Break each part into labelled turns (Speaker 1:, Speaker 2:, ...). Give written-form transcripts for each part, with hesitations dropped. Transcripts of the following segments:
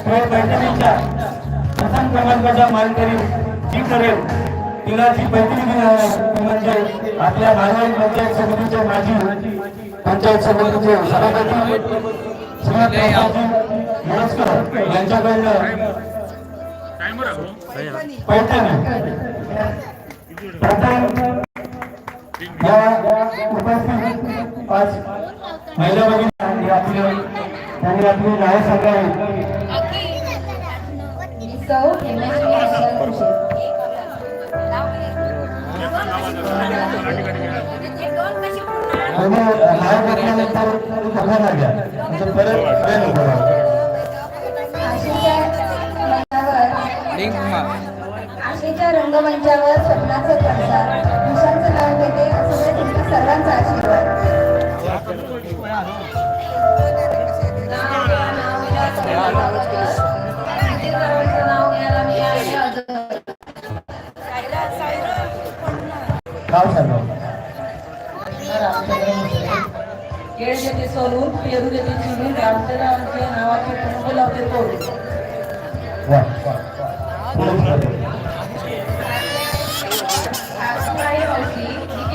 Speaker 1: खेळ मैत्रिणीच्या प्रथम क्रमांकाचा मानकरी जी करेल तिला जी मैत्रिणी ती म्हणजे आपल्या मालवण पंचायत समितीचे माजी पंचायत समितीचे सभापती श्री प्रसादजी मोरजकर यांच्याकडनं पैठणी प्रथम या उपस्थित 5 महिला भगिनी त्यांनी आपली नावे सांगावी. नाव घेतल्यानंतर बघायला घ्या परत
Speaker 2: आशेच्या रंगमंचावर स्वप्नाचे प्रसार दिशांचं नाव घेते असं तुमच्या सर्वांचा आशीर्वाद.
Speaker 3: केळ येथे सोलून पेरू येथे चिरून रामचंद्रांच्या नावाचे कुंभ लावते तोड.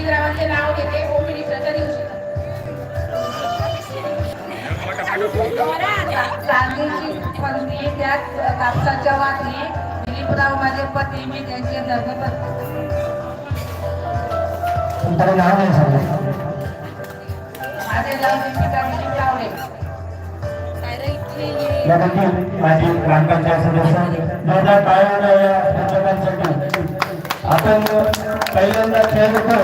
Speaker 2: ग्रामाचे नाव घेते कोकणी चांदीची पंगडी त्यात कापसाच्या वाटणे दिलीपराव माझे पती मी त्यांचे धर्मपत्नी.
Speaker 1: माझी ग्रामपंचायत सदस्य जोरदार टाळ्या या पुस्तकांसाठी. आपण पहिल्यांदा खेळ होतो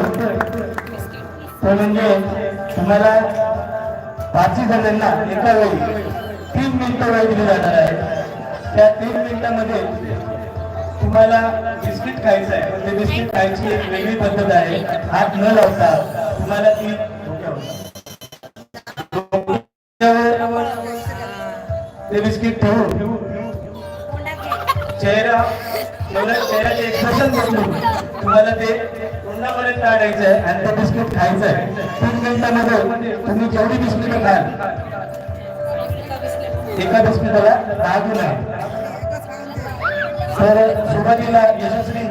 Speaker 1: तो म्हणजे तुम्हाला 5 जणांना एका वेळी 3 मिनिटं वेळ दिली जाणार आहे. त्या 3 मिनिटांमध्ये तुम्हाला बिस्किट खायचं आहे. पण ते बिस्किट खायची एक वेगळी पद्धत आहे. हात न लावता तुम्हाला ती ते बिस्किट ठेवून चेहऱ्याचे एक्सप्रेशन बदलून तुम्हाला ते तोंडापर्यंत काढायचं आहे आणि ते बिस्किट खायचं आहे. 3 मिनिटांमध्ये तुम्ही जेवढी बिस्किट खाल एका बिस्किटाला 10 गुण आहे. तर सुरुवातीला यशस्वी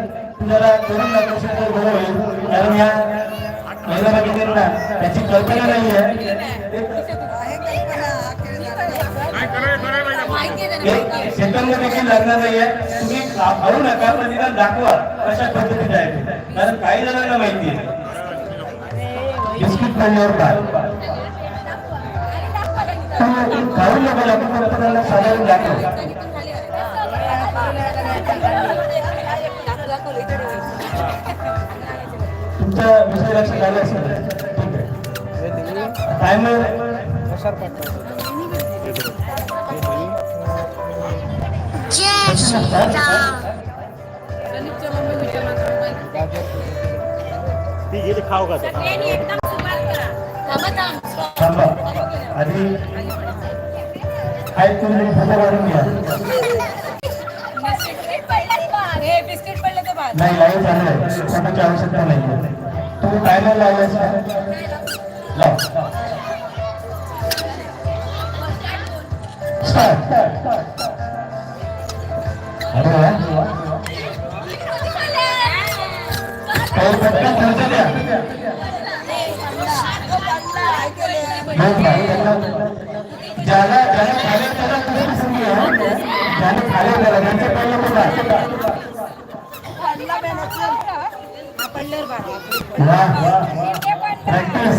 Speaker 1: जरा करून दाखवशील तर बरं होईल. कारण या महिला भगिनींना त्याची कल्पना नाही आहे. सेकंद देखील लागणार नाहीये. तुम्ही खाऊ नका पण निदान दाखवा कशा पद्धतीने आहे. कारण काही जणांना माहिती आहे बिस्किट खाल्ल्यावर काय खाऊ नका आपण कल्पनाला साधारण दाखव. तुमच्या विषय लक्षात आलं असेल. ठीक आहे टायमर खाऊ का आधी काय तुम्ही फोटो काढून घ्या. नाही लाईव्ह चालू आहे. फोटोची आवश्यकता नाही. तुम्ही टायमर लावलाय स्टार्ट. अरे वा ज्याला खाले त्याला पसंती आहे. ज्याने खाले त्याला त्यांचे पहिलं प्रॅक्टिस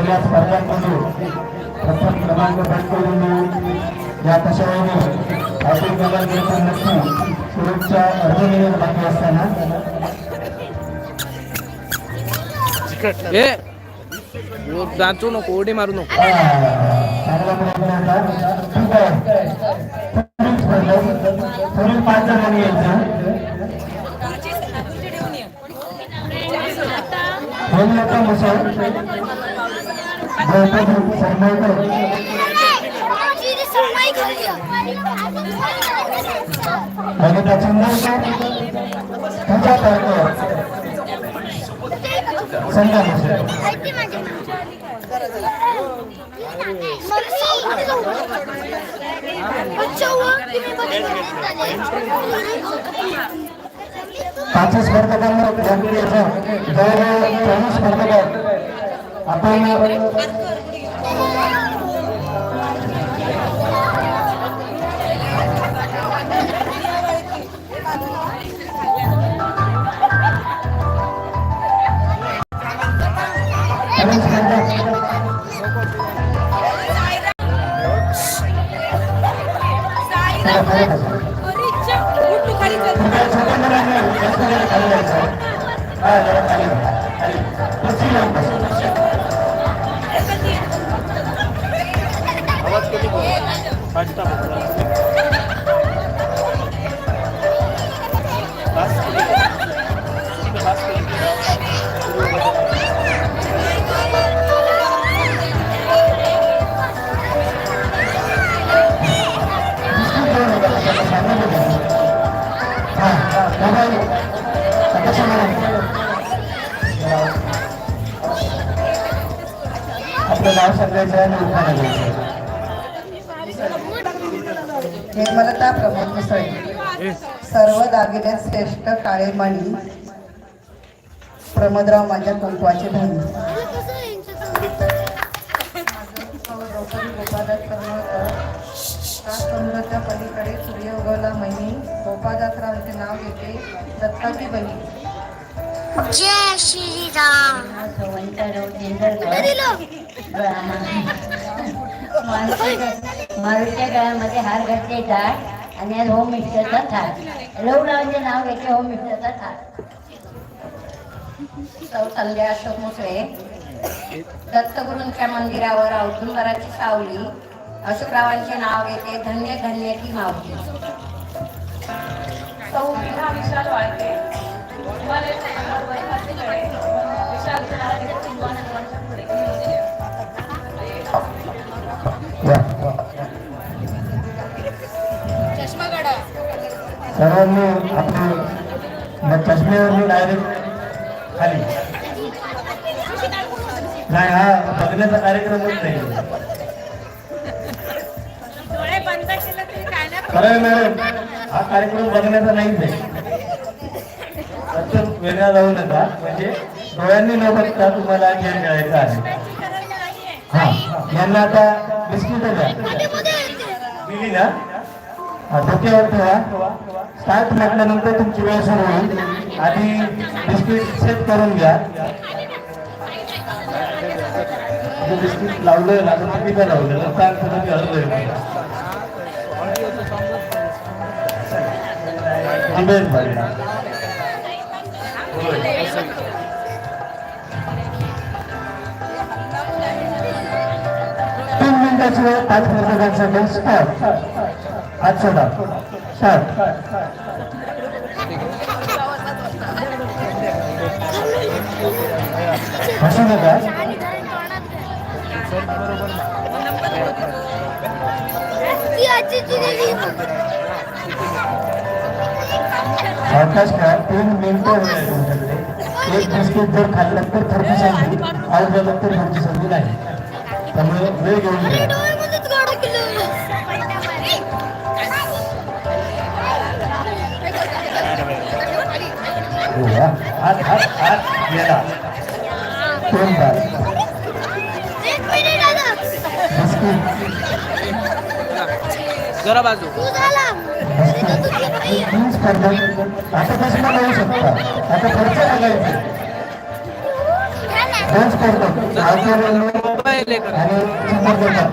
Speaker 1: या स्पर्धांमध्ये प्रथम क्रमांक पटकावून या कशाने अधिक नंबर घेतला नसताना सुरक्षा अर्धनिर्णय बाकी असताना
Speaker 4: नाचू नको उडी मारू नको
Speaker 1: चांगला प्रयत्न होता. ठीक आहे पुढील 5 जणांनी यायचं हेमलता मुसळ द्रौपदी सरनाईकर ललिता चंदरकर पूजा तळकर संध्या मुसळ पाच स्पर्धकांना जवळजवळ 40 स्पर्धक आपण आपलं नाव सांगायचं आणि उखाणा घ्यायचं.
Speaker 2: हेमलता प्रमोद मुसळे सर्व दागिन्यात श्रेष्ठ काळे मणी प्रमोदराव माझ्या कुंकवाचे धनी द्रौपदी गोपादास समुद्राच्या पलीकडे सूर्य उगवला महिनी गोपादासरावांचे नाव घेते दत्ताची बनी
Speaker 5: जय श्री राम.
Speaker 6: मारूच्या गळ्यामध्ये हार घातले जाड आणि आज होम मिनिस्टरचा थाट लवडाचे नाव घेतले होम मिनिस्टरचा थाट सौ संध्या अशोक मुसळे दत्तगुरूंच्या मंदिरावर औदुंबराची सावली अशोकरावांचे नाव घेते धन्य धन्य की मावली
Speaker 3: सौ विभा विशाल वाळके
Speaker 1: सर्वांनी आपले चष्मेवरती डायरेक्ट खाली नाही हा बघण्याचा कार्यक्रमच नाही खरं मॅडम हा कार्यक्रम बघण्याचा नाहीच आहे वेगळा जाऊ नका म्हणजे डोळ्यांनी न बघता तुम्हाला खेळ खेळायचा आहे. हा यांना आता बिस्किट द्या दिली ना डोक्यावर ठेवा स्टार्ट म्हटल्यानंतर तुमची वेळ सुरू होईल आधी बिस्किट सेट करून घ्या बिस्किट लावलं ना तर तुम्ही काय लावलं तर तुम्ही हरलोय तीन मिनिटाची वेळ 5 स्पर्धकांसाठी स्टार्ट हात सोडा स्टार्ट हसू नका सावकाश का 3 मिनिटं तुमच्याकडे एक बिस्किट जर खाल्लं तर पुढची संधी आऊट झालं तर पुढची संधी नाही त्यामुळे वेळ घेऊन घ्या हात हात हात गेला 2 तास बिस्किट
Speaker 4: जरा बाजू
Speaker 1: आता कसं मिळू शकता आता खर्च लागायचे 2 स्पर्धक
Speaker 4: लेकर
Speaker 1: आणि समोर देतात.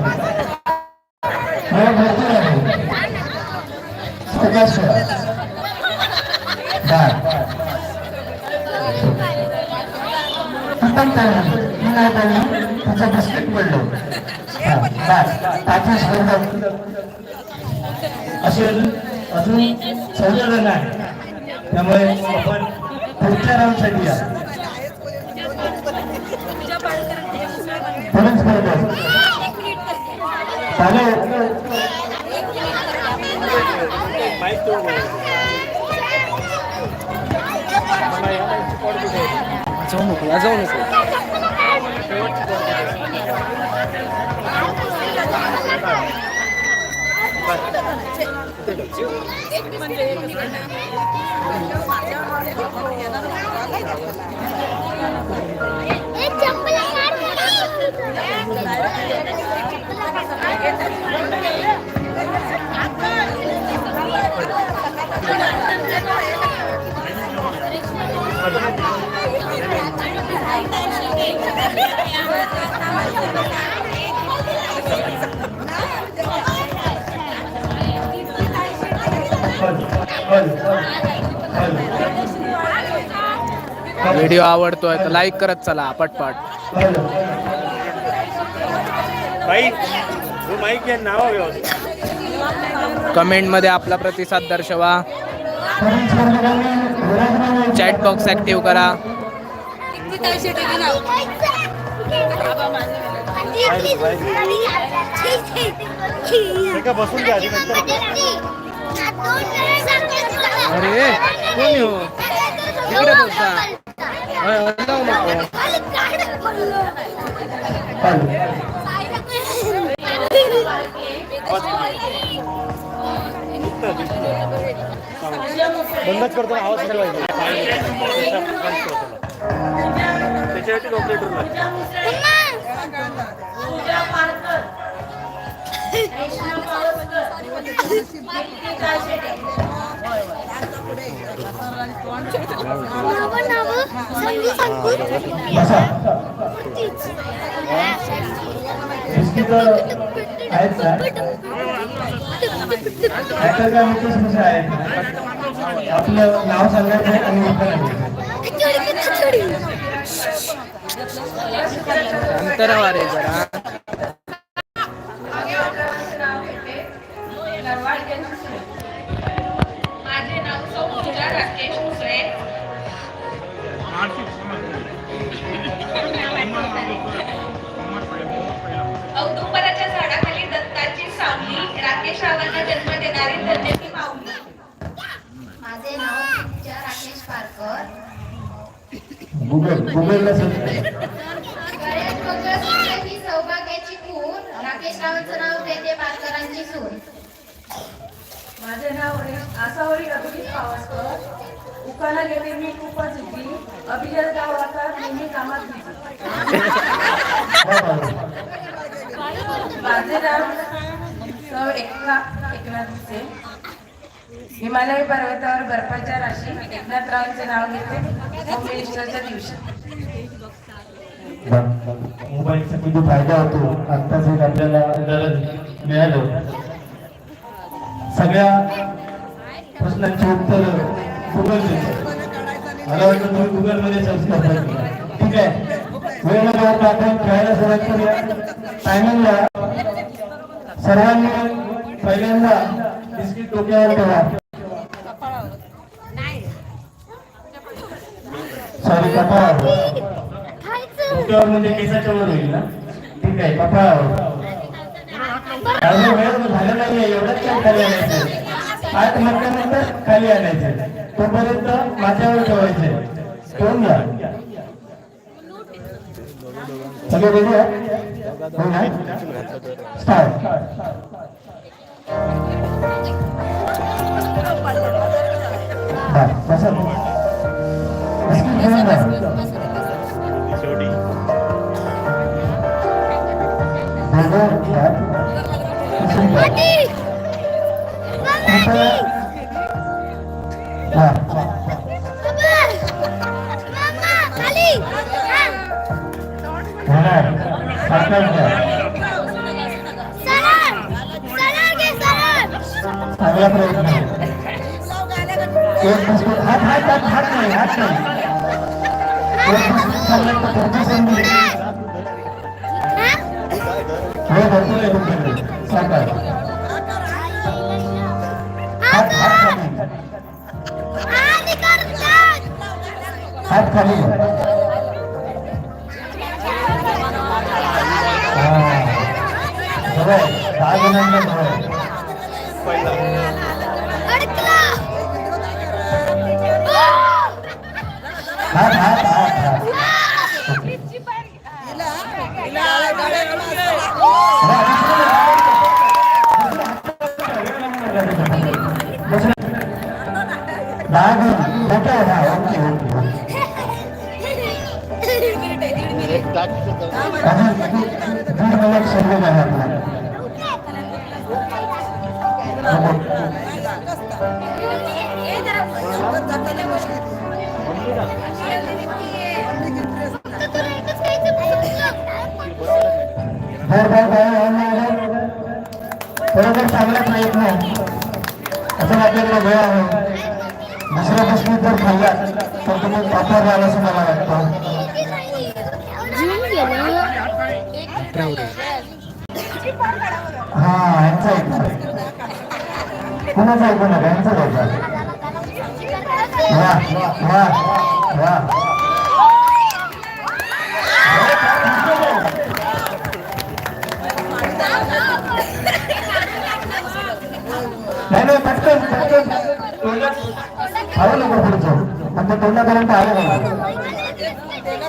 Speaker 1: वेळ भरपूर आहे. सगळ्याशिवाय आपण त्याचं बिस्किट पडलो ताची स्पर्धा असे अजून 14 जण आहे. त्यामुळे आपण पुढच्या राऊंडसाठी या परत स्पर्धा चालेल.
Speaker 4: जाऊ नको जाऊ नको. व्हिडिओ आवडतोय तर लाईक करत चला पटपट. कमेंट मध्ये आपला प्रतिसाद दर्शवा. चॅट बॉक्स ऍक्टिव्ह करा. अरे कोणी हो तिकडे बघता जाऊ नको.
Speaker 7: बंदच करतो आवाज त्याच्यासाठी ऑपरेटर
Speaker 1: आहेत आपलं नाव सांगायचं आणि
Speaker 4: अंतरावर आहे जरा.
Speaker 2: माझे नाव सौपूजा राकेश मुसळे. औदुंबराच्या झाडाखाली दत्ताची सावली राकेशरावांना जन्म देणारी धन्यती माऊली.
Speaker 5: माझे नाव पूजा राकेश पारकर.
Speaker 1: गुगलला
Speaker 5: गणेश मंगळसूत्राची सौभाग्याची खून राकेशरावांचं नाव तेथे पारकरांची सून.
Speaker 3: माझे नाव आसावरी अभिजित पावसकर. उकाला गेले मी खूपच इथली. अभिजित गावकर नेहमी कामात बिझी. माझे नाव सौ एकनाथ भुसे. हिमालय पर्वतावर बर्फाच्या राशी एकनाथरावांचे नाव घेते होम मिनिस्टरच्या दिवशी.
Speaker 1: मोबाईलचा किती फायदा होतो आत्ताच एक आपल्याला मिळालं. सगळ्या प्रश्नांची उत्तर गुगल देतो. मला वाटतं तुम्ही गुगल मध्ये सर्च करता. ठीक आहे. वेळेला आपण खेळायला सुरुवात करूया. टायमिंगला सर्वांनी पहिल्यांदा बिस्किट डोक्यावर ठेवा. सॉरी कपाळावर. डोक्यावर म्हणजे केसाच्या वर होईल ना. ठीक आहे. कपाळावर. वेळ झालं नाहीये एवढंच काय खाली आणायचं. 8 मिनिटानंतर खाली आणायचं. तोपर्यंत माझ्यावर ठेवायचे. ठेवून घ्या. सगळे रेडी आहे. स्टार्ट. साखर घ्या. चांगला प्रयत्न. एक बिस्किट हात हात हात हात नाही हात नाही. एक बिस्किट खाल्लं तर पुढची संधी. हे भरपूर आहे तुमच्याकडे साखर. हात हात खाली. हात खाली. बरं 10 जणांना बरं. हात हात हात हात. बरोबर चांगला प्रयत्न असं आपल्याकडे वेळ आहे. दुसऱ्या गोष्टी जर खाल्ल्या तर तुम्ही पापड राहिला असं मला वाटतं. हा यांचं ऐकणार कुणाचं ऐकू नका यांचं ऐका. वा वा वा नाही पटकन पटकन आलं नको पुढचं म्हणजे तोंडापर्यंत आलं नाही.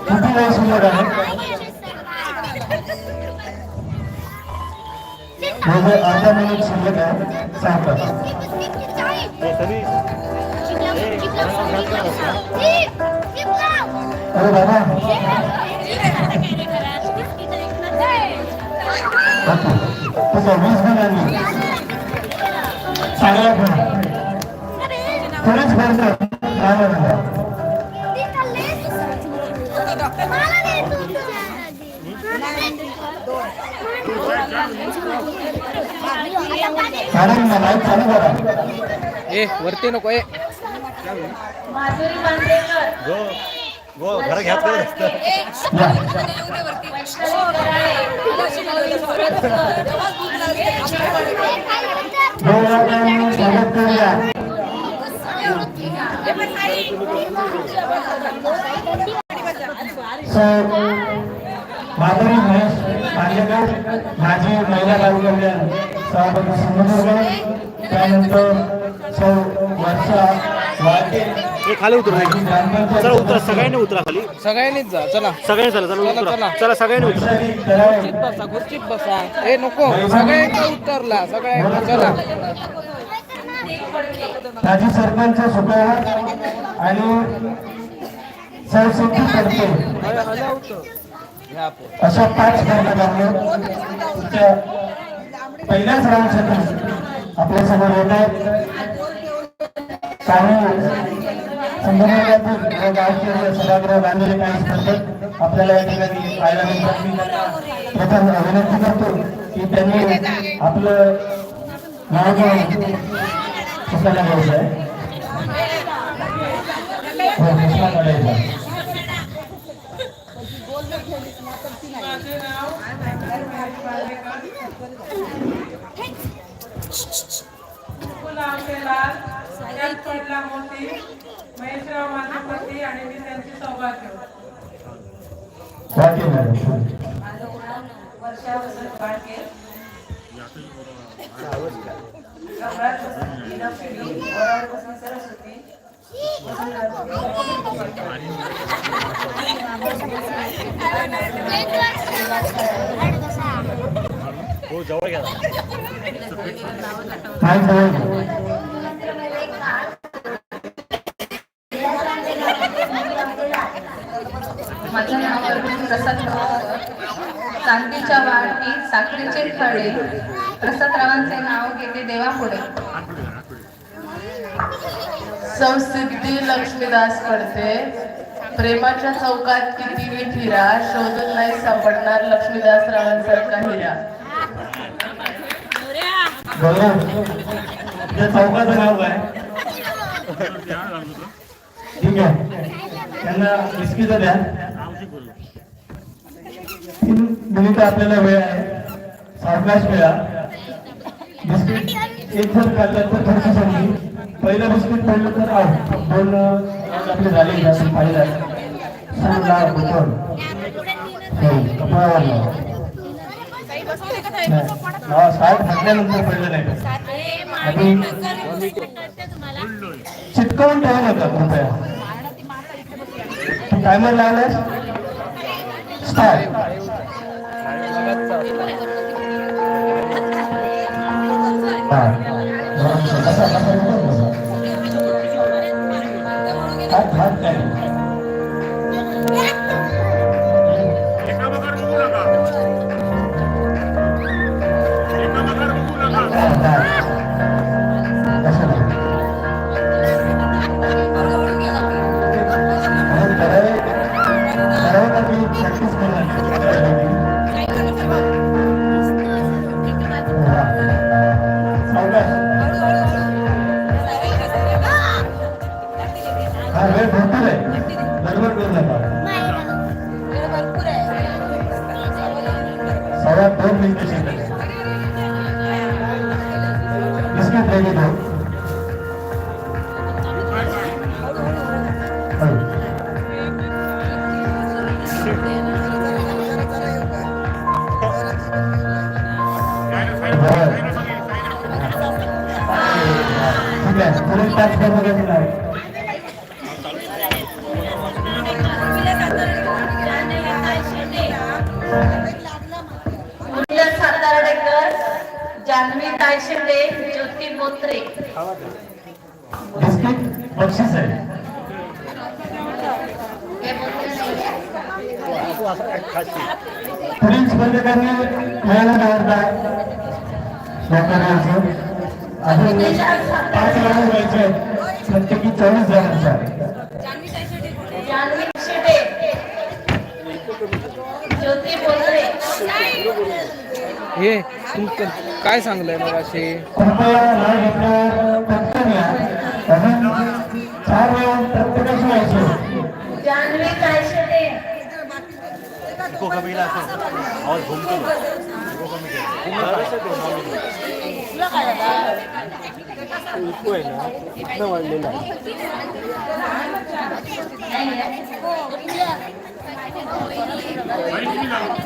Speaker 1: किती वेळ शिल्लक आहे? म्हणजे अर्धा मिनिट शिल्लक आहे. सांगता अरे बाबा ठीक आहे 20 जणांनी चांगला पण थोडीच भरतं काय म्हणतात. मॅडम मला चालू करा.
Speaker 4: ए वरती नको ए.
Speaker 3: माधुरी बांदेकर,
Speaker 7: घर घ्या
Speaker 1: माधुरी महेश बांदेकर माजी महिला बालकल्याण सभापती सिंधुदुर्ग. त्यानंतर सौ वर्षा वाटे
Speaker 7: खाली उतरा. चला उतरा सगळ्यांनी उतरा खाली.
Speaker 4: सगळ्यांनीच जा चला.
Speaker 7: सगळ्यांनी चला चला
Speaker 4: चला
Speaker 7: उतरा.
Speaker 4: चला
Speaker 7: चला सगळ्यांनी उतरा.
Speaker 4: खुर्चीत बसा खुर्चीत बसा. ए नको सगळ्यांनी उतरला सगळ्यांनी चला.
Speaker 1: माजी सरपंच सुपरवाईजर आणि सरसिद्धी करते अशा 5 कर्मचाऱ्यांना पहिल्याच राऊंडसाठी आपल्या समोर येत आहेत. काही संदर्भातील गावचे सभागृह बांधलेले काही स्पर्धक आपल्याला या ठिकाणी पाहायला मिळतात. मी प्रथम विनंती करतो की त्यांनी आपलं नाव पुस्तकाला घ्यायचं आहे. हो पुस्तक काढायचं.
Speaker 8: पडला मोठी महेशराव माझे पती आणि मी त्यांची सौभाग्य. वर्षा वसंत बाळके सरस्वती
Speaker 7: हो जवळ घ्या.
Speaker 2: माझं नाव प्रसाद चांदीच्या वाटी साखरेचे खडे. प्रसादरावांचे नाव घेते देवापुढे. सौ सिद्धी लक्ष्मीदास पडते
Speaker 3: प्रेमाच्या चौकात कितीही फिरा, शोधून नाही सापडणार लक्ष्मीदास रावांसारखा हिरा.
Speaker 1: गौरव, त्या चौकाचं नाव काय? ठीक आहे, त्यांना बिस्किटं द्या. 3 मिनिटं आपल्याला वेळ आहे, सावकाश वेळा. बिस्किट एक जर खाल्लं तर थोडीशी संधी. पहिलं बिस्किट पडलं तर आउट. 2 राऊंड आपले झाले का पाहिलं सांगा बुटोन कपाळावर लावा. 60 म्हटल्यानंतर पडलं नाही आणि चिटकवून ठेवू नका कृपया. टायमर लावलाय, स्टार्ट. हा वेळ भरपूर आहे, गडबड करू नका. 2.25 मिनिटं शिल्लक. बिस्किट रेडी ठेव. ठीक आहे, पुढे तास बघायचं आहे.
Speaker 3: जान्हवी ताई शिंदे, ज्योती बोत्रे.
Speaker 1: बिस्किट बक्षीस आहे. पुढील स्पर्धकांनी मिळाला निवडताय अजून 5 राऊंड व्हायचे आहेत, प्रत्येकी 24 जणांच्या.
Speaker 3: जान्हवी शिंदे, ज्योती बोत्रे.
Speaker 4: हे तुमचं काय सांगलंय मग असे?
Speaker 1: कृपया नाव घेतल्यावर पटकन या. अजून 4 राऊंड प्रत्येकाची व्हायचे.
Speaker 3: जान्हवी ताई शिंदे,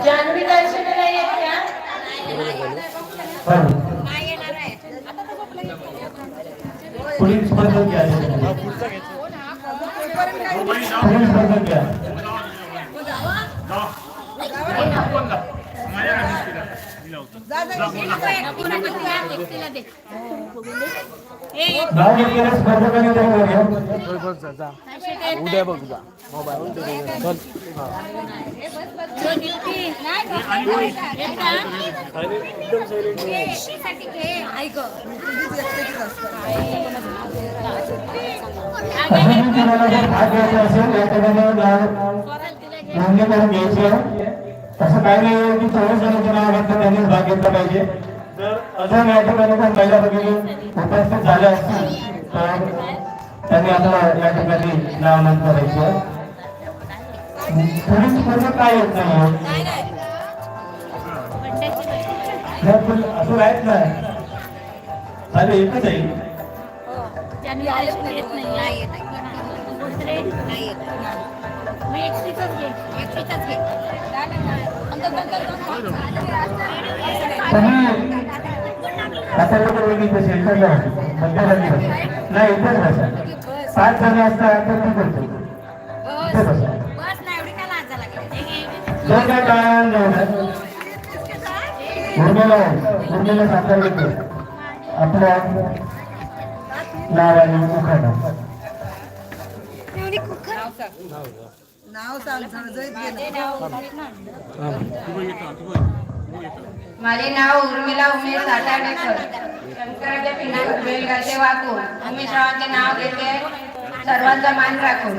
Speaker 3: जान्हवी ताई शिंदे नाही येत का?
Speaker 1: पुढील स्पर्धक घ्या. पुढील स्पर्धक घ्या. नाव घेतलेल्या स्पर्धकांनी त्यावर घ्या.
Speaker 4: उद्या बघ जा मोबाईल.
Speaker 1: अजून तुम्हाला जर भाग घ्यायचा असेल या ठिकाणी नोंदणी करून घ्यायची आहे. असं काही नाही की 24 जणांचं नाव घेतलं त्यांनीच भाग घेतला पाहिजे. जर अजून या ठिकाणी पण पहिल्या भगिनी उपस्थित झाल्या असतील तर त्यांनी आपलं या ठिकाणी नाव नोंद करायचं आहे. पुढील स्पर्धा काय येत नाही असं आहेत ना, चालेल एकच आहे. नाही इथेच बसा. 5 जण असतात तर तू करतो इथे बसा. जो काय टाळ्या उर्मिला साखर घेतो आपल्या नावाने उखाणा.
Speaker 2: माझे नाव उर्मिला उमेश साताडेकर, शंकराच्या पिंडात बेलगाचे वाकून उमेश रावांचे नाव घेते. सर्वांचा मान राखून.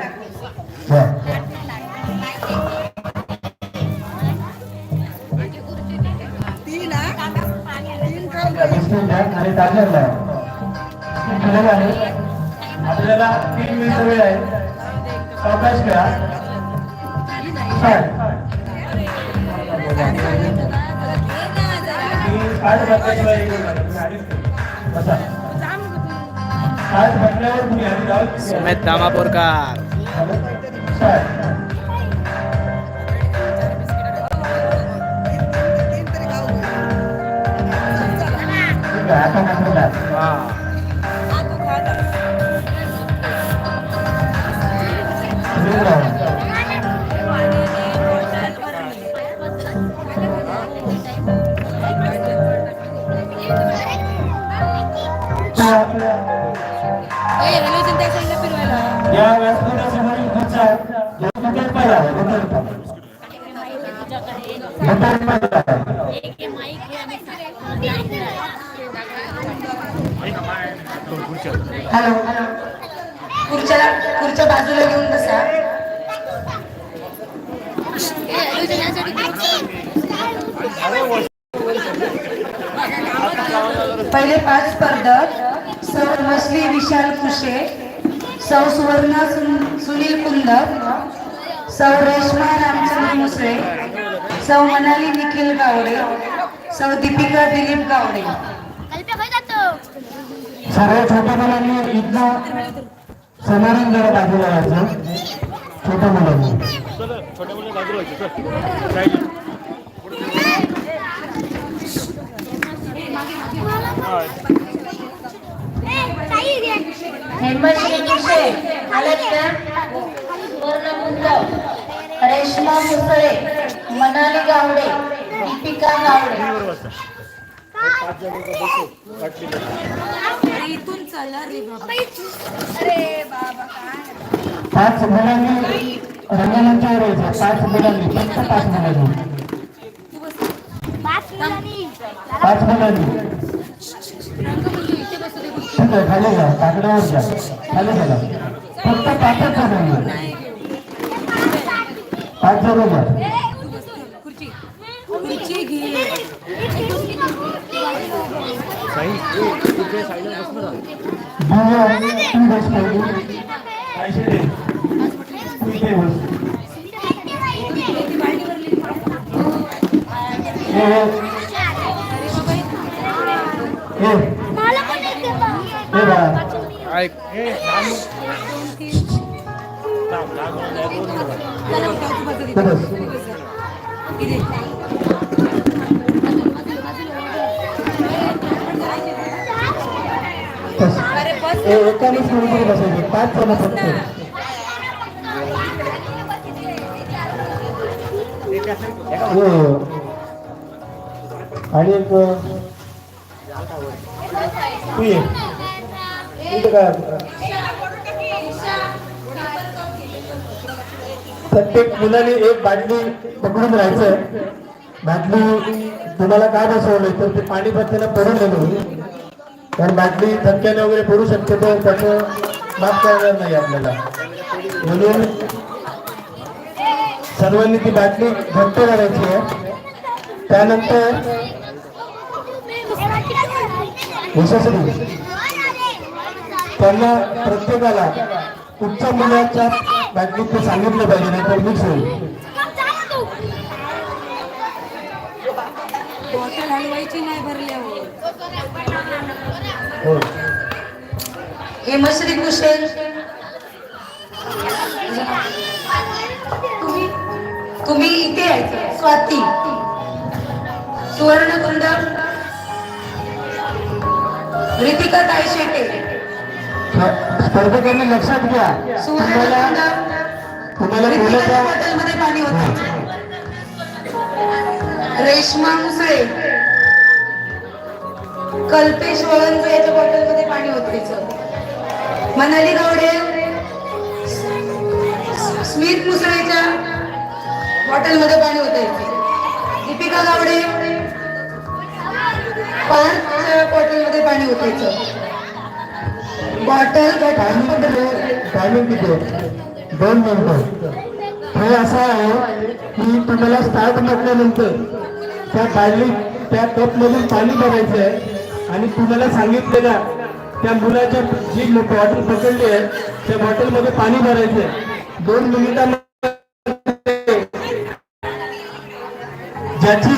Speaker 1: द्या आणि ताजर लावा. झालेलं आहे. आपल्याला 3 मिनिटं वेळ आहे. सावकाश करा. स्टार्ट. आज बसल्याशिवाय बसा. आज बसल्यावर तुम्ही आधी जाऊ.
Speaker 4: सुमेध दामापूरकर.
Speaker 1: स्टार्ट. आता नंतर या व्यासपीठासमोरील खुर्च्या
Speaker 2: हॅलो खुर्च्या बाजूला घेऊन बसा. पहिले 5 स्पर्धक सौ मछली विशाल खुशे, सौ सुवर्णा सुनील कुंदर, सौ रेश्मा रामचंद्र मुसळे, सौ मनाली निखिल गावडे, सौ दीपिका दिलीप गावडे.
Speaker 1: सगळ्या छोट्या मुलांनी इथनं समारंभ जरा बाजूला व्हायचं. छोट्या मुलांनी
Speaker 7: छोट्या मुलं बाजूला व्हायचं.
Speaker 6: हेमश्री खुशे, आलक्या सुवर्ण कुंदर, रेश्मा मुसळे, मनाली गावडे, दीपिका गावडे.
Speaker 1: पाच मुलांनी रंगमंचावर यायचं. 5 मुलांनी फक्त 5 मुलांनी 5 मुलांनी ठीक आहे. खाली जा. ताकड्यावर जा. खाली गेला. फक्त 5च जणांनी 5 जण जा.
Speaker 4: ऐक
Speaker 1: एकानेच मुलगी बसायची. 5 जण फक्त. आणि एक तू ये. इथं काय प्रत्येक मुलाने एक बाटली पकडून राहायचं. बाटली तुम्हाला काय बसवलं तर ते पाणी बसताना पडून गेलो. कारण बाटली धक्क्याने वगैरे पडू शकते तर त्याचं माफ करणार नाही आपल्याला. म्हणून सर्वांनी ती बाटली घट्ट करायची आहे. त्यानंतर त्यांना प्रत्येकाला उच्च मुलाच्या बाटलीत ते सांगितलं पाहिजे नाही तर मिक्स होईल. हो.
Speaker 2: हेमश्री कुशल तुम्ही इथे आहे. स्वाती सुवर्ण कुंदर, रितिका तायशेटे.
Speaker 1: स्पर्धकांनी लक्षात घ्या. तुम्हाला बोलायचं
Speaker 2: हॉटेलमध्ये पाणी होतं. रेश्मा मुसळे, कल्पेश वळंज याच्या बॉटलमध्ये पाणी होतं. मनाली गावडे स्मित मुसळेच्या बॉटलमध्ये पाणी होतं. दीपिका गावडे पाण्याच्या बॉटलमध्ये पाणी होतं. बॉटल
Speaker 1: टायमिंग किती आहे? 2 मिनिटं. हे असं आहे की तुम्हाला स्टार्ट म्हटल्यानंतर त्या कप मधून पाणी भरायचं आहे आणि तुम्हाला सांगितलेल्या त्या मुलाच्या जी बॉटल पकडली आहे त्या बॉटलमध्ये पाणी भरायचंय 2 मिनिटांमध्ये ज्याची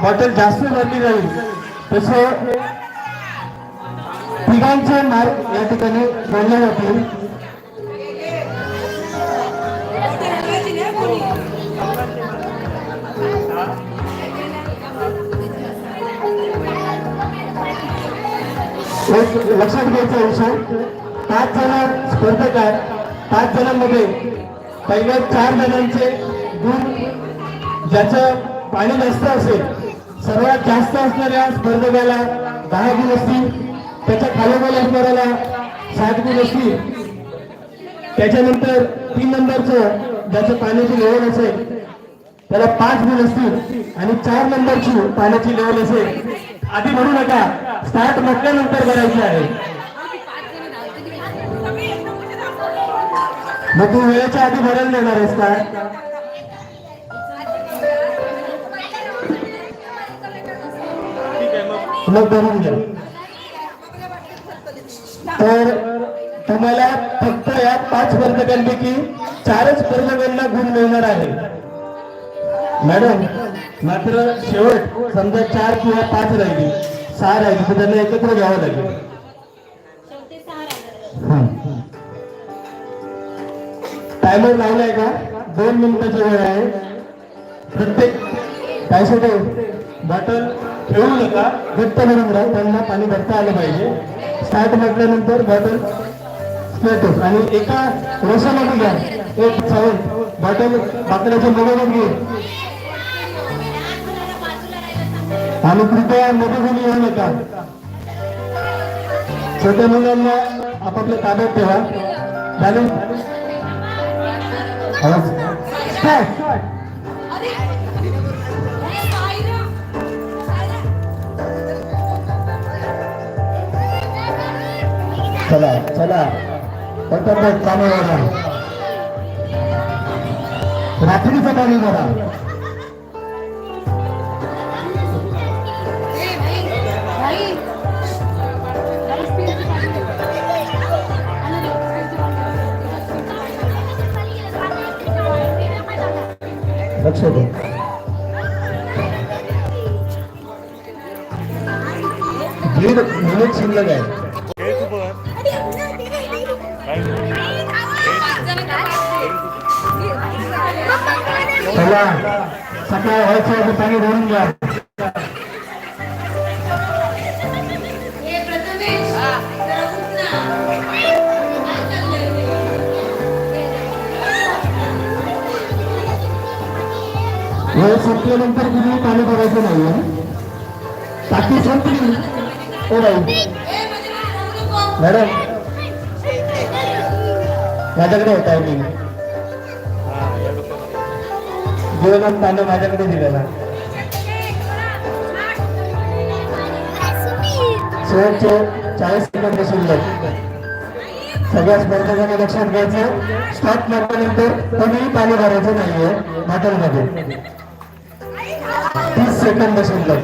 Speaker 1: बॉटल जास्त भरली जाईल तसे तिघांचे मार्क या ठिकाणी बोलले जातील. एक लक्षात घ्यायचा विषय 5 जण स्पर्धक आहेत. 5 जणांमध्ये पहिल्या 4 जणांचे गुण ज्याचं पाणी जास्त असेल सर्वात जास्त असणाऱ्या स्पर्धकाला 10 गुण असतील. त्याच्या खालोखाल असणाऱ्याला 7 गुण असतील. त्याच्यानंतर 3 नंबरचं ज्याचं पाण्याची लेवल असेल त्याला 5 गुण असतील आणि 4 नंबरची पाण्याची लेवल असेल. आधी म्हणू नका, स्टार्ट म्हटल्यानंतर करायची आहे. मग तू वेळेच्या आधी भरायला देणार आहेस का? मग भरून घ्या. तर तुम्हाला फक्त या 5 स्पर्धकांपैकी 4च स्पर्धकांना गुण मिळणार आहे मॅडम. मात्र शेवट समजा 4 किंवा 5 राहिली 6 राहिली तर त्यांना एकत्र घ्यावं लागेल. टायमर लावलाय का? 2 मिनिटाची वेळ आहे. प्रत्येक काय सोडे बॉटल ठेवू नका, घट्ट भरून राहा. त्यांना पाणी भरता आलं पाहिजे. स्टार्ट म्हटल्यानंतर बॉटल स्टेटस आणि एका रोषामध्ये घ्या. एक सावध बॉटल बाकड्याच्या मधोमध घे आणि कृपया मध्ये कोणी येऊ नका. छोट्या मुलांना आपापल्या ताब्यात ठेवा. झालं? चला चला पटपट पाणी भरा. रात्रीचं पाणी भरा. लक्ष द्या. 1.5 मिनिट शिल्लक आहे. चला सकाळ व्हायचं आधी पाणी भरून घ्या. वेळ संपल्यानंतर कुणी पाणी भरायचं नाहीये. टाकी संपली. ओ बाई मॅडम माझ्याकडे होता आहे. मी जीवनात पाणी माझ्याकडे दिलेला. शेवटचे 40 सेकंद शिल्लक. सगळ्या स्पर्धकांना लक्षात घ्यायचं, स्टॉप मारल्यानंतर कोणीही पाणी भरायचं नाहीये बॉटलमध्ये. 30 सेकंद शिल्लक.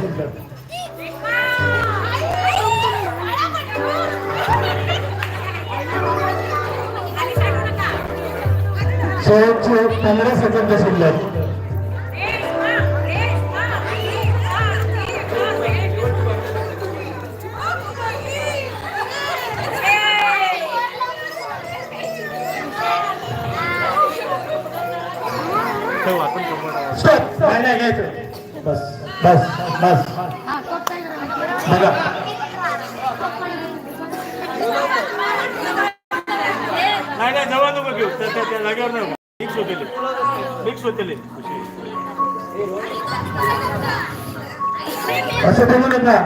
Speaker 1: शेवटचे 15 सेकंद शिल्लक. स्टॉप. नाही घ्यायचं. बस बस बस बघा.
Speaker 7: नाही जवळ नको घेऊ. त्या जागेवर नाही मिक्स होते.
Speaker 1: असं बोलू नका.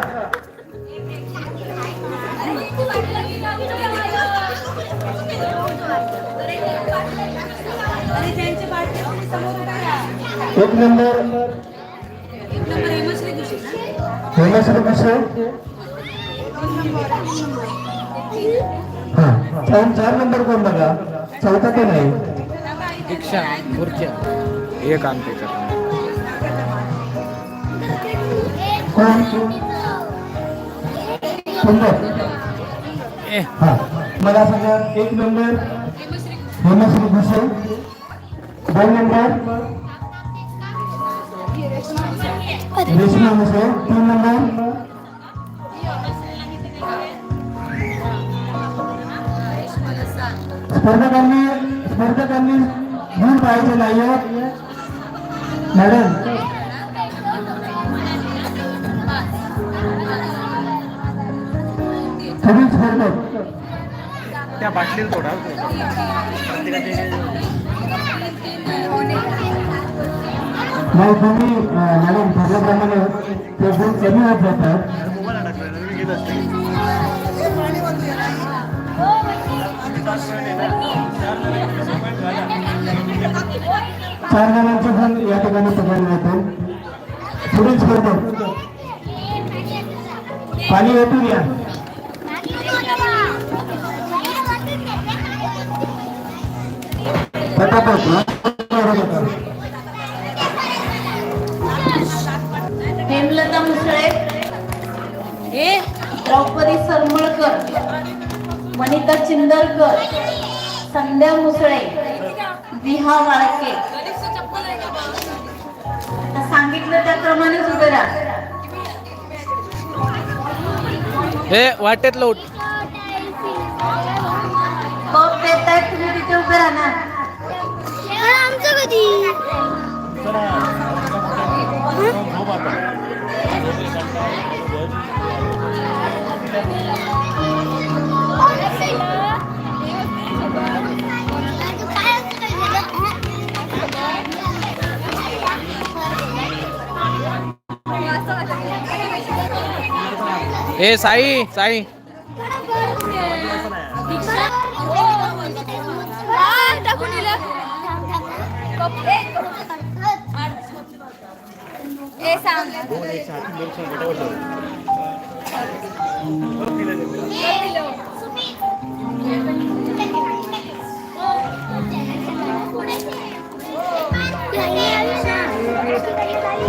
Speaker 1: एक नंबर हेमश्री दुसरे. हा 4 नंबर कोण बघा. चौथा ते नाही.
Speaker 4: दीक्षा खुर्च्या हे काम त्याच्यात
Speaker 1: कोण सुंदर हा मला सांगा 1 number Hemashree Bhushan, 2 number Reshma Bhushan, 3 number स्पर्धकांनी दूर पाहायचे नाही मॅडम. थोडी स्पर्धक
Speaker 7: त्या बाटलीत थोडा
Speaker 1: नाही तुम्ही मॅडम ठरल्याप्रमाणे ते गुण कमी होत जातात.
Speaker 7: मोबाईल टाकला मी घेत असते.
Speaker 1: चार जणांचे गुण या ठिकाणी पकडले जाते. पुढील स्पर्धक पाणी ओतून या.
Speaker 2: हेमलता मुसळे, द्रौपदी सरमळकर, वनिता चिंदरकर, संध्या मुसळे, विहा वाळके. सांगितलं त्याप्रमाणेच उभे राहा.
Speaker 4: हे वाटेतलं उठ.
Speaker 2: बघ देत आहेत तुम्ही तिथे उभे राहा ना.
Speaker 4: ए साई साई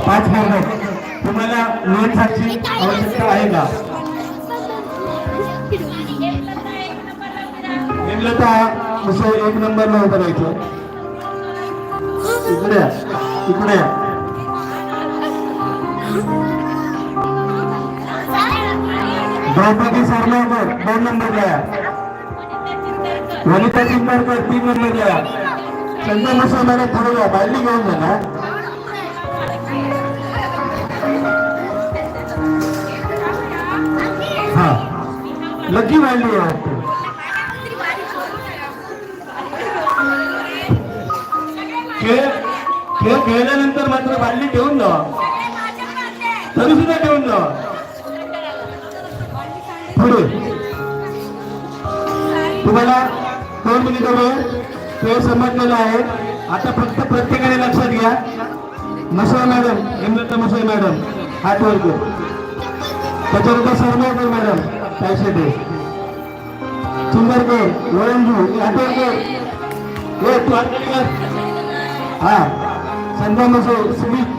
Speaker 1: पाच स्पर्धक तुम्हाला नोंदसाठी आवश्यकता आहे का? हेमलता मुसळे 1 नंबरला उभं राहायचं. इकडे इकडे द्रौपदी सरमळकर 2 नंबरला या. वनिता चिंदरकर 3 नंबरला या. संजय मुसळे मॅडम थोडं या बाहेर घेऊन जा ना. हा लकी व्हॅल्यू आहे. खेळ खेळल्यानंतर मात्र बादली ठेवून जा, तरी सुद्धा ठेवून जा. पुढे तुम्हाला 2 मिनिटावर खेळ समजलेला आहे. आता फक्त प्रत्येकाने लक्षात घ्या. मुसळे मॅडम, हेमलता मुसळे मॅडम हात वर कर. त्याच्यानंतर सरमळकर मॅडम पैसे दे. चिंदरकर, लोळंजू हात वर कर. तू हात कर. हा संध्या मुसळे, स्मित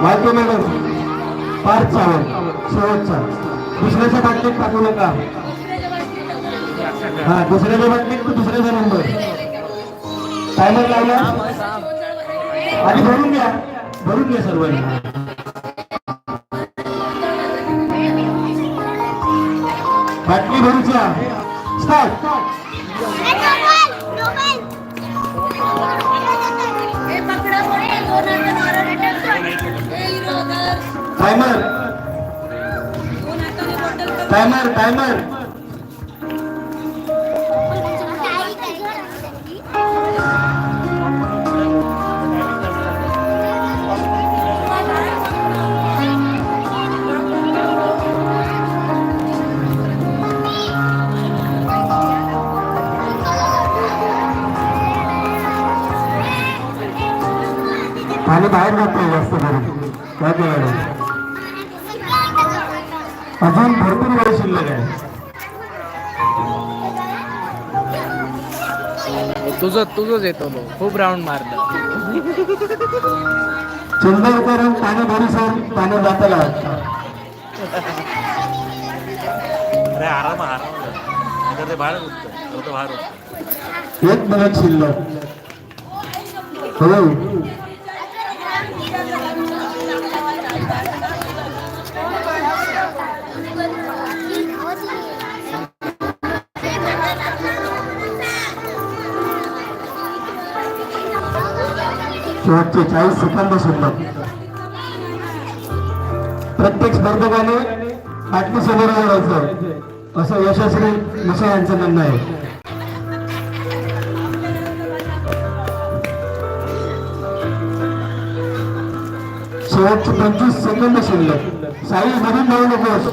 Speaker 1: वाळके मॅडम, पार्थ सावंत शेवटचा. दुसऱ्याच्या बाटलीत टाकू नका. हा दुसऱ्याच्या बाटलीत तर दुसऱ्याचा नंबर. टायमर लावला आणि भरून घ्या सर्वांनी. बाटली भरूच्या. स्टार्ट. Timer timer timer. पाणी बाहेर जातोय जास्त करून. अजून भरपूर वेळ शिल्लक आहे.
Speaker 4: तुझंच येतो खूप राऊंड मारलं.
Speaker 1: चिंदरकर पाणी भरू सर पाणी जाताला.
Speaker 7: नाही आराम आता ते बाहेर उठतं बाहेर उठतं.
Speaker 1: 1 मिनिट शिल्लक. हो शेवटचे 40 सेकंद शिल्लक. प्रत्येक स्पर्धकाने बाटली समोर राहायचं असं यशस्वी मिश्रा यांचं म्हणणं आहे. शेवटचे 25 सेकंद शिल्लक. साई मधून जाऊ नकोस.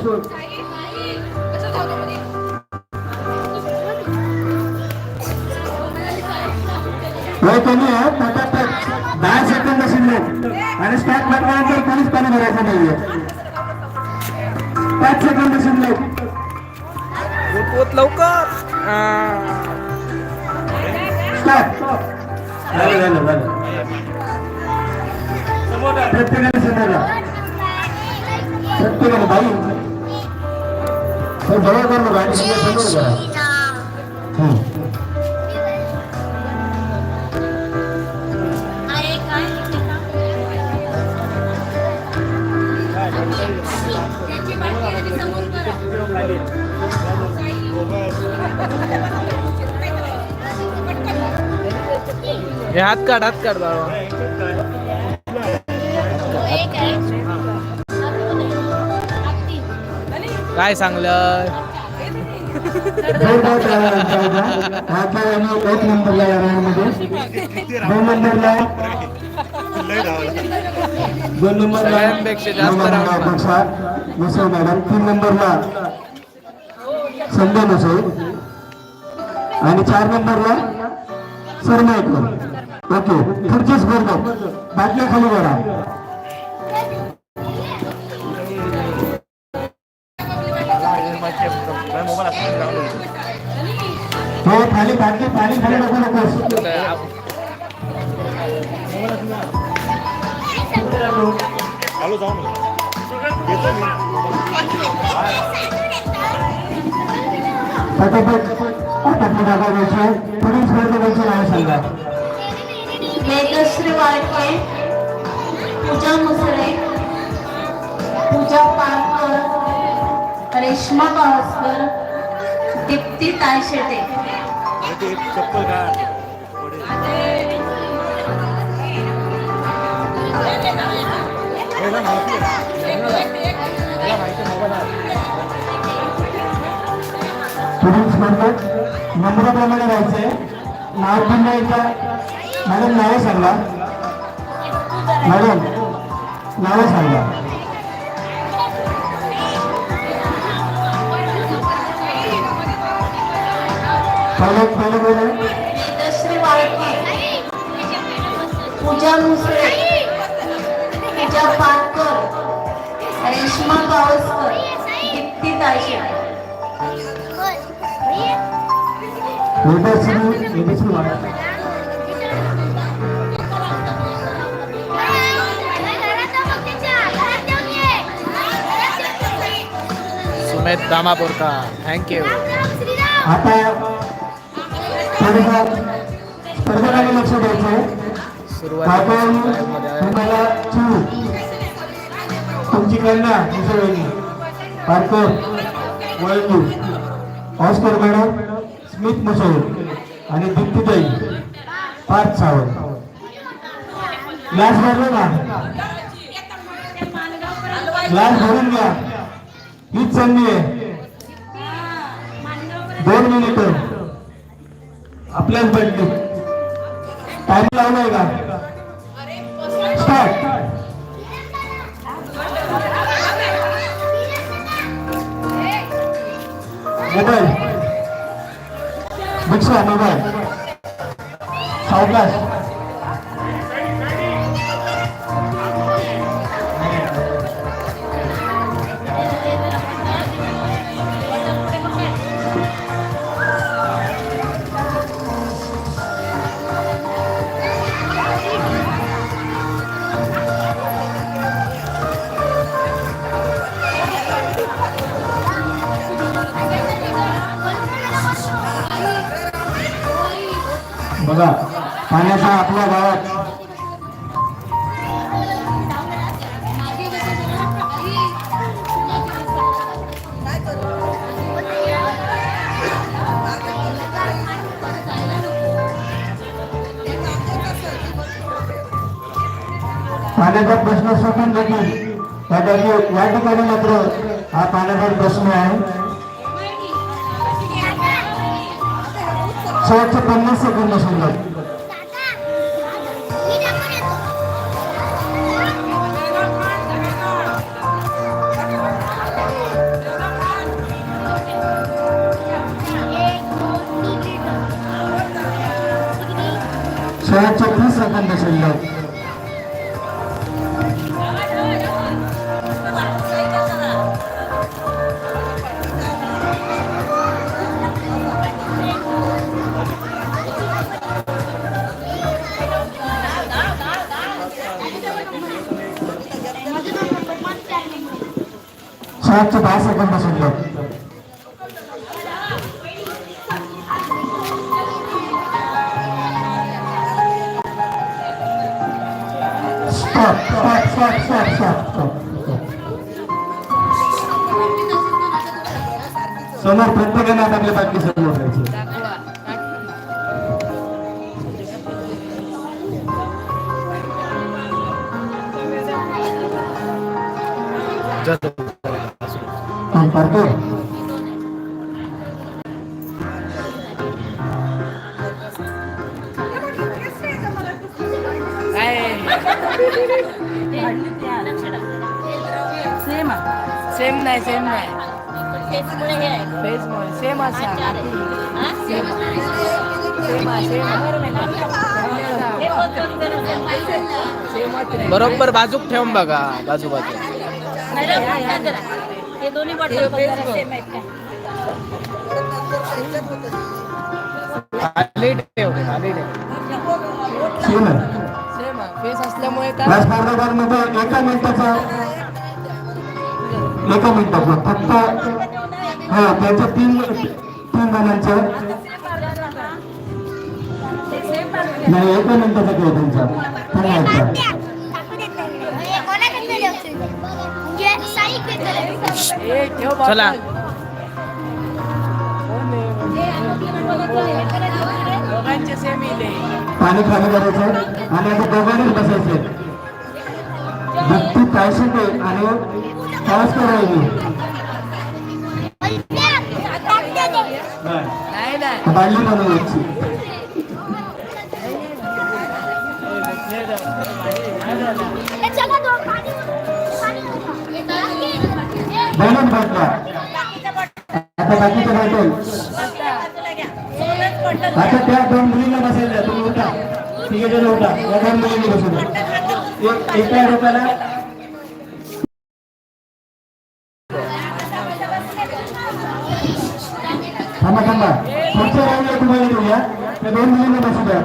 Speaker 1: वय कमी आहे. पटापट 10 सेकंद शिल्लक आणि स्टार्ट मारल्यानंतर कोणीच पाणी भरायचं नाहीये. 5 सेकंद शिल्लक.
Speaker 4: पोत लवकर.
Speaker 1: स्टार्ट. झालं. प्रत्येकाने समोर प्रत्येकाने बाई जवळ करू गाडी समोर करा.
Speaker 4: हे हात काढ बाबा. काय सांगलं.
Speaker 1: 1 नंबरला या राऊंडमध्ये 2 नंबरला
Speaker 4: सगळ्यांपेक्षा जास्त
Speaker 1: नसो मॅडम. 3 नंबरला संध्या नसो आणि 4 नंबरला सरनाईकर. ओके पुढचे स्पर्धक बाटल्या खाली करा. हो खाली बाटली पाणी खाली नको नकोस.
Speaker 7: चालू जाऊ
Speaker 1: पटापट दाखवायचे. पुढील स्पर्धकांचे नाव सांगा.
Speaker 2: मेघश्री वाळके, पूजा मुसळे, पूजा पारकर, रेश्मा पावसकर, दीप्ती तायशेटे.
Speaker 7: चप्पल का
Speaker 1: पुढील स्पर्धक नंबराप्रमाणे राहायचे. नाव पुन्हा एकदा. मॅडम नावं सांगा. मॅडम नावं सांगा. पहिले बोला.
Speaker 2: मेघश्री वाळके, पूजा मुसळे, पूजा पारकर, रेश्मा पावसकर, दीप्ती तायशेटे.
Speaker 1: मेघश्री वाळके.
Speaker 4: सुमेध दामापूरकर. थँक्यू.
Speaker 1: आता थोडंफार स्पर्धकांनी लक्ष द्यायचं. तुम्हाला तुमची कन्या मुसळी पारकर वळलू ऑस्कर मॅडम स्मिथ मुसळ आणि दीप्तीताई पार्थ सावंत. ग्लास भरलो ना. ग्लास भरून घ्या. हीच संधी आहे. 2 मिनिटं आपल्याच बदली. टाइम लावलाय का. स्टार्ट. मोबाईल मिक्सर मोबाईल सावकाश. बघा पाण्याचा आपल्या गावात पाण्याचा प्रश्न सुटून देखील या ठिकाणी मात्र हा पाण्याचा प्रश्न आहे. शेवटचे 50 सेकंद शिल्लक. शेवटचे 30 सेकंद शिल्लक. शेवटचे 10 सेकंद शिल्लक. समोर प्रत्येकाने आपल्या बाटली समोर घ्यायची. करतो
Speaker 4: सेम नाही सेम सेम बरोबर बाजूक ठेवून बघा बाजू
Speaker 3: हे दोन्ही बॉटल सेम आहेत का?
Speaker 4: फेस असल्यामुळे
Speaker 1: एका मिनिटाचा फक्त हा त्याच्या 3 जणांचं नाही. एका मिनिटाचा खेळ त्यांचा
Speaker 4: चला
Speaker 1: पाणी खाली करायचं आणि आता दोघांनीच बसायचे. व्यक्ती पायशे आणि पाऊस करायची. बादली बनवायची. दोनच बाटल्या. आता बाकीच्या बॉटल आता त्या 2 मुलींना बसायला तुम्ही उठा. ठीक आहे उठा. या 2 मुलींनी बसून एका डोक्याला थांबा पुढच्या राऊंडला तुम्हाला देऊया. त्या 2 मुलींना बसू द्या.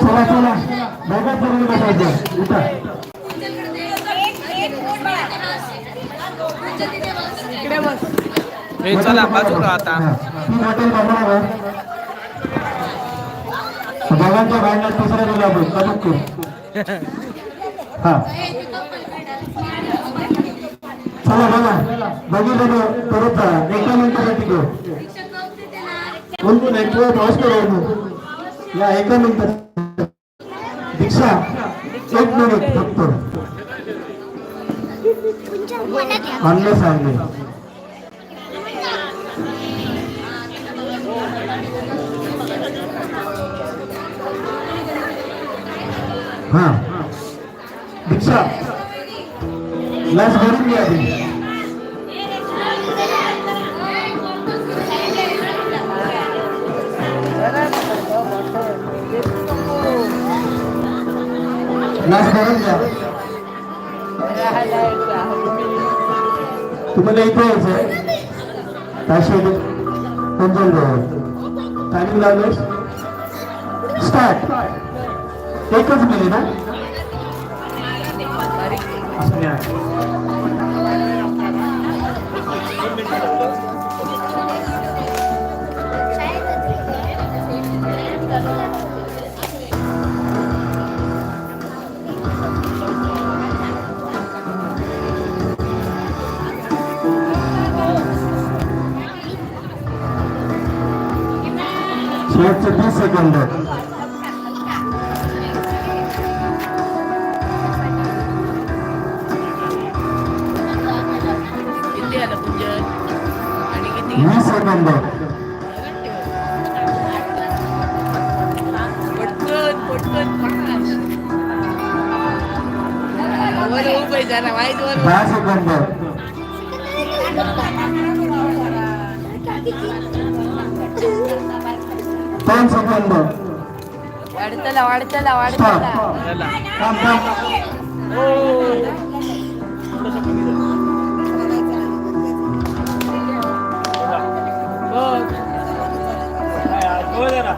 Speaker 1: चला बघा करून बसायचं. उठा.
Speaker 4: चला बाजूला आता
Speaker 1: हॉटेल बनवा. दोघांच्या भांडणात तिसरा दिला हा चला बघा परत एका मिनिटासाठी घेऊ. कोण एक पाऊस करू या एका मिनिटात. दीक्षा 1 मिनिट फक्त आणले सांगले. हा दीक्षा ग्लास भरून घ्या आधी. ग्लास भरून घ्या. तुम्हाला इथे यायचं टायमिंग लावलं. स्टार्ट. एकच मिनिट ना. शेवटचे 30 सेकंद.
Speaker 4: किती आलं पूजन आणि किती
Speaker 1: 20 सेकंद.
Speaker 4: पटकन पटकन पाच वर उभे जरा वाईट वर
Speaker 1: 10 सेकंद. 3 सेकंद.
Speaker 3: वाढतला वाढतला
Speaker 1: स्टॉप.
Speaker 3: वाढतला
Speaker 1: थांब थांब.
Speaker 7: हो जरा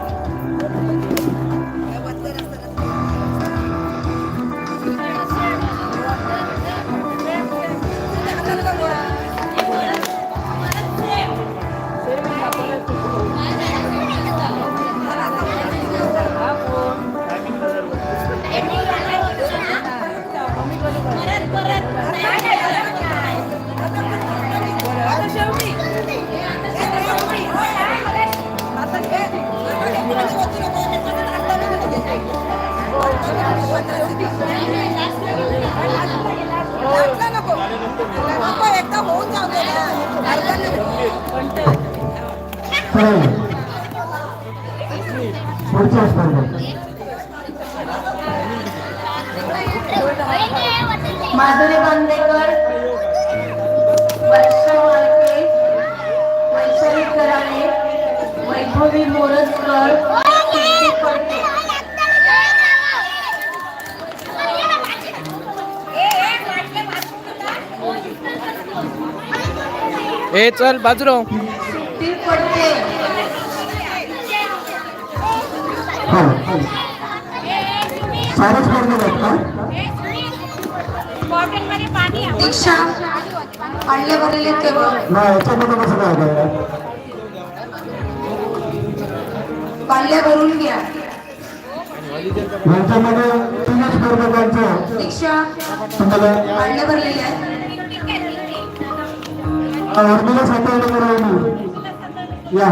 Speaker 1: चालेल. पुढच्या स्पर्धेत
Speaker 2: माधुरी बांदेकर, वर्षा वाळके, वैशाली कराळे, वैभवी मोरजकर, कीर्ती फडके.
Speaker 4: ए चल बाजूला हो.
Speaker 2: कीर्ती फडके.
Speaker 1: हो सारे स्पर्धेत आहेत का?
Speaker 2: दीक्षा आणले भरलेले तेव्हा
Speaker 1: नाही याच्यामध्ये कसं काय काय
Speaker 2: बाल्य भरून घ्या.
Speaker 1: यांच्यामध्ये 3 स्पर्धकांचं
Speaker 2: दीक्षा
Speaker 1: तुम्हाला
Speaker 2: आणले भरलेले आहेत.
Speaker 1: उर्मिला सातार्डेकर या.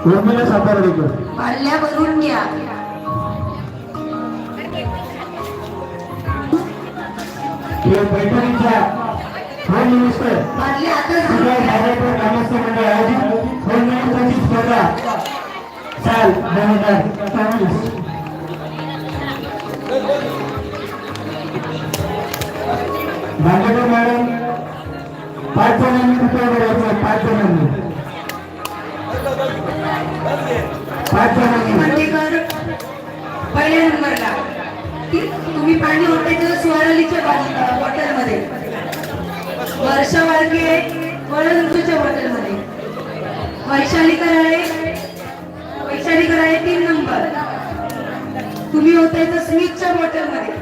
Speaker 1: उर्मिला सातार्डेकर
Speaker 2: बाल्य भरून घ्या.
Speaker 1: हे पैठणीच्या होम मिनिस्टर
Speaker 2: बाल्य आता
Speaker 1: सगळ्या भाजप ग्रामस्थ मंडळ आयोजित होम मिनिस्टरची स्पर्धा साल 2024. भाजप मॅडम 5 जणांनी कृपया करायचं. 5 जणांनी
Speaker 2: मांडेकर पहिल्या नंबरला. तुम्ही पाणी वाटायचं स्वरालीच्या बॉटलमध्ये. वर्षा वाळके वळंतूच्या बॉटलमध्ये. वैशाली कराळे 3 नंबर. तुम्ही होतायचं स्मिथच्या बॉटलमध्ये.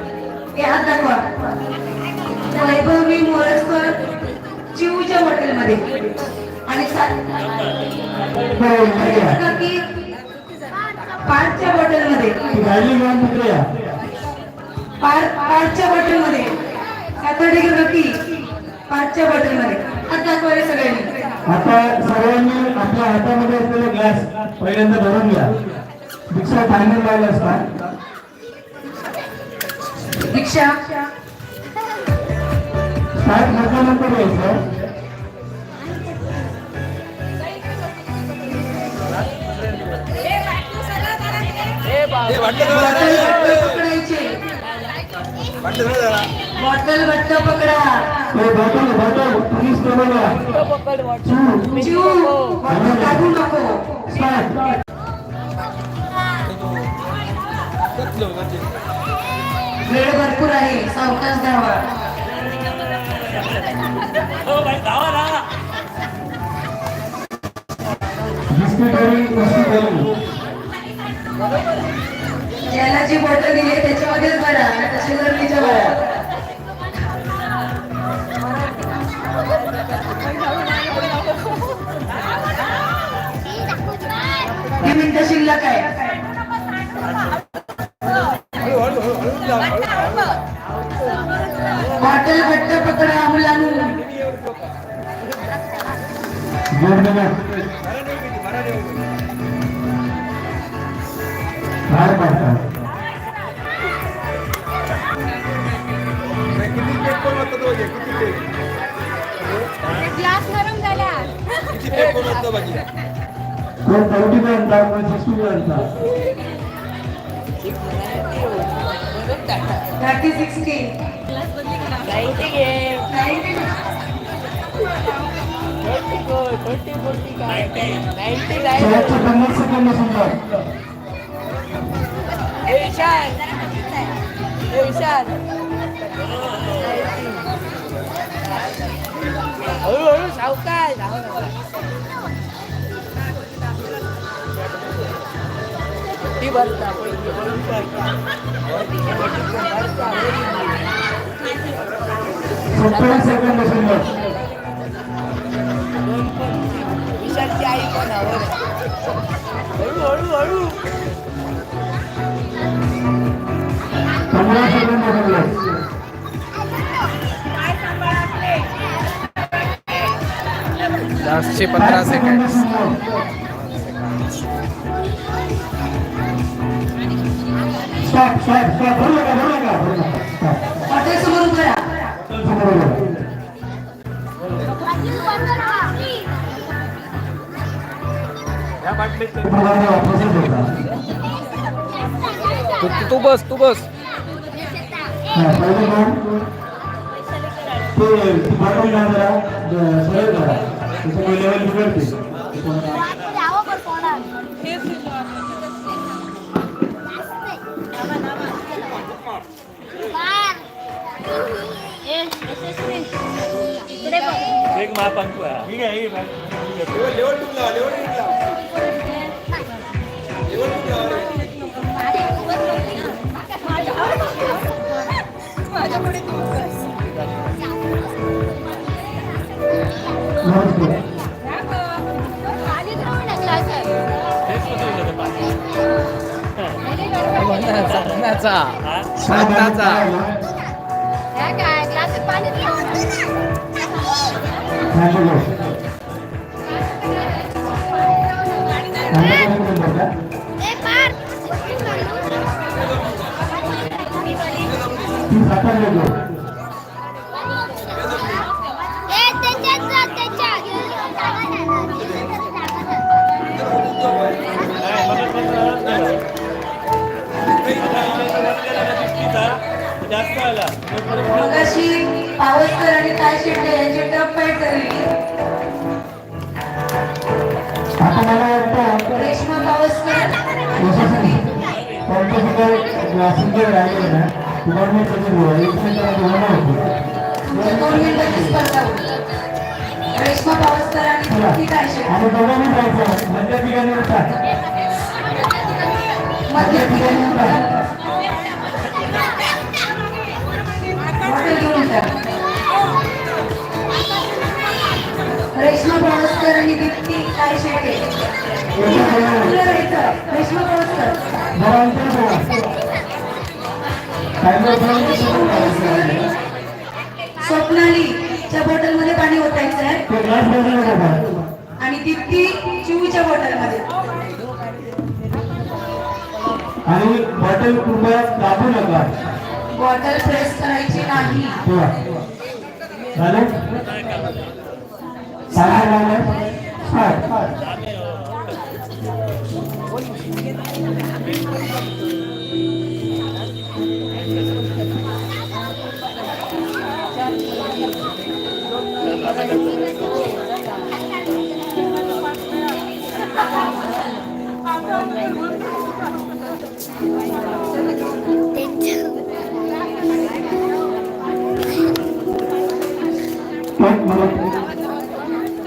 Speaker 2: हे हात दाखवा. वैभवी मोरजकर चिवच्या बॉटलमध्ये. आणि की 5च्या बॉटलमध्ये. पाचच्या बॉटलमध्ये. सातार्डेकर की 5च्या बॉटलमध्ये. हात दाखवा रे सगळ्यांनी.
Speaker 1: आता सगळ्यांनी आपल्या हातामध्ये असलेले ग्लास पहिल्यांदा भरून घ्या. दीक्षा फायनल व्हायला असतात.
Speaker 2: दीक्षा
Speaker 1: स्टार्ट म्हटल्यानंतर यायचं.
Speaker 2: पकडायचे. बॉटल घट्ट पकडा.
Speaker 1: बॉटल पोलीस टेबलला
Speaker 2: चिव बॉटल काढू नको.
Speaker 1: स्टार्ट.
Speaker 2: वेळ भरपूर आहे. सावकाश धावा.
Speaker 1: बिस्किट आणि मस्ती करून
Speaker 2: ज्याला जी बॉटल दिली आहे त्याच्यामध्येच भरा. तशी गर्दीच्या भरा. 2 मिनिटं शिल्लक आहे. बॉटल घट्ट पकडा मुलांना.
Speaker 1: जोड बाहेर पडतात.
Speaker 4: किती केक कोण होतं तो किती केक
Speaker 5: ग्लास गरम झाला.
Speaker 4: किती केक कोण होतं बाकी
Speaker 1: कोण 40 बनतात, कोण 60 बनतात. 50 सेकंद सुंदर.
Speaker 6: हळूहळू सावकाश ती भरता पैकी भरून भरता
Speaker 1: 70 सेकंद सुंदर.
Speaker 6: विशालची आई पण हवं हळू हळू
Speaker 1: 15 सेकंद सुंदर.
Speaker 4: लास्टचे 15 सेकंड.
Speaker 1: Stop stop stop. भरू नका.
Speaker 2: हॉटेल समोर उभं राहा.
Speaker 7: या बाटलीत
Speaker 4: तू बस
Speaker 1: पहिले ते बॉटल घ्या जरा, सरळ करा. त्याच्यामुळे लेवल बिघडते.
Speaker 7: एक महापंख ठीक आहे हे बघ.
Speaker 4: लेवल टूला
Speaker 1: नमस्ते.
Speaker 4: साधनाचा
Speaker 5: काय ग्लास पाणी
Speaker 7: जास्त आला.
Speaker 2: मगाशी पावसकर आणि ताई शेट्टे यांची टप फाईट झाली.
Speaker 1: आता मला वाटतं
Speaker 2: रेश्मा पावसकर
Speaker 1: क्लासिकल राहिले ना, तुम्हाला मी त्याची
Speaker 2: तुमच्या 2 मिनिटाची स्पर्धा होती. रेश्मा पावसकर आणि ती ताई शेट्टे.
Speaker 1: आणि दोघांनी जायचं मध्य ठिकाणी होता.
Speaker 2: मध्य ठिकाणी होता. हॉटेल घेऊन येतात. रेश्मा पावसकर आणि दीप्ती ताई शेट्टे. तुला राहायचं. रेश्मा पावसकर. स्वप्नालीच्या बॉटलमध्ये पाणी ओतायचं आहे आणि दीप्ती चिवच्या बॉटलमध्ये.
Speaker 1: आणि बॉटल कृपया दाबू नका.
Speaker 2: बॉटल प्रेस करायची नाही.
Speaker 1: झालं? सांगा स्टार्ट. मला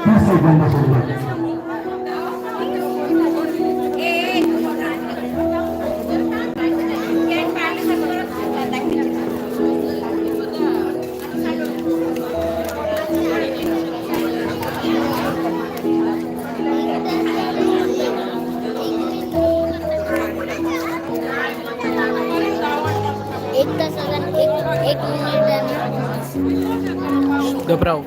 Speaker 1: 30 सेकंद सोडले.
Speaker 5: एक मिनिट
Speaker 4: घबराव.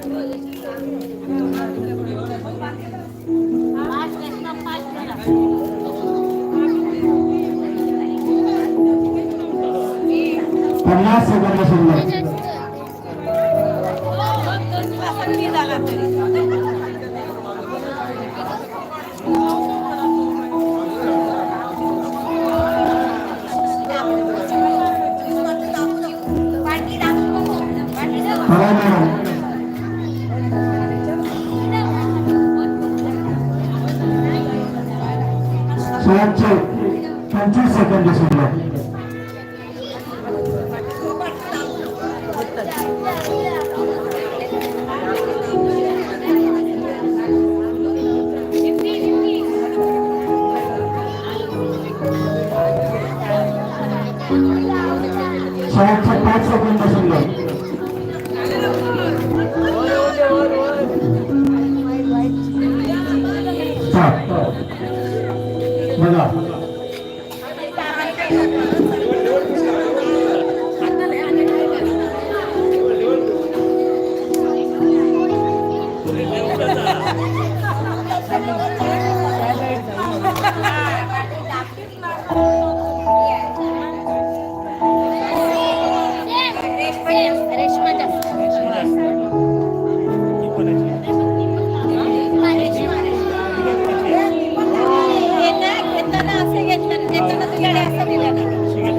Speaker 1: 50 सेकंद शिल्लक. शेवटचे 25 सेकंद शिल्लक. शेवटचे 5 सेकंद शिल्लक. बघा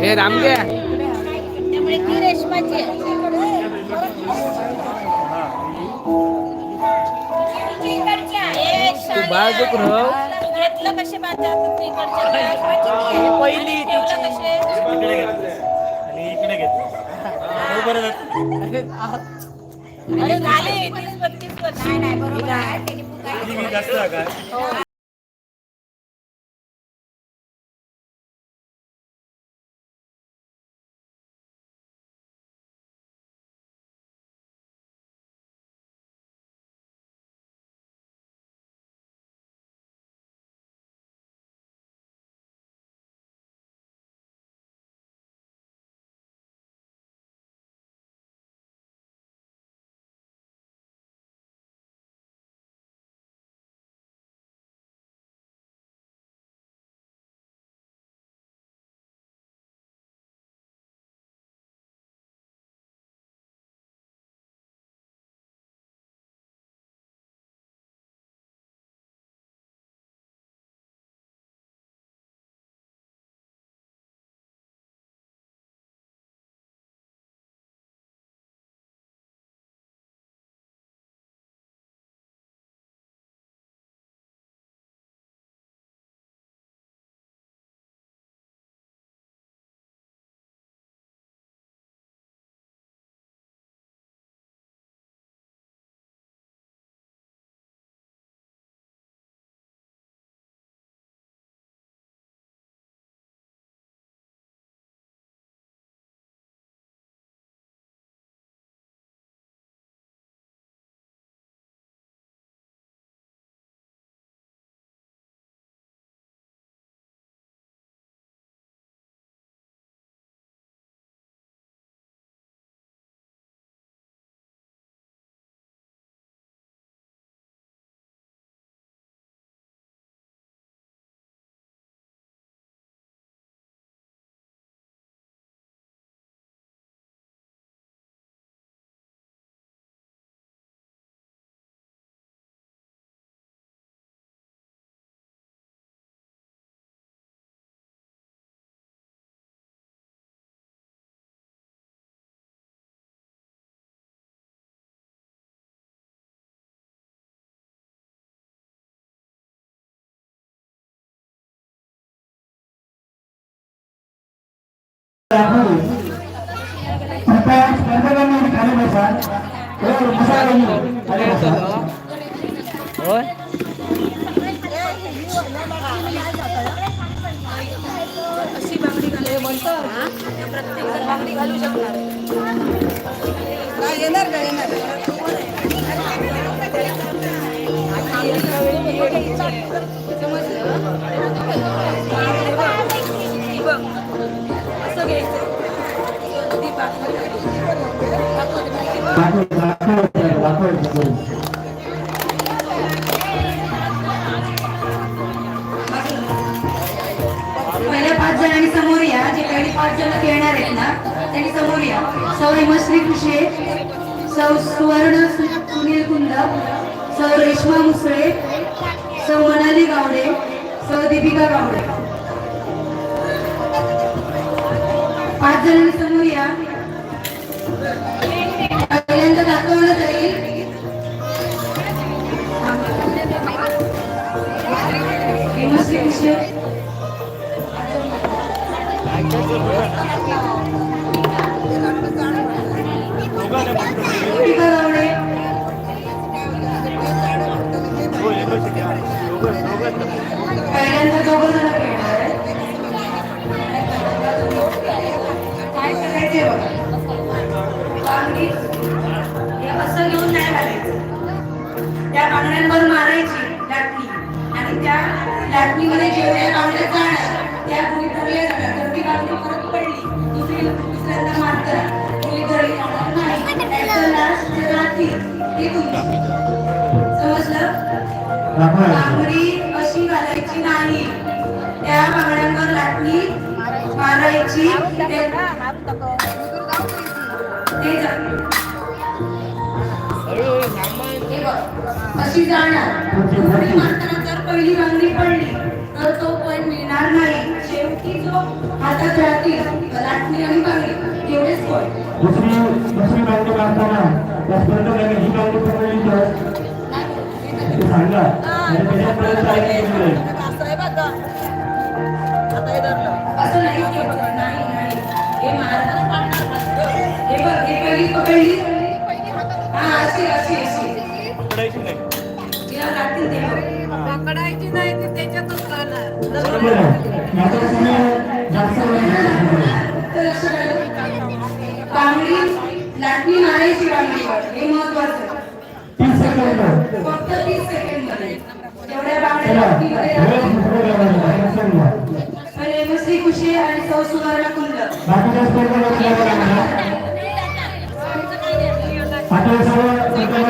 Speaker 4: हे रामगे
Speaker 5: त्यामुळे ती रेशमाची आहे.
Speaker 4: तू बाजूक राह.
Speaker 5: घेतलं कसे पहिली
Speaker 7: इकडे घे. आणि इकडे घे. बरोबर आहे.
Speaker 5: झाले 30-32 वर्ष. नाही बरोबर आहे.
Speaker 7: मी जास्त आहे काय कृपया स्पर्धकांनी खाली बसा. खाली बसा.
Speaker 4: होय
Speaker 3: अशी बांगडी घालू म्हणतो प्रत्येक जण बांगडी घालू शकणार. येणार का येणार असं घ्यायचं.
Speaker 2: पहिल्या 5 जणांनी समोर या. जे काही 5 जण खेळणार आहेत ना त्यांनी समोर या. सौ हेमश्री कुशे, सौ सुवर्ण सुनील कुंद, सौ रेश्मा मुसळे, सौ मनाली गावडे, सौ दीपिका गावडे. 5 जणांनी समोर या. पहिल्यांदा दाखवलं जाईल हेमश्री कुशे, दीपिका गावडे, पहिल्यांदा 2 जण खेळणार आहेत. काय करायचे बघा, बांगडी हे असं घेऊन नाही घालायचं. त्या बांगड्यांवर मारायची लाटणी आणि त्या लाटणीमध्ये जेवढ्या बांगड्या जाणार त्या मुली धरल्या जाणार. जर ती बांगडी परत पडली दुसऱ्यांदा मार करा, मुली धरली जाणार नाही. त्याचं लास्ट जे राहतील ते तुम्ही. समजलं? बांगडी अशी घालायची नाही, त्या बांगड्यांवर लाटणी मारायची. अशी जाणार. दुसरी मारताना जर पहिली बांगडी पडली तर तो पण मिळणार नाही. शेवटी जो हातात राहतील लाटणी आणि बांगडी एवढेच पॉईंट.
Speaker 1: दुसरी बांगडी मारताना त्या स्पर्धकाने ही बांगडी पकडली तर ते सांगा आणि त्याच्यापर्यंत
Speaker 2: असं नाही नाही नाही हे मारताना हे बघ, हे पहिली पकडली. हा अशी अशी अशी
Speaker 7: पकडायची नाही.
Speaker 2: तिला लागतील ते बघ.
Speaker 3: पकडायची नाही ती त्याच्यातच राहणार.
Speaker 1: बरोबर आहे. नाहीतर तुम्ही जास्त
Speaker 2: तर असं बांगडी लाटणी मारायची बांगडीवर, हे महत्वाचं.
Speaker 1: 30 सेकंद
Speaker 2: फक्त 30 सेकंड मध्ये जेवढ्या बांगड्या लाटणीमध्ये राहतील. आणि हेमश्री कुशे आणि सौ सुवर्ण कुंड.
Speaker 1: बाकीच्या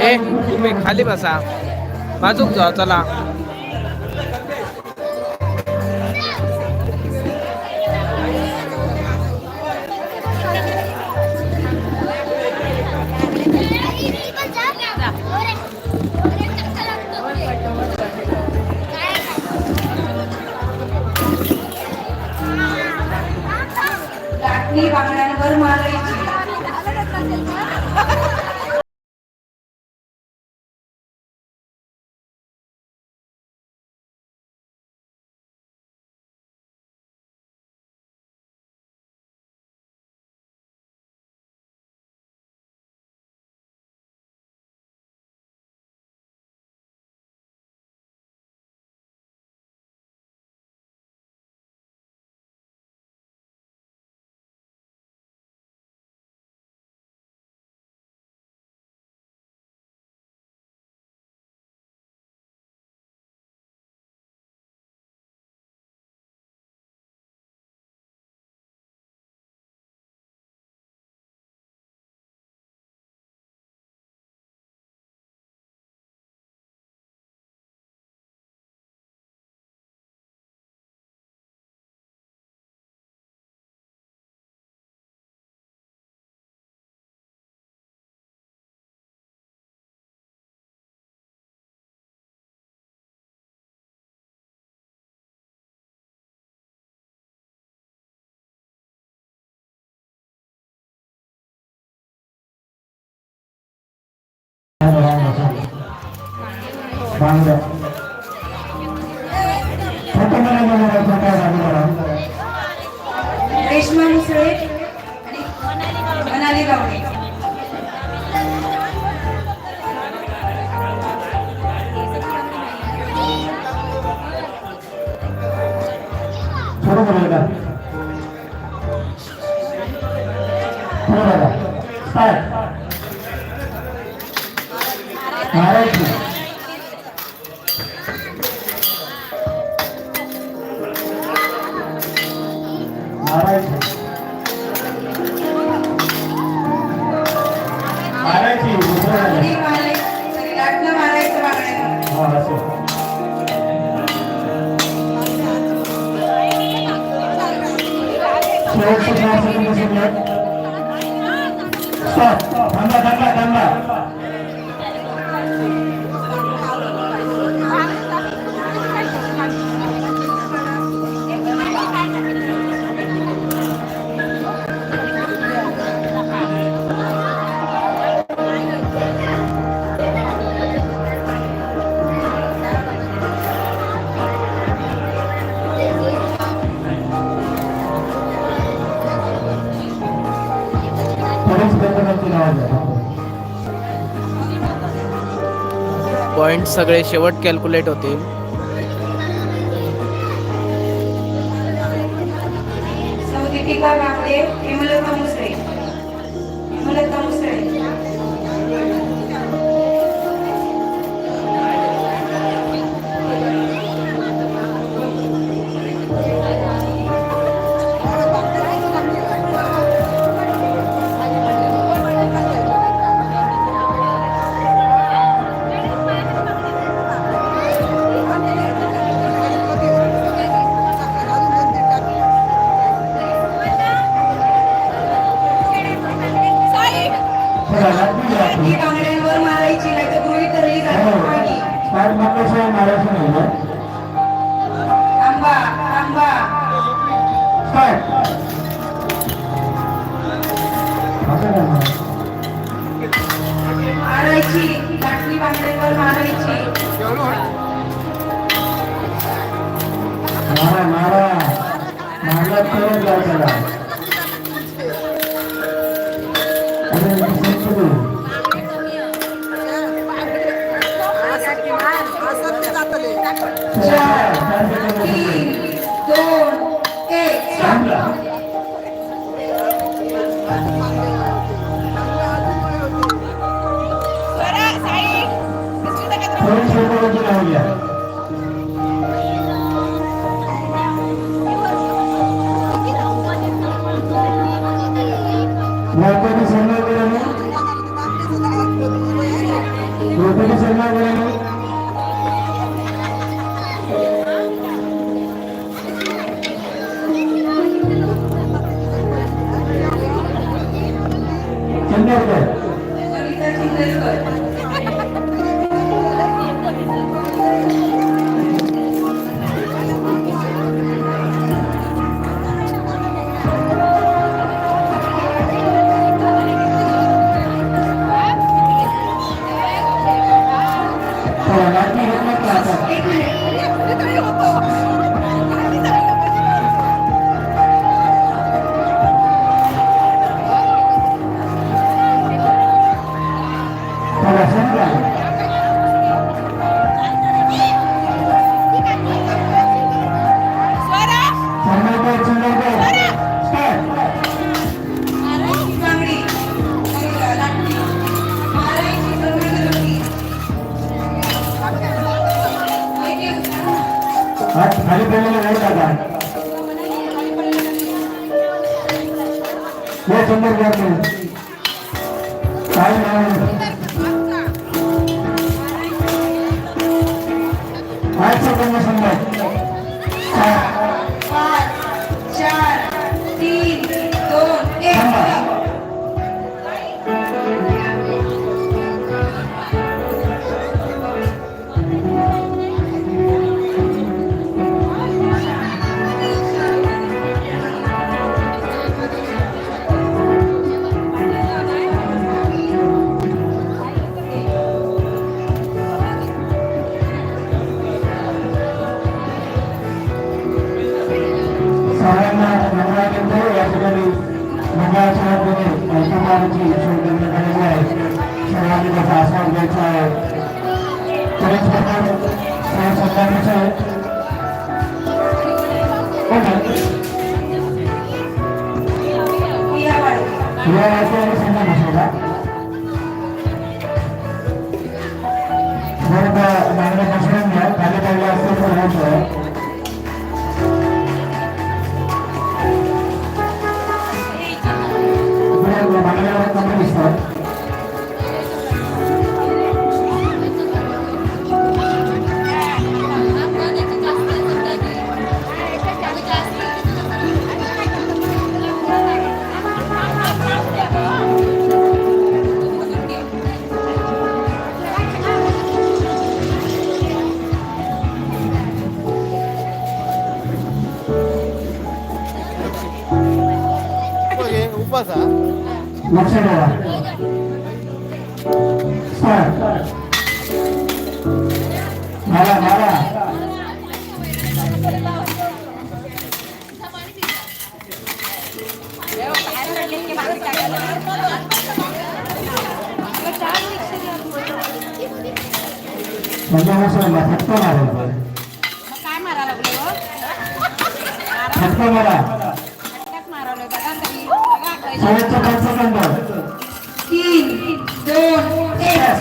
Speaker 4: ए तुम्ही खाली बसा, बाजूक जा. चला
Speaker 2: लाटणी बांगड्यांवर मारायची. रेश्मा मुसळे आणि मनाली गावडे.
Speaker 1: शेवटचं थांबा थांबा थांबा. पोलीस बेतनाची नाव द्या.
Speaker 4: पॉइंट सगळे शेवट कॅल्क्युलेट होतील.
Speaker 2: सौ दीपिका कापडे, हेमलता मुसळे. हेमलता मुसळे.
Speaker 1: चला, लागली लागली.
Speaker 2: ती बांगड्यांवर मारायची नाही तर गृहीत धरली जाते.
Speaker 1: स्टार्ट मारल्याशिवाय मारायचं नाही ना.
Speaker 2: थांबा थांबा.
Speaker 1: स्टार्ट. असं नाही ना.
Speaker 2: मारायची लाटणी बांगड्यांवर मारायची.
Speaker 1: मारा मारा मारला तरच जाऊ त्याला. अरे संपलं.
Speaker 2: चार, तीन, दोन, एक.
Speaker 1: थांबला. पोलीस बेतनाची नाव द्या. गणपती संघाकडे गणपती संघाकडे चंदरकर.
Speaker 2: ललिता चिंदलकर.
Speaker 1: चला, लागली घेतलं का आता?
Speaker 2: एक मिनिट.
Speaker 1: चला, संपला. चंदरकर चंदरकर. स्टार्ट.
Speaker 2: मारायची बांगडी. लाटणी. मारायची गृहीत धरली.
Speaker 1: हात खाली पडलेला नाही टाका. या चंदरकर काय नाव आजचा कन्या संघ.
Speaker 2: पाच, चार, तीन, दोन, एक.
Speaker 1: सगळ्यांना मंडळाकडे या ठिकाणी मंडळाच्या वतीने ऐकणाऱ्यांची सोय करण्यात आलेली आहे. सर्वांनी त्याचा आस्वाद घ्यायचा आहे. त्याचप्रमाणे संघटनेचं या वाक्याने संघ बसवला. बरं मागण्या बसवून घ्या. खाली पडले असतील तर होतं. मागण्यावर कमी दिसतात. लक्ष ठेवा. स्टार्ट. मारा मारा. फटका मारा.
Speaker 5: काय मारा लागले हो?
Speaker 1: फटका मारा.
Speaker 5: मारवलं बघा तरी.
Speaker 1: शेवटचे 5 सेकंद.
Speaker 2: 3, 2, 1.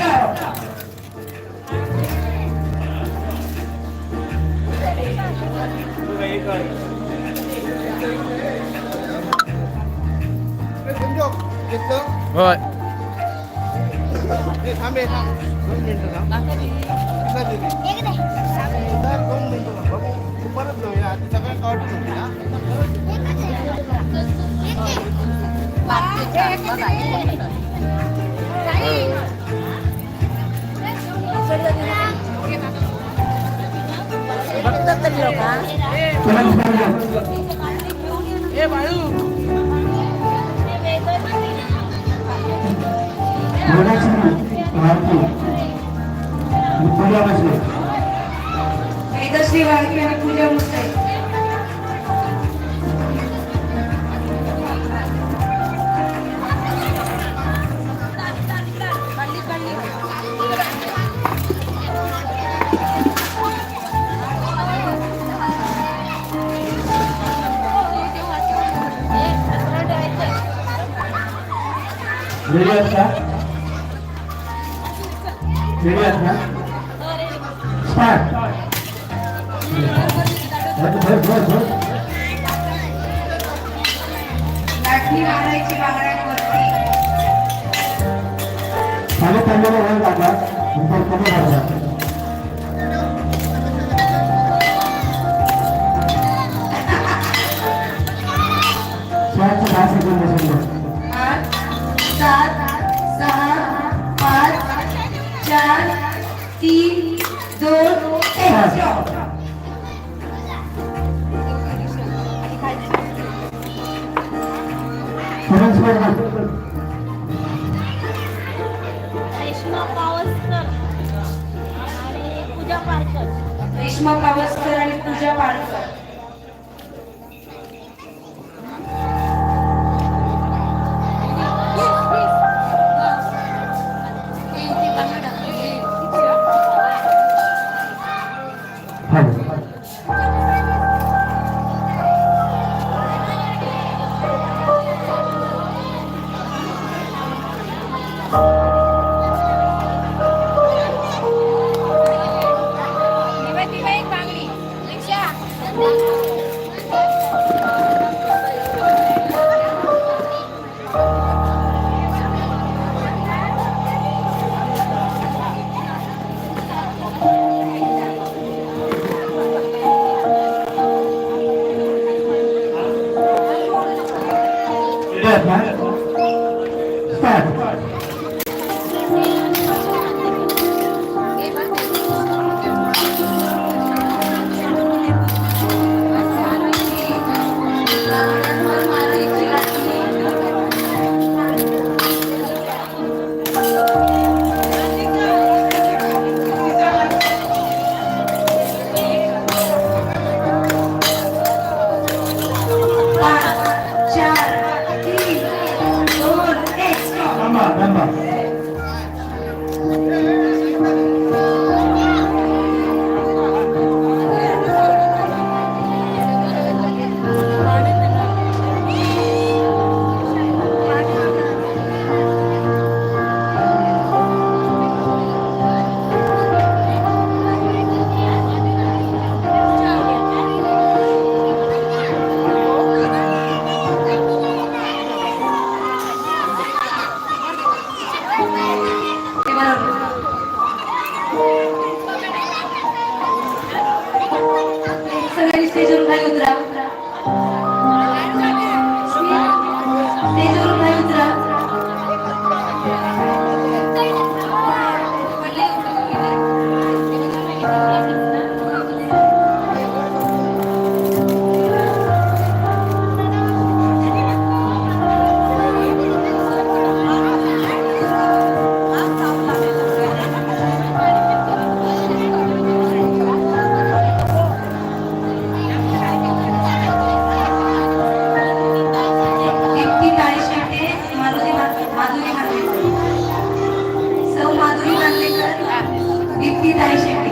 Speaker 4: होय ए बाळू
Speaker 2: वेदश्री वाळके आणि पूजा मुसळे.
Speaker 1: रेडी आहात का? रेडी आहात ना? स्टार्ट.
Speaker 2: लाटणी मारायची बांगड्यांवरती.
Speaker 1: चालू चाललेलं वर जातात नंतर कमी करतात. शेवटचे 10 सेकंद बसवले.
Speaker 2: 8, 7, 6, 5, 4, 3, 2, 1.
Speaker 1: पुढील स्पर्धा.
Speaker 5: रेश्मा पावसकर आणि पूजा पारकर.
Speaker 2: रेश्मा पावसकर आणि पूजा पाडकर.
Speaker 5: एक बांगडी रिक्षा.
Speaker 2: सगळ्यांनी स्टेजवर खाली उतरा. स्टेजवर खाली उतरा. दीप्तीताई शेट्टी.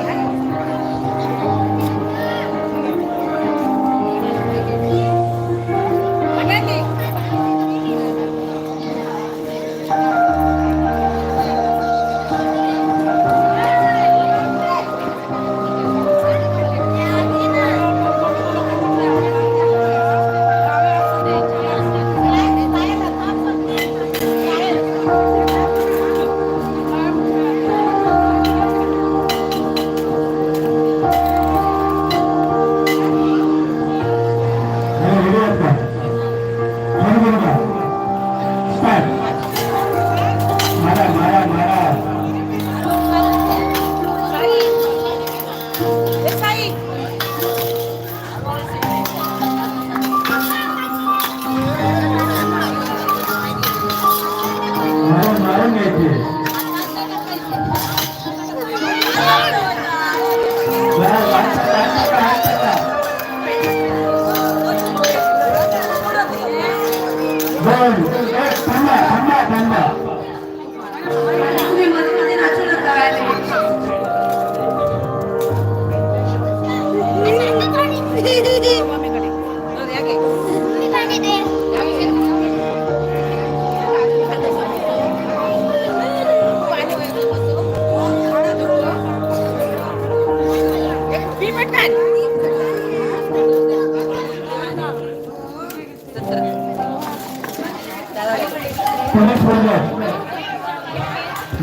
Speaker 1: मारून घ्यायचे.
Speaker 2: तुम्ही मध्ये नाचू नका.
Speaker 1: पोलीस बोलले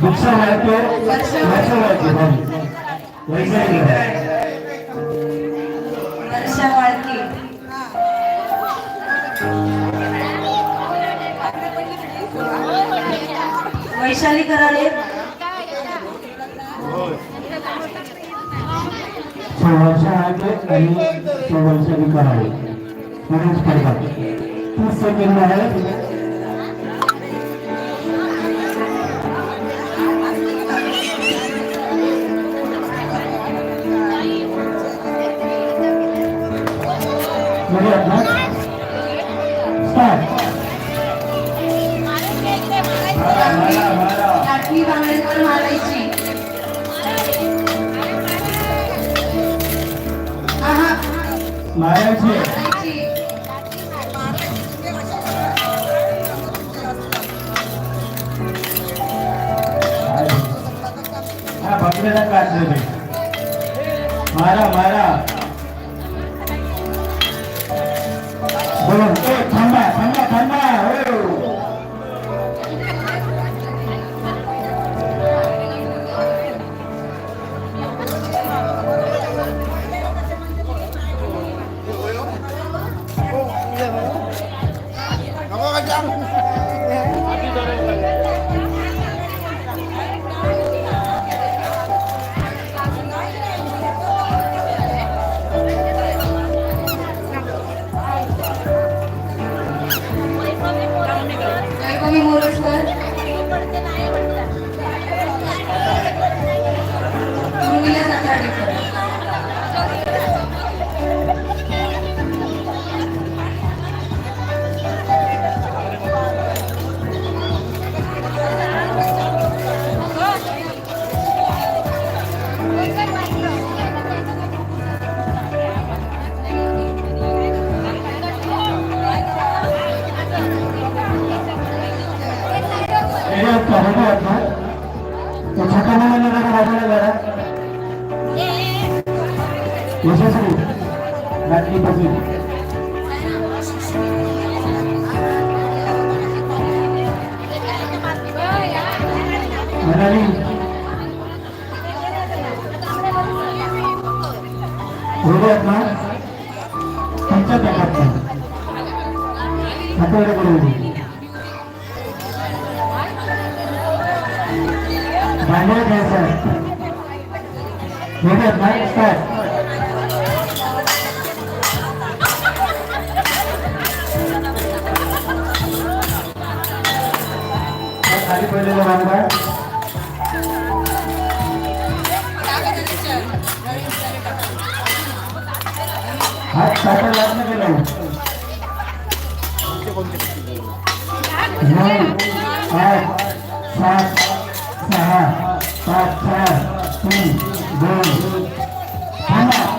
Speaker 1: दीक्षा वाळके वर्षा वाळके
Speaker 2: वर्षा वाळके. वैशाली कराळे.
Speaker 1: वर्षा वाळके आणि वैशाली कराळे पोलीस पडतात. 30 सेकंड आहे.
Speaker 2: लाटणी बांगड्यांवर मारायची.
Speaker 1: मारायची. हा बकऱ्याला काढले. मारा मारा. बोलून थांबा थांबा थांबा.
Speaker 2: वैभवी मोरजकर. उर्मिला साताडेकर.
Speaker 1: छोटा मुलांना जरा बाजूला जरा यशस्वी रात्री बसली. म्हणाली हृदयात ना तुमच्या ताकात नाही. हातावर बोलवली. भांडवल घ्यायचं हृदयात नाही. स्टार्ट. खाली पडलेला बांधवा हात टाका लागणं गेलं. 9 8 7 6 5 4 3 2 थांबा.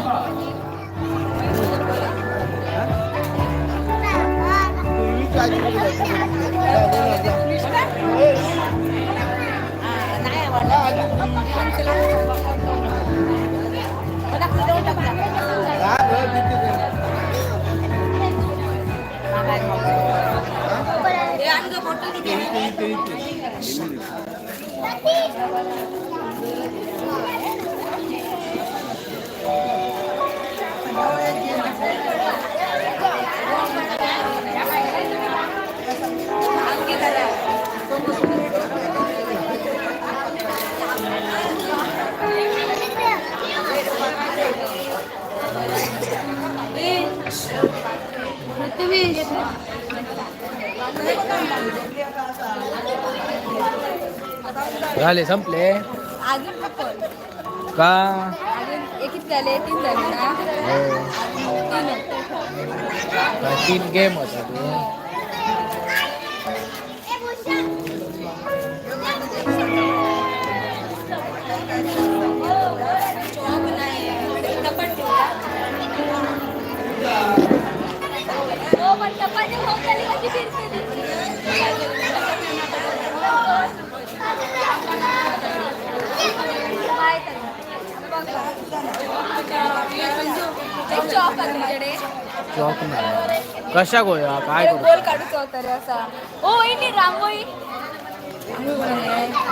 Speaker 4: झाले संपले
Speaker 5: अजून पण
Speaker 4: का
Speaker 5: अजून एकच झाले 3 झाले ना
Speaker 4: का 3 गेम होता तो चॉक नाही कशा गोया काय करू
Speaker 5: गोल काढूचा होता रे असा ओ वहिनी रांगोळी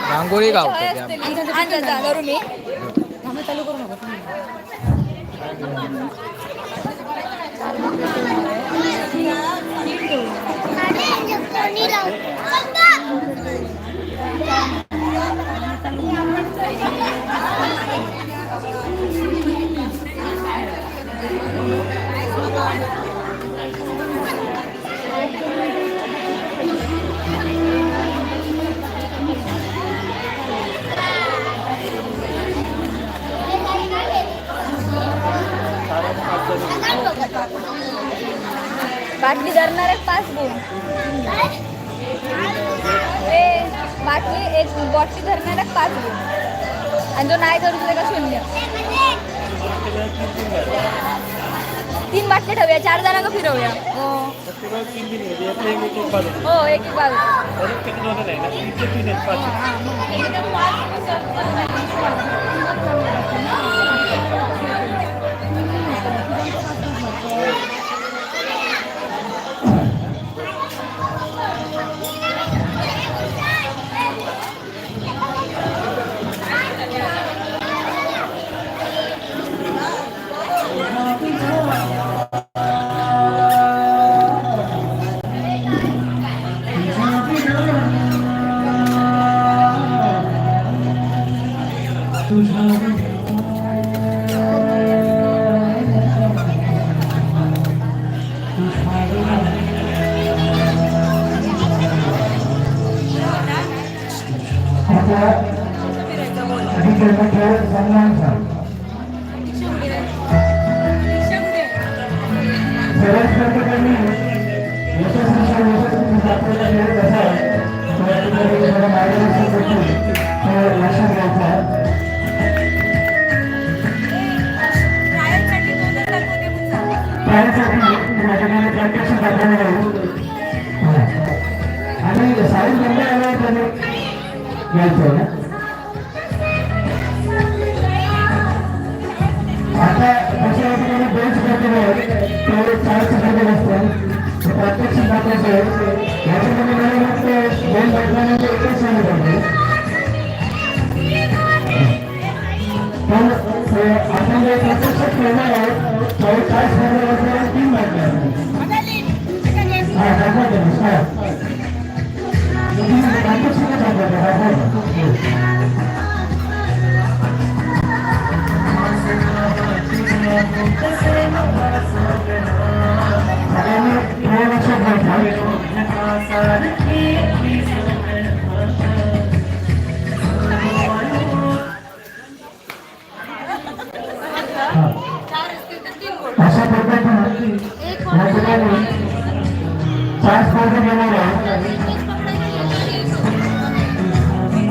Speaker 4: रांगोळी गावते
Speaker 5: करू मी चालू करू नको बाटली धरणार आहे 5 गुण बाटली एक बॉटली धरणार आहे 5 गुण आणि जो नाही धरू त्याला 0 3 बाटल्या ठेवूया 4 जणांना फिरवूया हो एक बाजू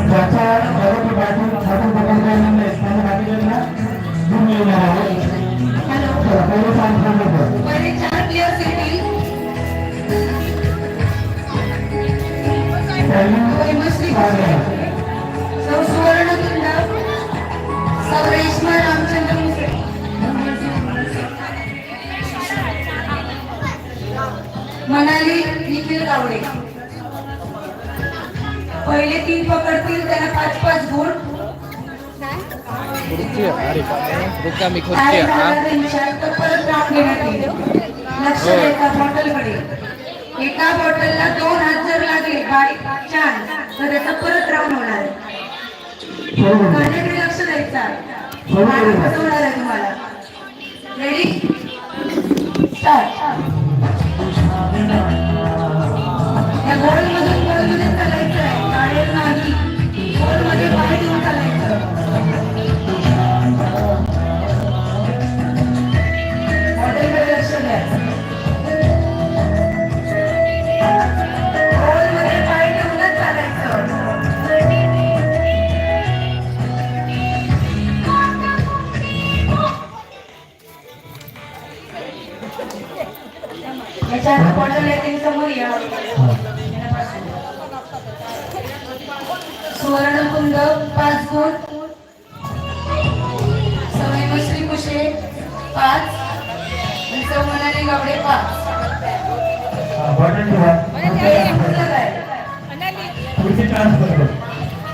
Speaker 1: ज्याचा
Speaker 2: गावडे. पहिले 3 पकडतील त्यांना 5-5 गुण.
Speaker 4: खुर्ची अरे रिकामी खुर्ची
Speaker 2: काय
Speaker 4: हा
Speaker 2: झालं त्यांच्या तर परत राऊंड घेण्यात येईल. लक्ष द्यायचा बॉटलकडे. एका बॉटलला 2 हात जर लागले बाय चान्स तर त्याचा परत राऊंड होणार आहे. माझ्याकडे लक्ष द्यायचं आहे. फसवणार आहे तुम्हाला. Ready start. या गोलमधून गोलमध्ये चालायचं आहे. काढेल नाही. गोलमध्ये पाय देऊन चालायचं. हॉटेलकडे लक्ष द्या. गोलमध्ये पाय देऊनच चालायचं. याच्या बॉटल येतील समोर या. सुवर्णकुंद 5 गुण. सवयमश्री कुशे 5 आणि सौमनाली गावडे 5.
Speaker 1: बॉटल ठेवा.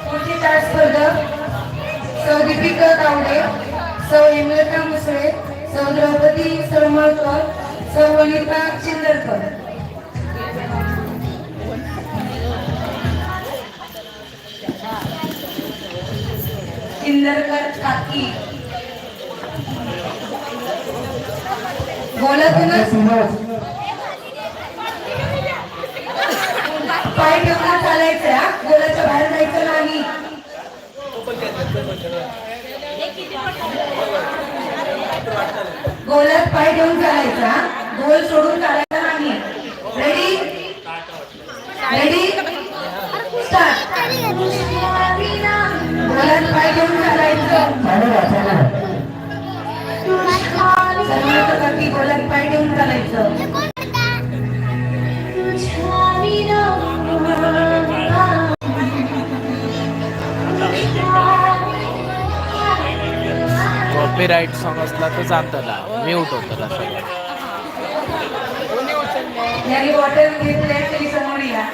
Speaker 1: पुढची
Speaker 2: चार स्पर्धक सौ दीपिका गावडे, सौ हेमलता मुसळे, सौ द्रौपदी सरमळकर, सौ वनिता चिंदरकर. चिंदरकर काकी. गोलातूनच पाय ठेवून चालायचं हा. गोलाच्या बाहेर जायचं नाही. गोलात पाय ठेवून चालायचा हा. गोल सोडून चालायचा नाही. Ready ready start. गोलात पाय ठेवून चालायचं. सर्वांचं काकी गोलात पाय ठेवून चालायचं.
Speaker 4: कॉपीराइट सॉन्ग असला तर जातला म्यूट होतला सगळं.
Speaker 2: याने बॉटल घेतले तरी समोर या.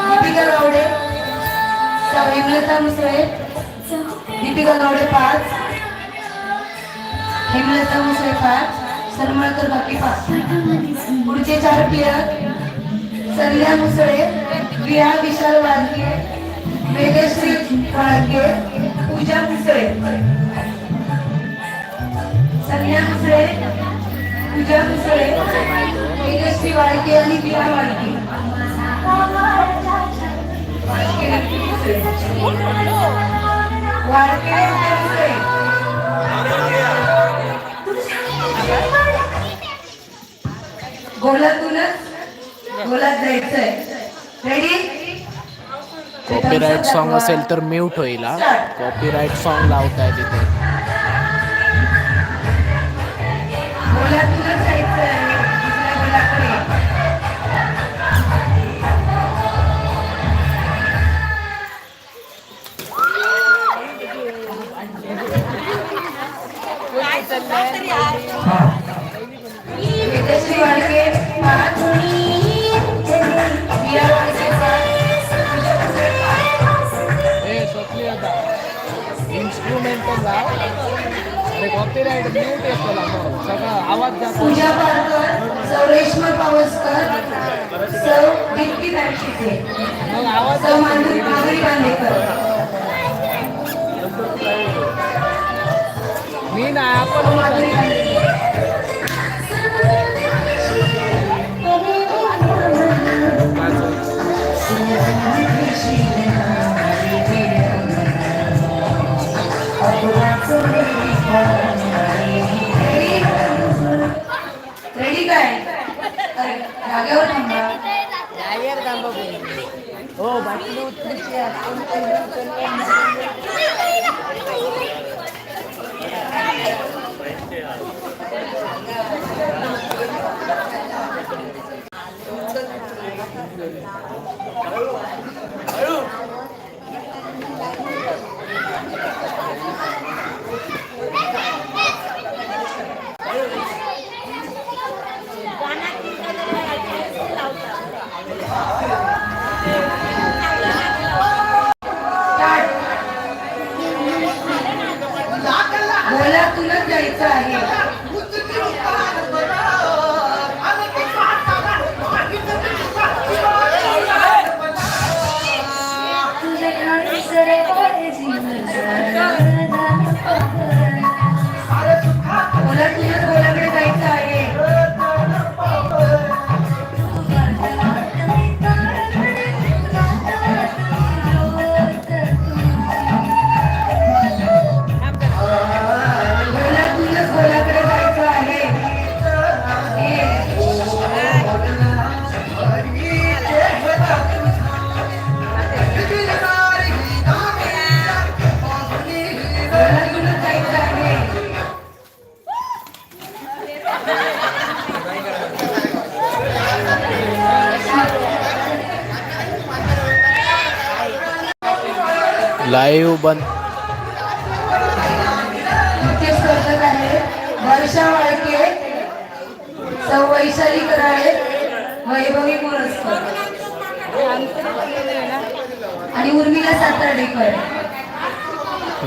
Speaker 2: दीपिका गावडे, सौ हेमलता मुसळे, दीपिका गावडे 5, हेमलता मुसळे 5, सरमळकर बाकी 5. पुढचे 4 प्लेयर संध्या मुसळे, प्रिया विशाल वारके, वेदश्री वाळके, पूजा मुसळे. संध्या मुसळे, पूजा मुसळे, वेदश्री वाळके आणि प्रिया वाळके. वाळके मुसळे. गोलातूनच गोलात जायचंय. रेडी
Speaker 4: कॉपीराइट सॉन्ग असेल तर म्यूट होईल हा. कॉपीराइट सॉन्ग लावताय तिथे.
Speaker 2: गोलातूनच जायचंय. दुसऱ्या गोलाकडे. वेदश्री वाळके 5, प्रिया वाळके 5.
Speaker 4: इन्स्ट्रुमेंटल लाव. अरे कॉपीराइट म्यूट येतो ना मग सगळा आवाज जातो.
Speaker 2: पूजा पारकर, सौ रेश्मा पावसकर, सौ दीप्ती दाक्षिते,
Speaker 4: मग आवाज
Speaker 2: सौ माधुरी बांदेकर.
Speaker 4: मी नाही आपण
Speaker 2: माधुरी बांदेकर. रेडी काय? अरे जागेवर थांबा.
Speaker 6: हो बाटली उतरायची
Speaker 4: लाईव्ह बंद.
Speaker 2: नृत्य स्पर्धक आहेत वर्षा वाळके, सौ वैशाली कराळे, वैभवी मोरजकर आणि उर्मिला सातार्डेकर.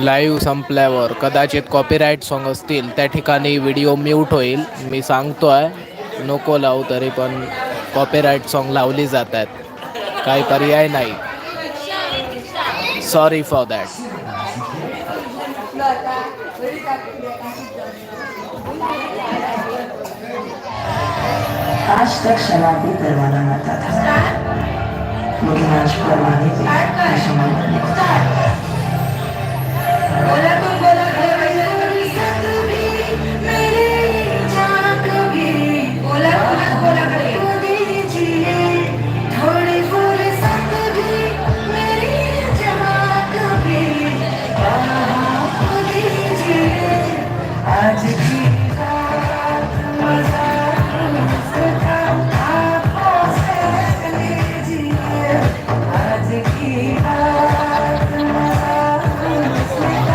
Speaker 4: लाईव्ह संपल्यावर कदाचित कॉपीराईट सॉन्ग असतील त्या ठिकाणी व्हिडिओ म्यूट होईल. मी सांगतोय नको लावू, तरी पण कॉपीराईट सॉन्ग लावली जातात, काही पर्याय नाही. Sorry for that.
Speaker 9: आज तक शराबी परवाना मरता था, लेकिन आज परवाने पे समझ नहीं आता।
Speaker 2: बोला तुम बोला मेरे साथ भी, मेरे जान कभी बोला बोला दीजिए थोड़ी फुर्सत भी, मेरी जान कभी दीजिए। आज की रात मजा उसका आंखों से लीजिए, आज की रात मजा उसका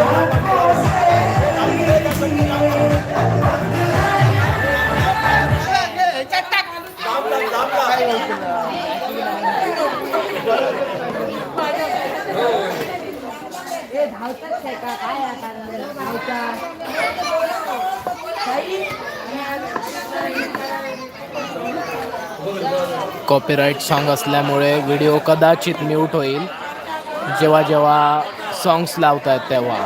Speaker 2: आंखों से लीजिए।
Speaker 4: कॉपीराईट सॉन्ग असल्यामुळे व्हिडिओ कदाचित म्यूट होईल. जेव्हा जेव्हा सॉंग्स लावतात तेव्हा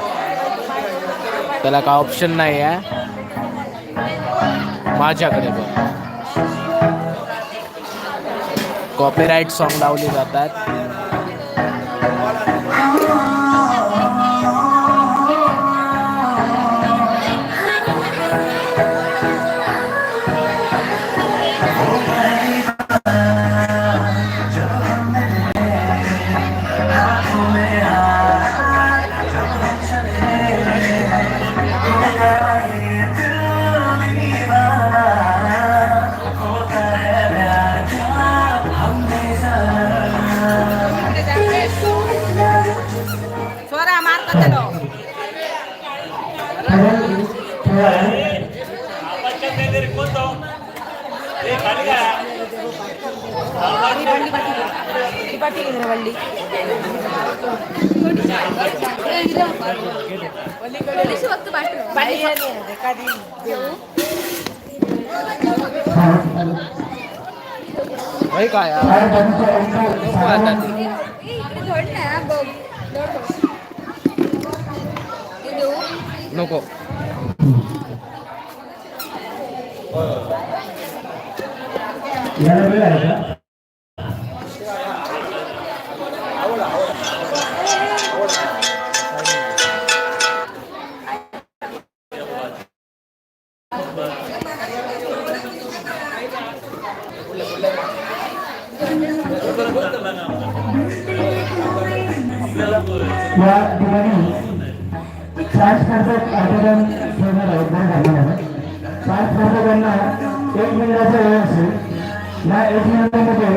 Speaker 4: त्याला काय ऑप्शन नाही आहे माझ्याकडे. पण कॉपीराईट सॉन्ग लावली जातात. काय नको.
Speaker 1: याला वेळ आहे का? या ठिकाणी 5 स्पर्धक आयोजन ठेवणार आहेत. 5 स्पर्धकांना 1 मिनिटाचा वेळ असेल. या 1 मिनिटामध्ये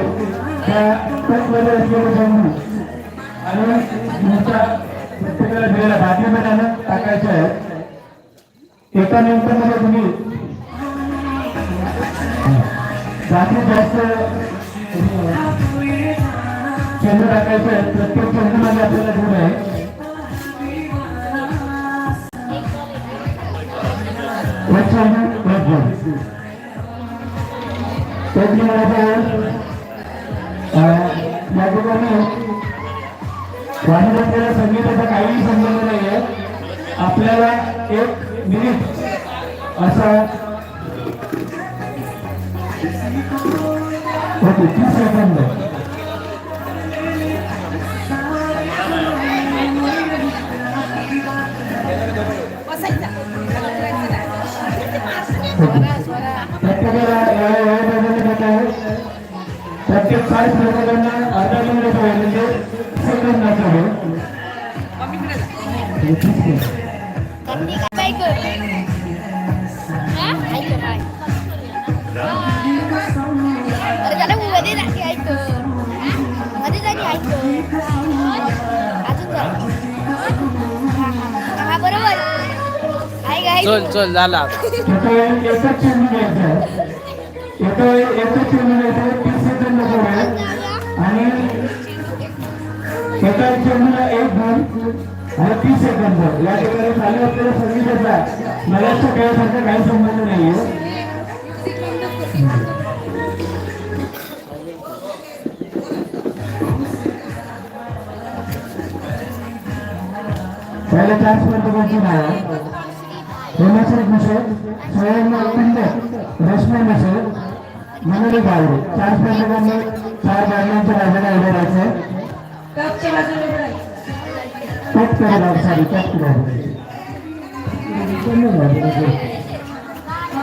Speaker 1: त्या टचमध्ये असलेले चेंडू आणि तुमच्या प्रत्येकाला दिलेल्या बाटलीमध्ये टाकायचे आहेत. एका मिनिटामध्ये तुम्ही जास्तीत जास्त चेंडू टाकायचे आहेत. प्रत्येक चेंडूमध्ये आपल्याला गुण आहे. या ठिकाणी वाणिज्य संगीताचा काहीही संबंध नाही आहे. आपल्याला 1 मिनिट असा 30 सेकंद प्रत्येक 5 स्पर्धकांना अर्धा मिनिट म्हणजे सेकंदाचा वेळ.
Speaker 5: मध्ये जागी ऐक, मध्ये जागी ऐक. अजून
Speaker 4: चल झाला
Speaker 1: येतो एकच चेंडू घ्यायचा आहे. येतो एकच चेंडू घ्यायचा आहे. 30 सेकंद नको आहे आणि एका चेंडूला 1 गुण आणि 30 सेकंद. या ठिकाणी चालू असलेल्या संगीताचा मलाच्या खेळासारखा काही संबंध नाहीये. पहले 4 स्पर्धकांची नावं: हेमश्री मुसे, स्वयं पिंडे, रश्मी मुसे, मनोरी गावडे. 4 स्पर्धकांनी 4 बादल्यांच्या बाजूला उभे राहायचे.
Speaker 3: कपच्या बाजूला उभं राहायचं.
Speaker 1: कट करा सॉरी कट करा.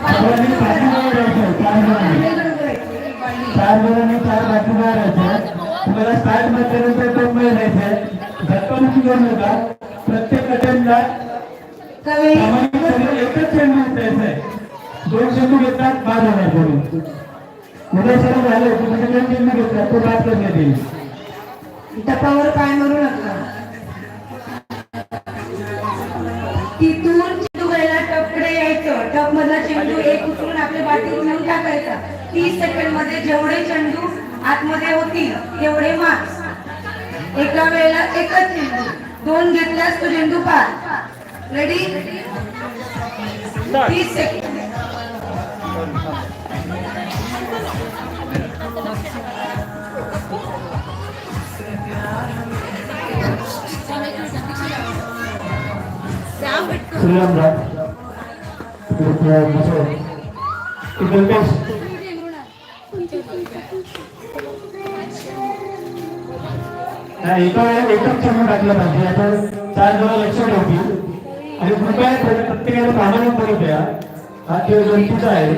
Speaker 1: सगळ्यांनी पाठीमागे राहायचं. 4 जणांनी 4 पाठीमागे राहायचं. तुम्हाला स्टार्ट मध्ये टोप मध्ये राहायचं. झटपट करू नका. प्रत्येक अटेम्प्टला एकच चेंडू द्यायचा आहे. 2 चेंडू घेतात बाद होणार करून. उद्या सर्व झालं तुम्ही 2 चेंडू घेतला तो बाद करण्यात येईल.
Speaker 2: टपावर पाय मारू नका. तिथून चेंडू घ्यायला टपकडे यायचं. टप मधला चेंडू एक उचलून आपल्या बाटलीत नेऊन टाकायचा. 30 सेकंड मध्ये जेवढे चेंडू आतमध्ये होतील तेवढे मार्क्स. एका वेळेला एकच चेंडू. 2 घेतल्यास तो चेंडू पार. रेडी? 30 सेकंड.
Speaker 1: श्रीरामराव गणेश एका वेळेला एकच चेंडू टाकला पाहिजे. आता 4 जण लक्ष ठेवतील आणि कृपया प्रत्येकाला प्रामाणिकपणे द्या. हा खेळ गणतीचा आहे.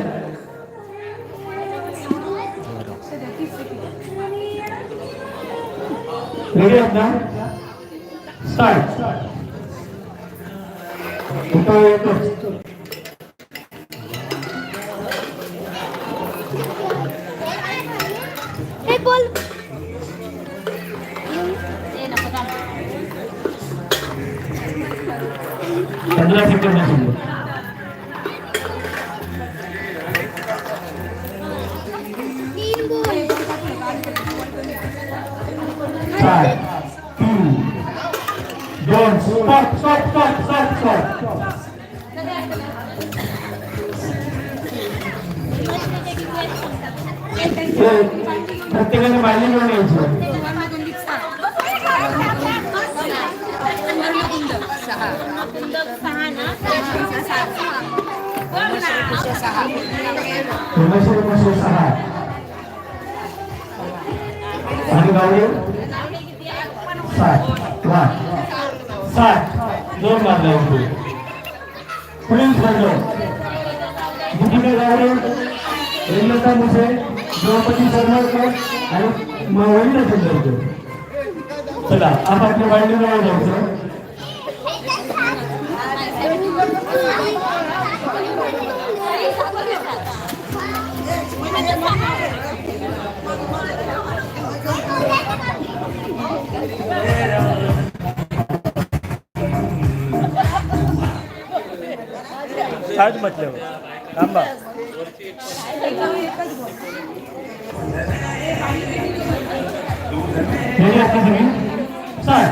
Speaker 1: रेडी आहात ना? स्टार्ट.
Speaker 5: हे बोल
Speaker 1: 15 सेकंद. Five, 2, 1, stop. प्रत्येकाने बाजू घेऊन यायचं. आणि गावडे 7 2 मारले होते. पुढील संघ बुकिने गावडे, रेल्वेचा मुसे, द्रौपदी सरनाळकर आणि वैद्य सुंदरकर. चला आपापल्या बाजूला जायचं.
Speaker 7: स्टार्ट म्हटल्यावर थांबा.
Speaker 1: रेडी असते तुम्ही? स्टार्ट.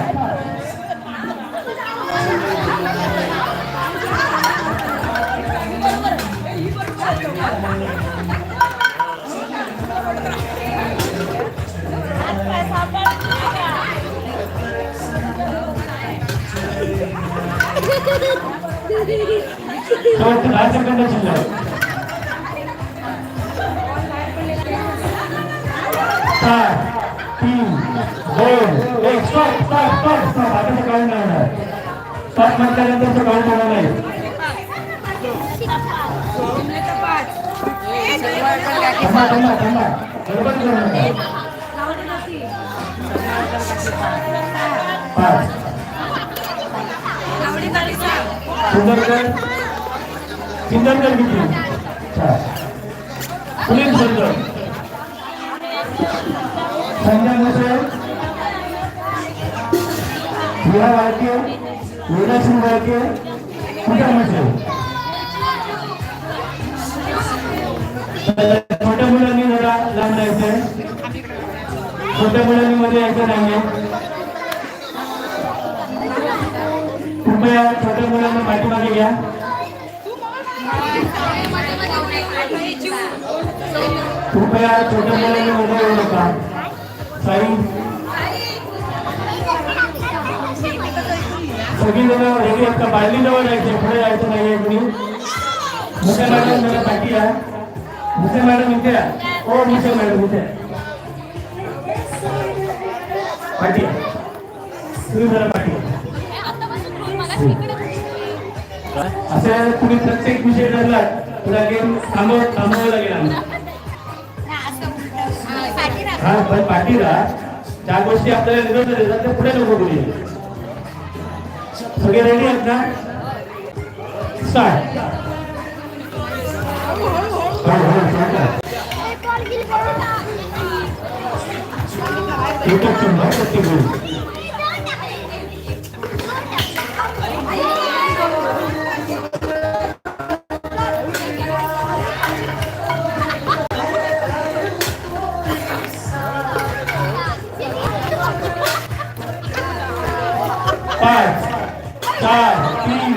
Speaker 1: शेवटचे 10 सेकंद शिल्लक. 4, 3, 2, 1. स्टॉप. आता काढून नाही. स्टॉप म्हटल्यानंतर काढून होणार नाही. थांबा. गडबड करू नका. 5. सुंदरकर किती? 4. पुढील संघ संजय मुसे, विहा वाळके, वेदासिंग वाळके, पूजा मुसे. छोट्या मुलांनी जरा लांब राहायचंय. छोट्या मुलांनी मध्ये यायचं नाहीये. कृपया छोट्या मुलांना पाठीमागे घ्या. कृपया छोट्या मुलांनी मध्ये येऊ नका. साई सगळी जण रेडी आहेत का? बादलीजवळ जायचे, पुढे जायचं नाहीये कुणी. मुसे मॅडम जरा पाठी या. मुसे मॅडम इथे या. ओ मुसे मॅडम इथे पाठी या. तुम्ही जरा पाठी या. असं तुम्ही प्रत्येक विषय ठरला तुला गेम थांबवावं लागेल आम्हाला. हा पण पाठी राहा. ज्या गोष्टी आपल्याला निरोध देतात ते पुढे नको बोलूया. सगळे रेडी आहेत ना? स्टार्ट. एकच चुंबक प्रत्येक गोल. पाच, चार, तीन,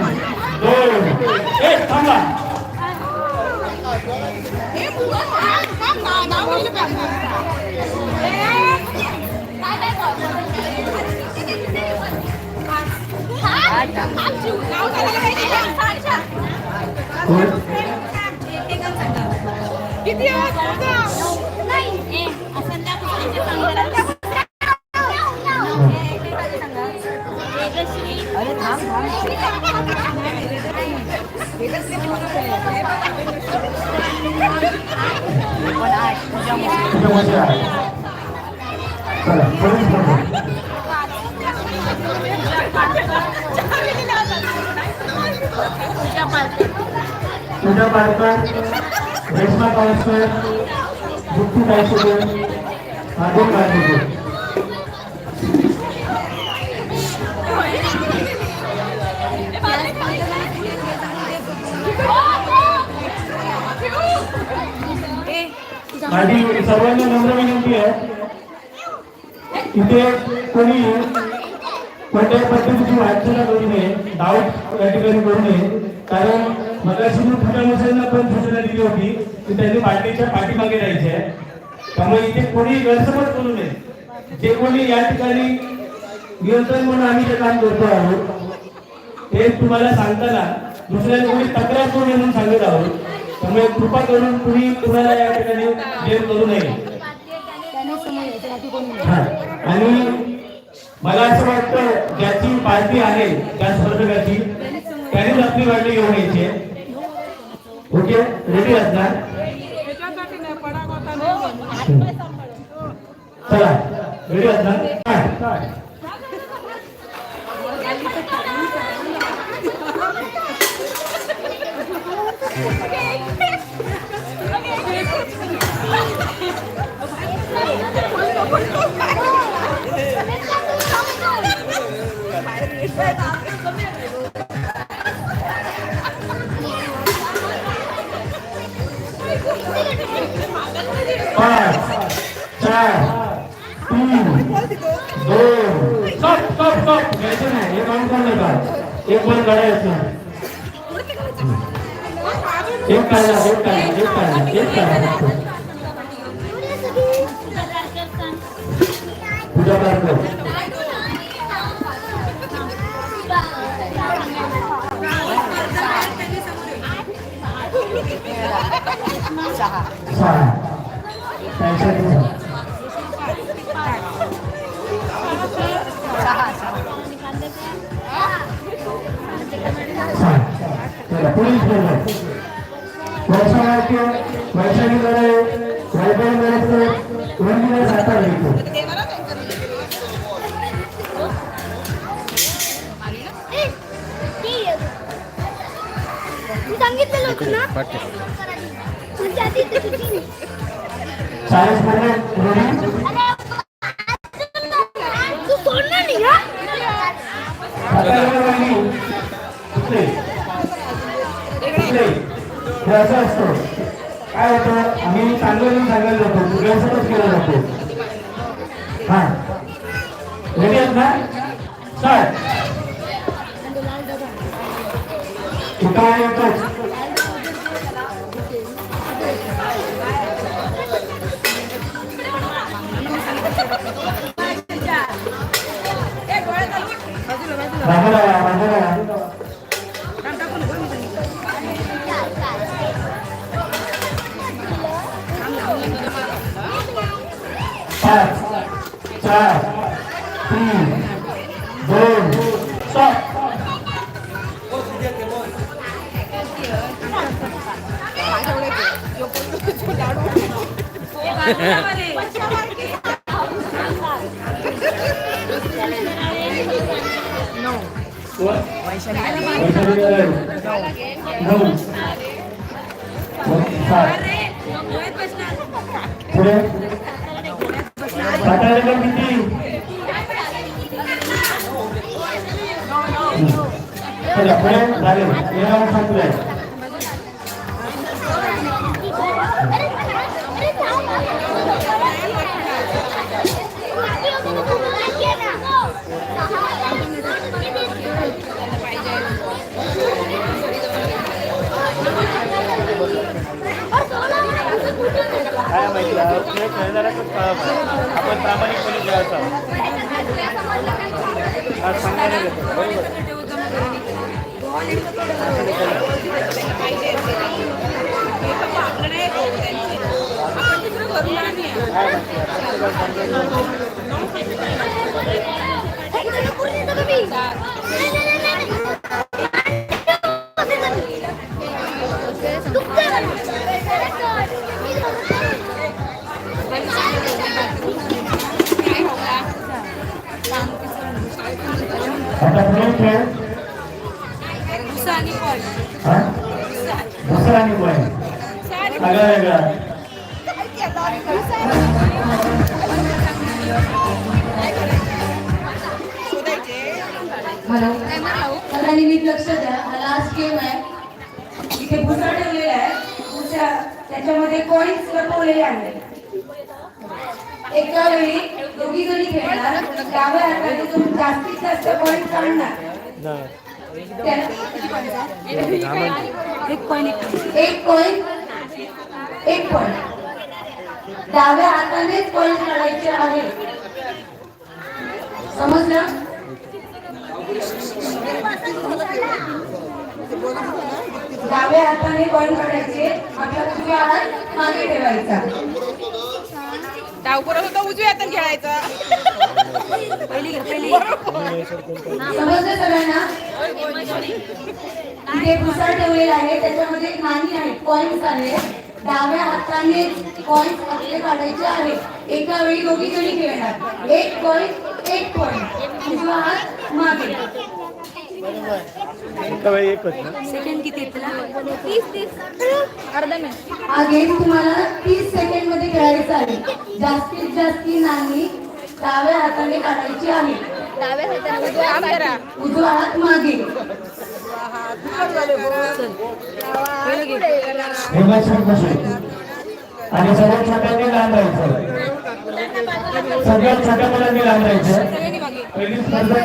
Speaker 1: दोन, एक. थांबा. पूजा पारकर, रेश्मा कावस्कर, गुप्ती कायसकर, आदिल कायसकर. माझी सर्वांना नम्र विनंती आहे, इथे कोणी कोणत्याही पद्धतीची वाटचाल करू नये, डाऊट या ठिकाणी करू नये. कारण मगाशी मी फटामुसांना पण सूचना दिली होती की त्यांनी पार्टीच्या पाठीमागे राहायचे आहे. त्यामुळे इथे कोणी गैरसमज करू नये. जे कोणी या ठिकाणी नियंत्रण म्हणून आम्ही जे काम करतो आहोत ते तुम्हाला सांगताना दुसऱ्या कोणी तक्रार करू नये म्हणून सांगत आहोत. त्यामुळे कृपा करून कुणी तुम्हाला या ठिकाणी गेम करू नये. आणि मला असं वाटतं ज्याची पार्टी आहे त्या स्पर्धकाची त्यानेच आपली वाटली घेऊन यायची. ओके, रेडी असणार? चला रेडी असणार. पाच, चार, तीन, दोन. Stop stop stop. घ्यायचं नाही. हे काम करू नका. एक बंद काढायचं. एक काढला, एक काढला, एक काढला, एक काढला. पूजा पारकर. सहा. पोलीस वैशाली लढाई वैभव मिळत वंदिना सातारा येतो. सायन्स मध्ये असतो. काय होतं आम्ही चांगलं सांगायला जातो व्यवसायच केला जातो. हा रेडी आहेत ना? स्टार्ट. उठाव येतोच. पाच, चार, तीन, दोन, स्टॉप. पुढे साठायला किती? चला पुढे झाले. संपलंय.
Speaker 7: काय माहिती आपण प्रामाणिकपणे खेळायचा आज सांगायला घेतो बरोबर.
Speaker 1: आता पुढे खेळ दुसरा आणि पॉईंट वेगळा वेगळा.
Speaker 2: मला नीट लक्ष द्या. हा लास्ट गेम आहे. इथे भुसा ठेवलेला आहे. भुसा त्याच्यामध्ये कॉइन्स लपवलेले आहेत. एका वेळी दोघी जणी खेळणार. डाव्या हाताने जो जास्तीत जास्त पॉइंट काढणार एक पॉइंट डाव्या हातानेच पॉइंट काढायचे आहे. समजलं? डाव्या हाताने पॉइंट काढायचे. आपला उजवा हात मागे ठेवायचा.
Speaker 3: डाव करत होता उजव्या हाताने खेळायचा.
Speaker 2: समजलं सगळ्यांना? इथे भुसा ठेवलेला आहे. त्याच्यामध्ये एक नाणी आहे. पॉइंट्स आहे. डाव्या हाताने पॉइंट आपले काढायचे आहे. एका वेळी दोघी जणी खेळणार. एक पॉइंट उजवा हात मागे. सेकंड किती येतला? 30 अर्धा मिनिट. हा गेम तुम्हाला 30 सेकंड मध्ये खेळायचा आहे. जास्तीत जास्त नाणी डाव्या हाताने काढायची आहे.
Speaker 5: डाव्या हाताने
Speaker 2: उजवा हात मागे.
Speaker 1: आणि सगळ्यात छोट्यांनी लहान राहायचं. सगळ्यात छोट्या मुलांनी लहान राहायचं. पहिली स्पर्धा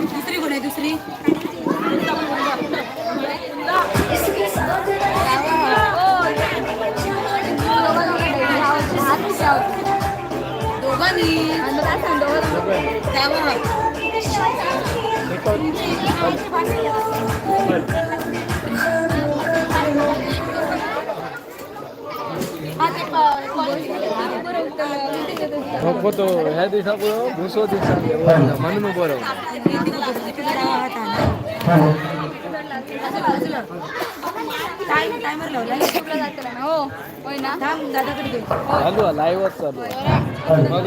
Speaker 2: दुसरी कोण आहे? दुसरी दोघांनी
Speaker 4: नको तो ह्या दिवसापुढं भुसो दिवसा म्हणून बरोबर.
Speaker 2: टायमर लावला हो होय ना. दादाकडे
Speaker 4: चालू आहे लाईव्हच चालू आहे. मग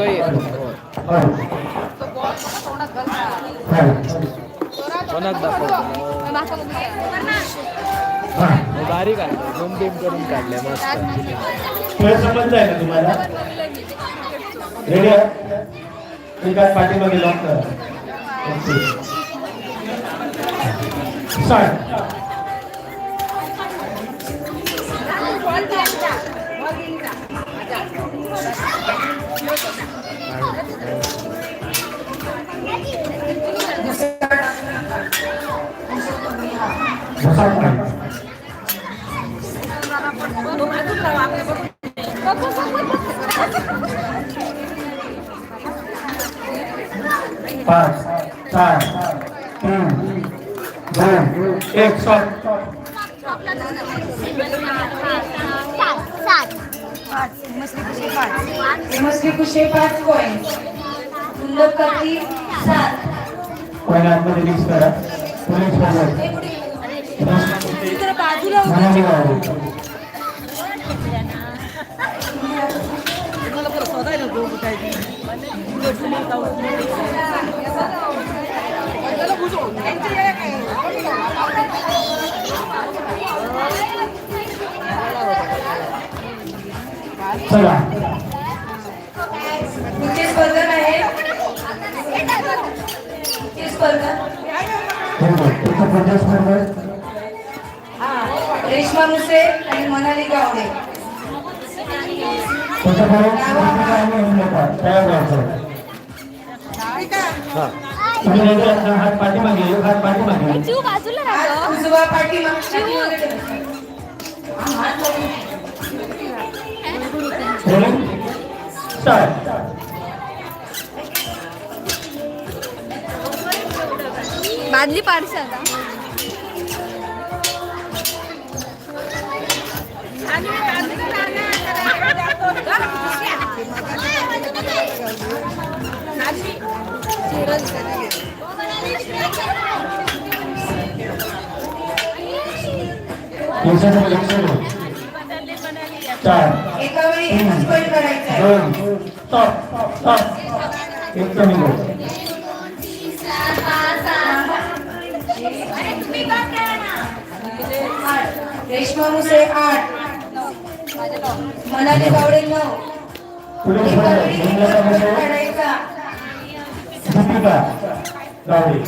Speaker 4: कोणाच दाखवतो बारीक आहे. झूम बिम करून काढले मस्त.
Speaker 1: खेळ समजलाय ना तुम्हाला? रेडी आहे? ठीक आहे. पाठीमागे लॉक करा. स्टार्ट. पाच, चार, तीन, दोन, एक. स्टॉप.
Speaker 2: मस्ती कुशे 5 पॉइंट, कुंदकती 7.
Speaker 1: पॉइंट आतमध्ये मिक्स करा. पुलिस मनाली गावडे. चला.
Speaker 2: पुढची स्पर्धक आहे पुढची स्पर्धक रेश्मा मुसे आणि मनाली गावडे.
Speaker 1: हात पाठीमागे, हात पाठीमागे.
Speaker 2: उजवा पाठीमागे.
Speaker 1: स्टार्ट.
Speaker 5: बादली पाडशे आता
Speaker 2: एका वेळी एकच पॉइंट करायचा आहे.
Speaker 1: 2. स्टॉप. स्टॉप. एक कमी गो.
Speaker 2: रेश्मा मुसे 8, मनाली गावडे 9.
Speaker 1: पुलिस
Speaker 2: काढायचा.
Speaker 1: दीपिका गावडे.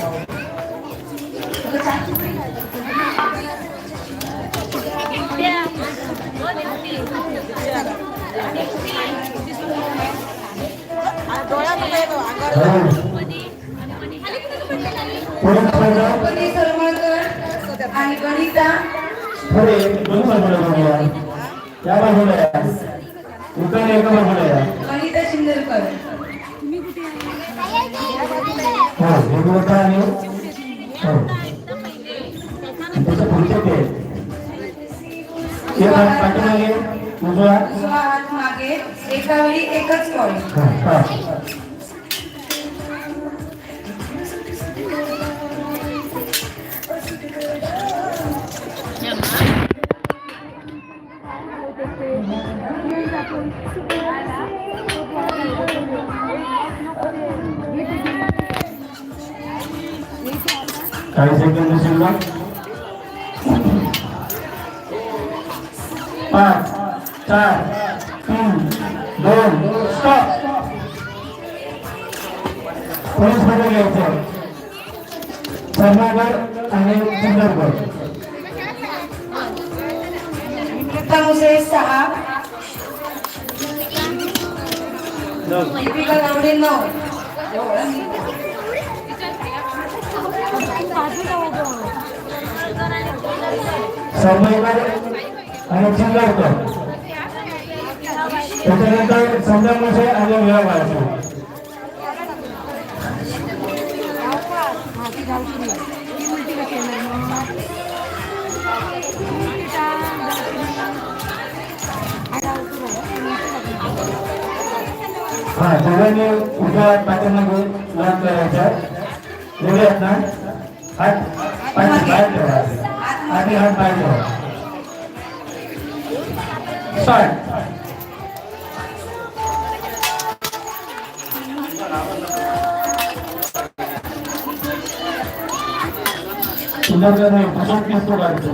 Speaker 2: द्रौपदी सरमळकर आणि गणिता
Speaker 1: पुढे दोन बाजूला या बाजूला या. उतर एका बाजूला या.
Speaker 2: गणिता शिंदरकर.
Speaker 1: हो एक मोठा आणि हो त्याच्या पुढचे ते एक हात पाठीमागे, उजवा
Speaker 2: उजवा हात मागे. एका वेळी एकच पॉइंट.
Speaker 1: काही सेकंद शिल्लक. 5, 4, 3, 2. स्टॉप. पोलीस मध्ये घ्यायचं. सरमागड आणि चंद्रगड.
Speaker 2: मुसे 6, दीपिका गावडे 9.
Speaker 1: सरमागड आणि चंद्रगड. त्याच्यानंतर संध्यामुळे आणि व्यवहार. हा दोघांनी उजव्या पाठीमागे लॉक करायचा. दोघे आहेत ना. हात बाहेर ठेवा आणि हात बाहेर ठेवा. स्टार्ट. सुंदर नाही प्रशांत केसतो काढतो.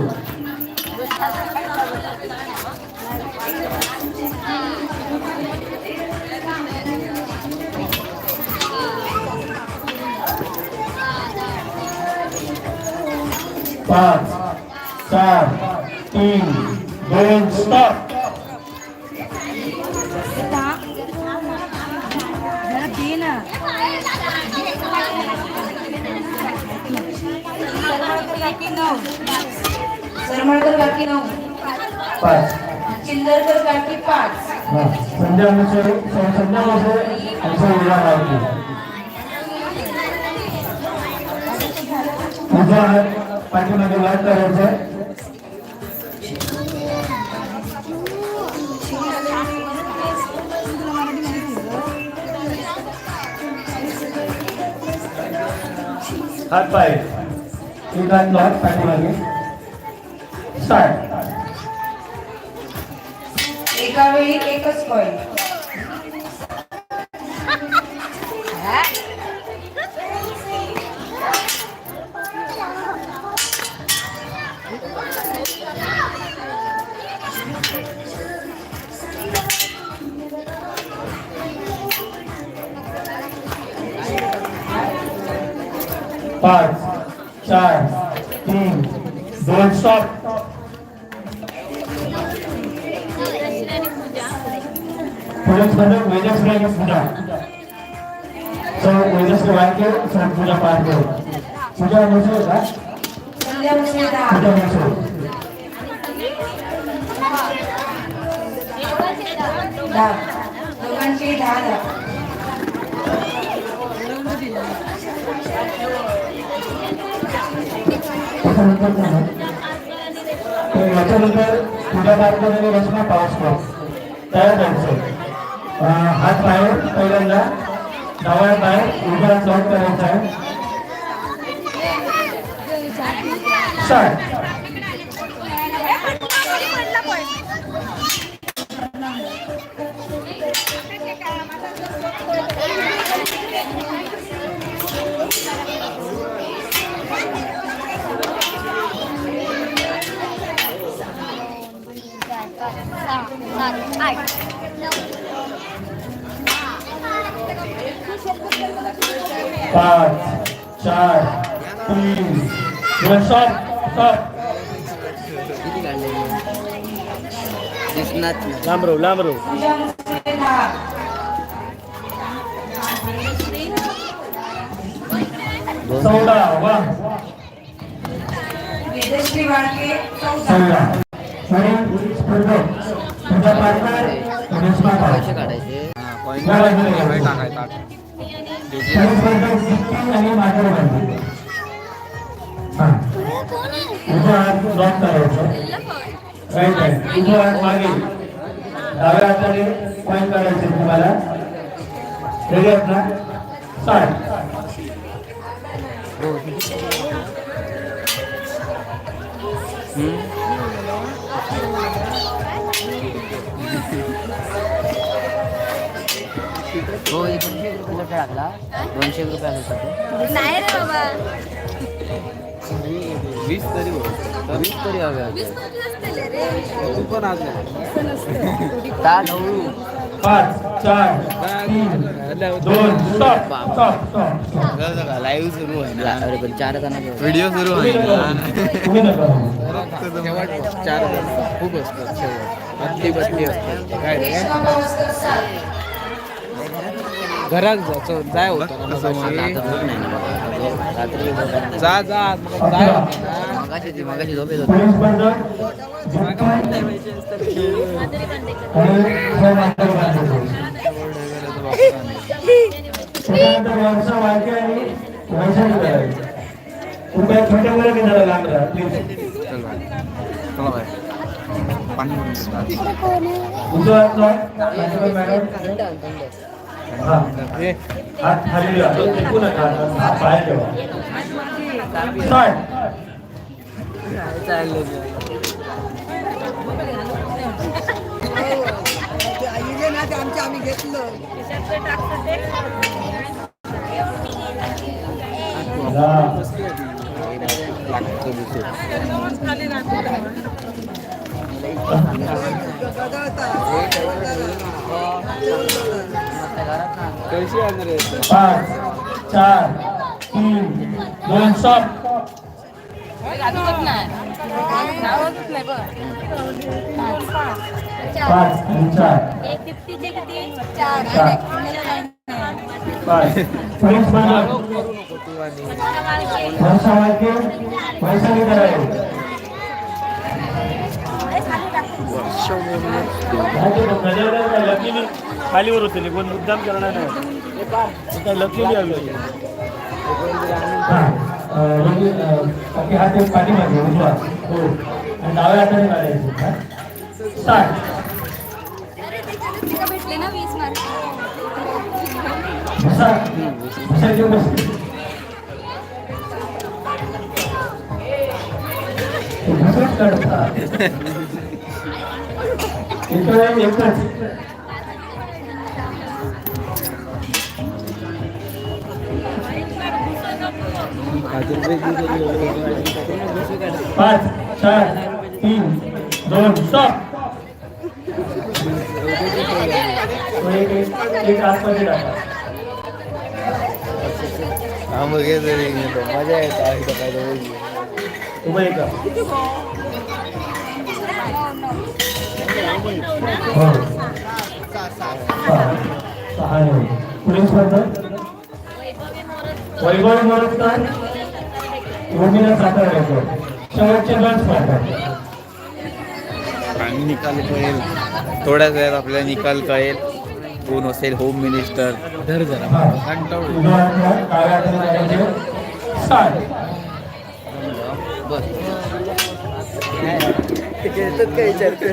Speaker 1: 5 4 3 2 स्टॉप.
Speaker 2: सरमळकर काकी 9,
Speaker 1: 5
Speaker 2: चिंदरकर काकी 5,
Speaker 1: संजय मुसे आमचं उभा राहतो. उजवा हात पाठीमागे वाट करायचा. हात पाय एक हात लॉक पाठीमागे. स्टार्ट.
Speaker 2: एका वेळी एकच कॉइन.
Speaker 1: पाच 4 3 2 स्टॉप. पुलिस बंधक वेजश्री की पूजा. वेजश्री वाक्य पूजा पाठ करो. पूजा मुसे का
Speaker 2: संध्या मुसे 10,
Speaker 1: पूजा मुसे
Speaker 2: 10, दोघांची 10.
Speaker 1: याच्यानंतर पूजा पाठ करून रचना पाऊस करो. तयार करायचं. हात बाहेर पहिल्यांदा डाव्या बाहेर उजव्या लॉक करायचा आहे. स्टार्ट. पाच 4 3 2 स्टॉप. लांब राहू.
Speaker 2: पूजा मुसे 10,
Speaker 1: चौदा. वा
Speaker 2: वेदश्री वाळके 14,
Speaker 1: 16. आणि स्पर्धक पूजा पार्टनर रचना पाऊस. आणि मागे बांधली. उजवा हात लॉक करायचा. राईट हँड उजवा हात मागे. डाव्या हाताने पॉईंट करायचे तुम्हाला. रेडी आहेत ना? स्टार्ट.
Speaker 6: हो 200 रुपये टाकला 200 रुपये
Speaker 5: नाही रे बाबा
Speaker 4: 20 तरी होतं.
Speaker 6: 20 तरी हवे
Speaker 5: 20 नसते रे.
Speaker 4: तू पण आज
Speaker 1: 5 4 3 2 स्टॉप.
Speaker 4: लाईव्ह सुरू आहे ना.
Speaker 6: अरे पण 4 जणांना
Speaker 4: व्हिडिओ सुरू आहे
Speaker 1: तुम्ही नका.
Speaker 4: शेवट 4 खूप असतात. शेवट बदली असतात. काय रे?
Speaker 2: रेश्मा पावसकर 7,
Speaker 4: घरात जाय होतं ना मगाशी.
Speaker 6: रात्री
Speaker 4: जा जाय होतं ना.
Speaker 6: मगाशी झोपेत होतो.
Speaker 1: पोलीस बंधक त्याच्यानंतर व्यवसाय वाक्य आणि वैशाली करायचं. कृपया छोट्या मुलं की जरा लांब राहा प्लीज. उजवा हात लावा. मॅडम हा हात खाली घ्या. टिकू नका. हात बाहेर ठेवा. स्टार्ट.
Speaker 8: आम्ही घेतलं
Speaker 4: कशी आणणार आहे?
Speaker 1: 5 4 3 2 स्टॉप. पाच आणि चार चार पाच पोलीस बंधू वर्षा वाळके वैशाली करावे
Speaker 7: लकीली खालीवर होते कोण मुद्दाम करणार नाही लकीली हवी
Speaker 1: बाकी हात एक पाठीमागे उजवा हो आणि डाव्या हाताने काढायचे स्टार्ट
Speaker 5: भेटले ना 20 मार्क
Speaker 1: बसा बसा घेऊन बस घसरत काढता एकच पाच चार तीन दोन स्टॉप एक आतमध्ये टाका
Speaker 4: मजा येते
Speaker 1: उभं एका सहा पुढील स्पर्धा वैभव मोरजकर गोपीनाथ सातारा शेवटचे 2 स्पर्धा
Speaker 10: आणि निकाल कळेल थोड्याच वेळात आपल्याला निकाल कळेल कोण असेल होम मिनिस्टर
Speaker 4: काय विचारते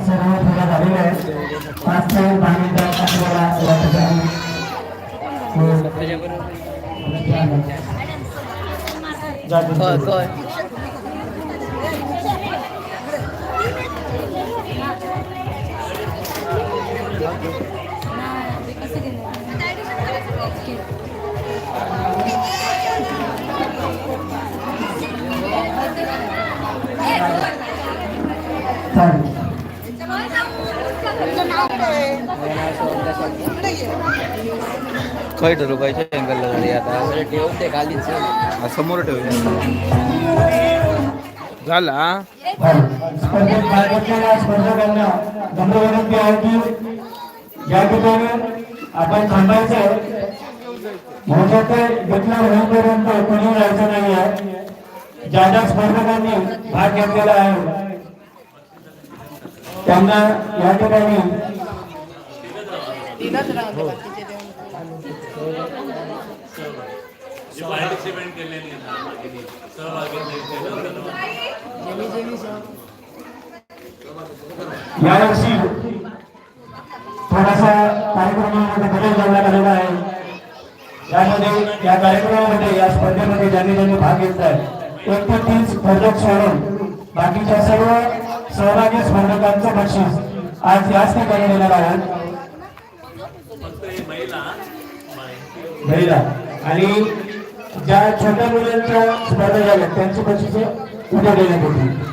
Speaker 1: सर्व पुरा झालेले आहेत 5 ते 10 मिनिटात आपल्याला
Speaker 10: काय ठरवू पाहिजे अँगलला गाडी आता ठेवते खालीच समोर ठेवूया
Speaker 4: झाला
Speaker 1: स्पर्धेत भाग घेतलेल्या स्पर्धकांना नम्र विनंती आहे की या ठिकाणी आपण थांबायचं म्हणजे ते घेतलं होईपर्यंत कोणी राहायचं नाही आहे ज्या ज्या स्पर्धकांनी भाग घेतलेला आहे त्यांना या ठिकाणी यावर्षी थोडासा कार्यक्रमामध्ये बदल करण्यात आलेला आहे यामध्ये या कार्यक्रमामध्ये या स्पर्धेमध्ये ज्यांनी ज्यांनी भाग घेतला आहे 1 ते 3 स्पर्धक सोडून बाकीच्या सर्व सहभागी स्पर्धकांचं बक्षीस आज याच ठिकाणी देणार आहोत महिला आणि ज्या छोट्या मुलांच्या स्पर्धा झाल्या त्यांची बक्षीस उद्या देण्यात येतील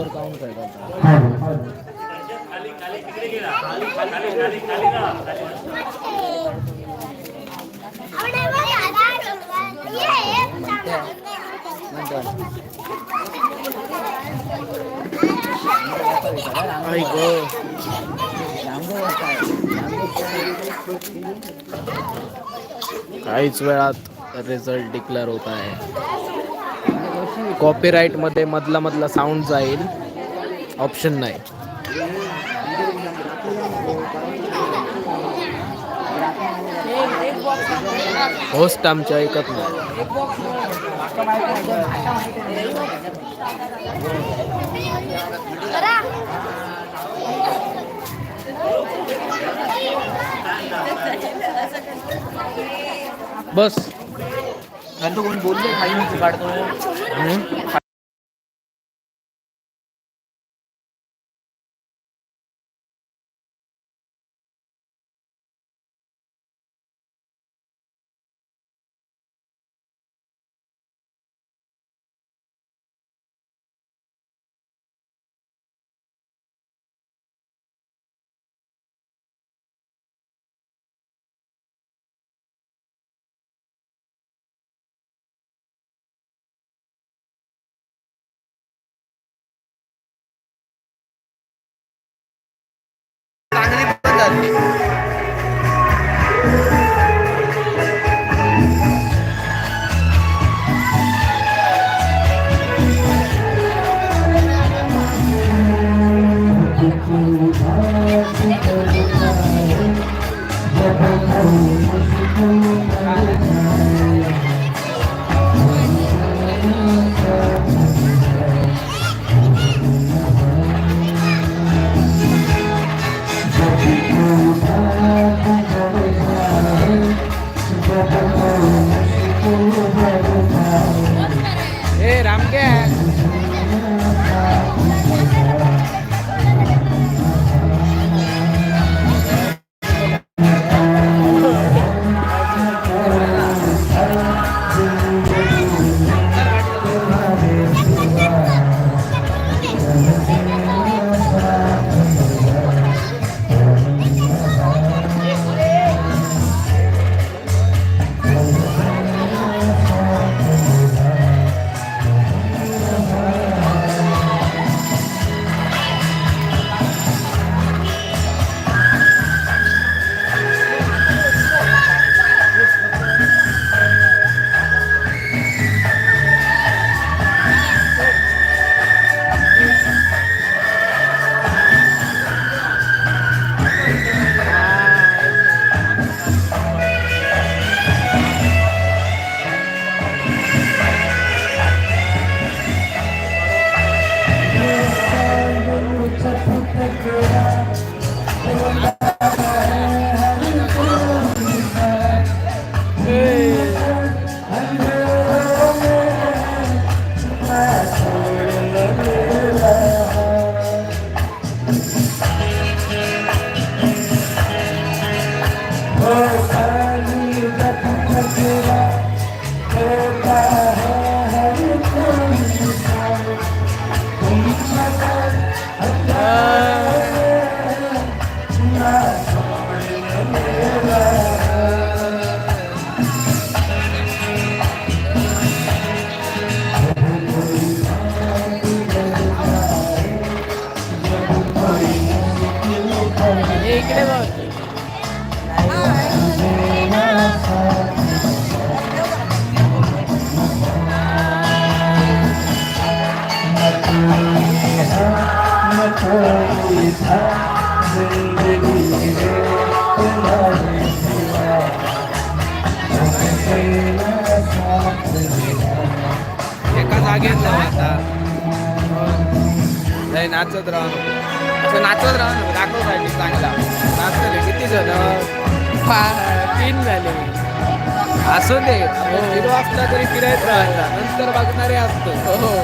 Speaker 4: ओव्हर काउंट खेळतात. आई गो. काहीच वेळात रिझल्ट डिक्लेअर होत आहे. कॉपीराइट मध्ये मधला साऊंड जाईल, ऑप्शन नाही. होस्ट आमच्या ऐकत नाही. बस
Speaker 10: कोण बोलले खाली काढतो. चांगली पद्धत झाली. एका जागेत जाऊ आता. नाही नाचत राहा, असं नाचत राहा ना, दाखवसाठी चांगला नाचले. किती जण? 3 झाले. असू दे, हिरो असला तरी फिरायचं राहता, नंतर बघणारे असतो. हो.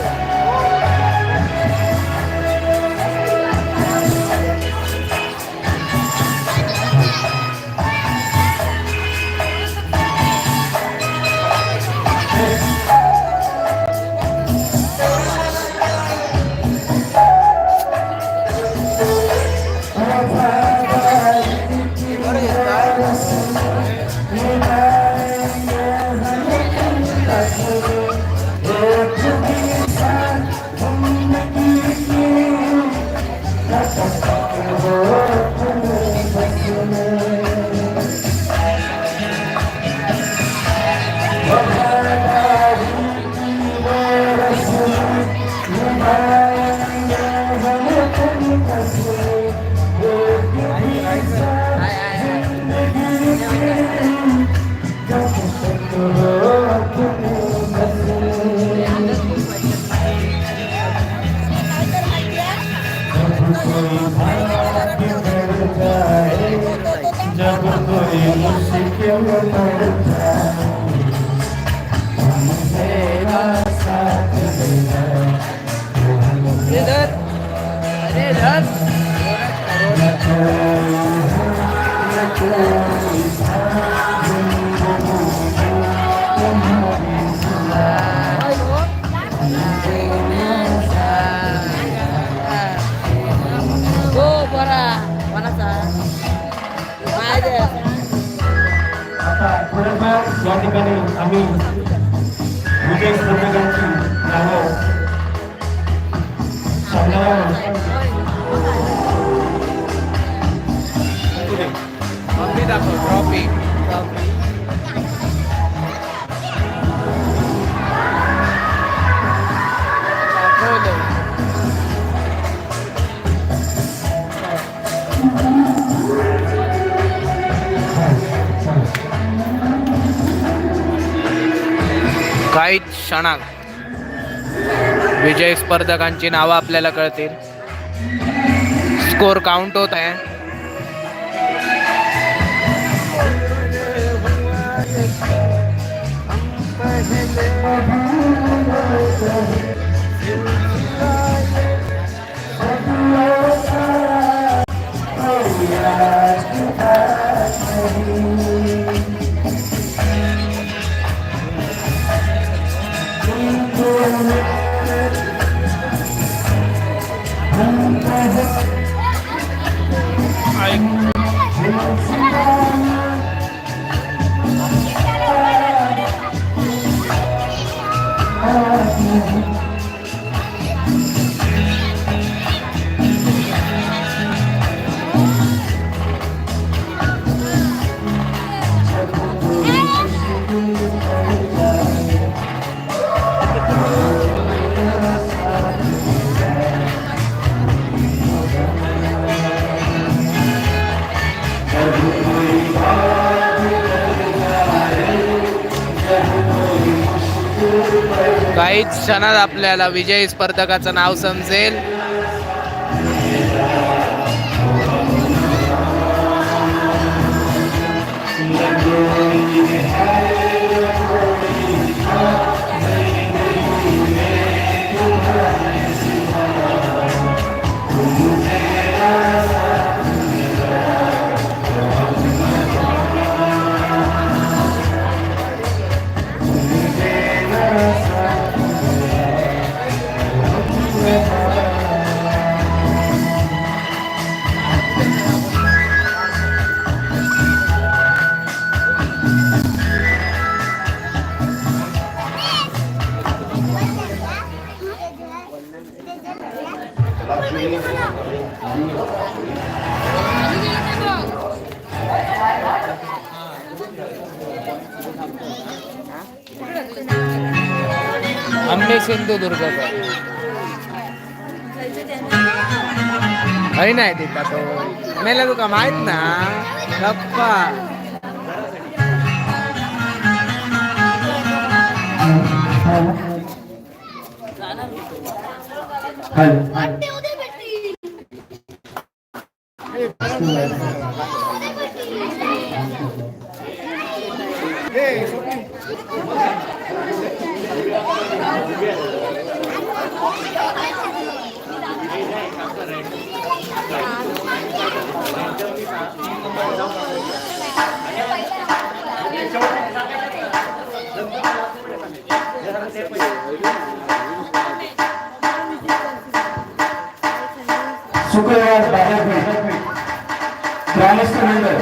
Speaker 1: कोई भाग्य बढ़ जाए जब कोई मुश्किल बढ़ जाए मेरा साथ देना आता थोडंफार या ठिकाणी आम्ही विजय स्पर्धकांची नावं सांगणार
Speaker 10: मम्मी दाखव ट्रॉफी काहीच क्षणात विजय स्पर्धकांची नावं आपल्याला कळतील. स्कोर काउंट होत आहे. काहीच क्षणात आपल्याला विजयी स्पर्धकाचं नाव समजेल. आम्ही सिंधुदुर्गचा आहे नाही तिथं तो मेला तुका माहित ना गप्पा
Speaker 1: शुक्रवार बाजारपेठ ग्रामस्थ मंडळ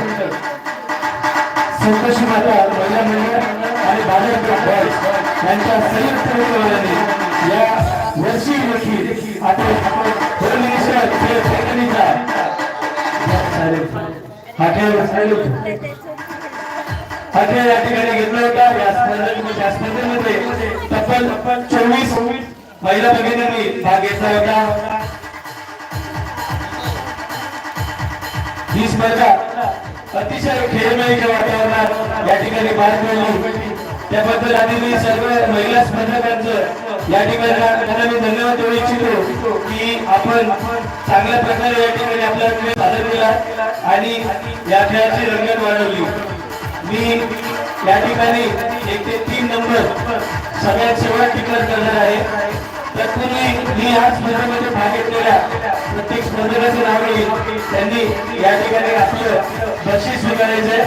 Speaker 1: संतोषी माता महिला मंडळ आणि बाजारपेठ बॉयज यांच्या संयुक्त विद्यमाने या वर्षी देखील हॉटेल या ठिकाणी घेतला होता. या स्पर्धेमध्ये तब्बल 24 महिला भगिनींनी भाग घेतला होता. ही स्पर्धा अतिशय खेळमयीच्या वातावरणात या ठिकाणी पार पडली. त्याबद्दल आधी मी सर्व महिला स्पर्धकांचं या ठिकाणी धन्यवाद देऊ इच्छितो की आपण चांगल्या प्रकारे या ठिकाणी आपला खेळ सादर केला आणि या खेळाची रंगत वाढवली. मी या ठिकाणी 1 ते 3 नंबर सगळ्यात शेवट टिकट करणार आहे. तत्पूर्वी मी या स्पर्धेमध्ये भाग घेतलेल्या प्रत्येक स्पर्धकाचे नाव घेईल. त्यांनी या ठिकाणी आपलं बक्षीस स्वीकारायचे.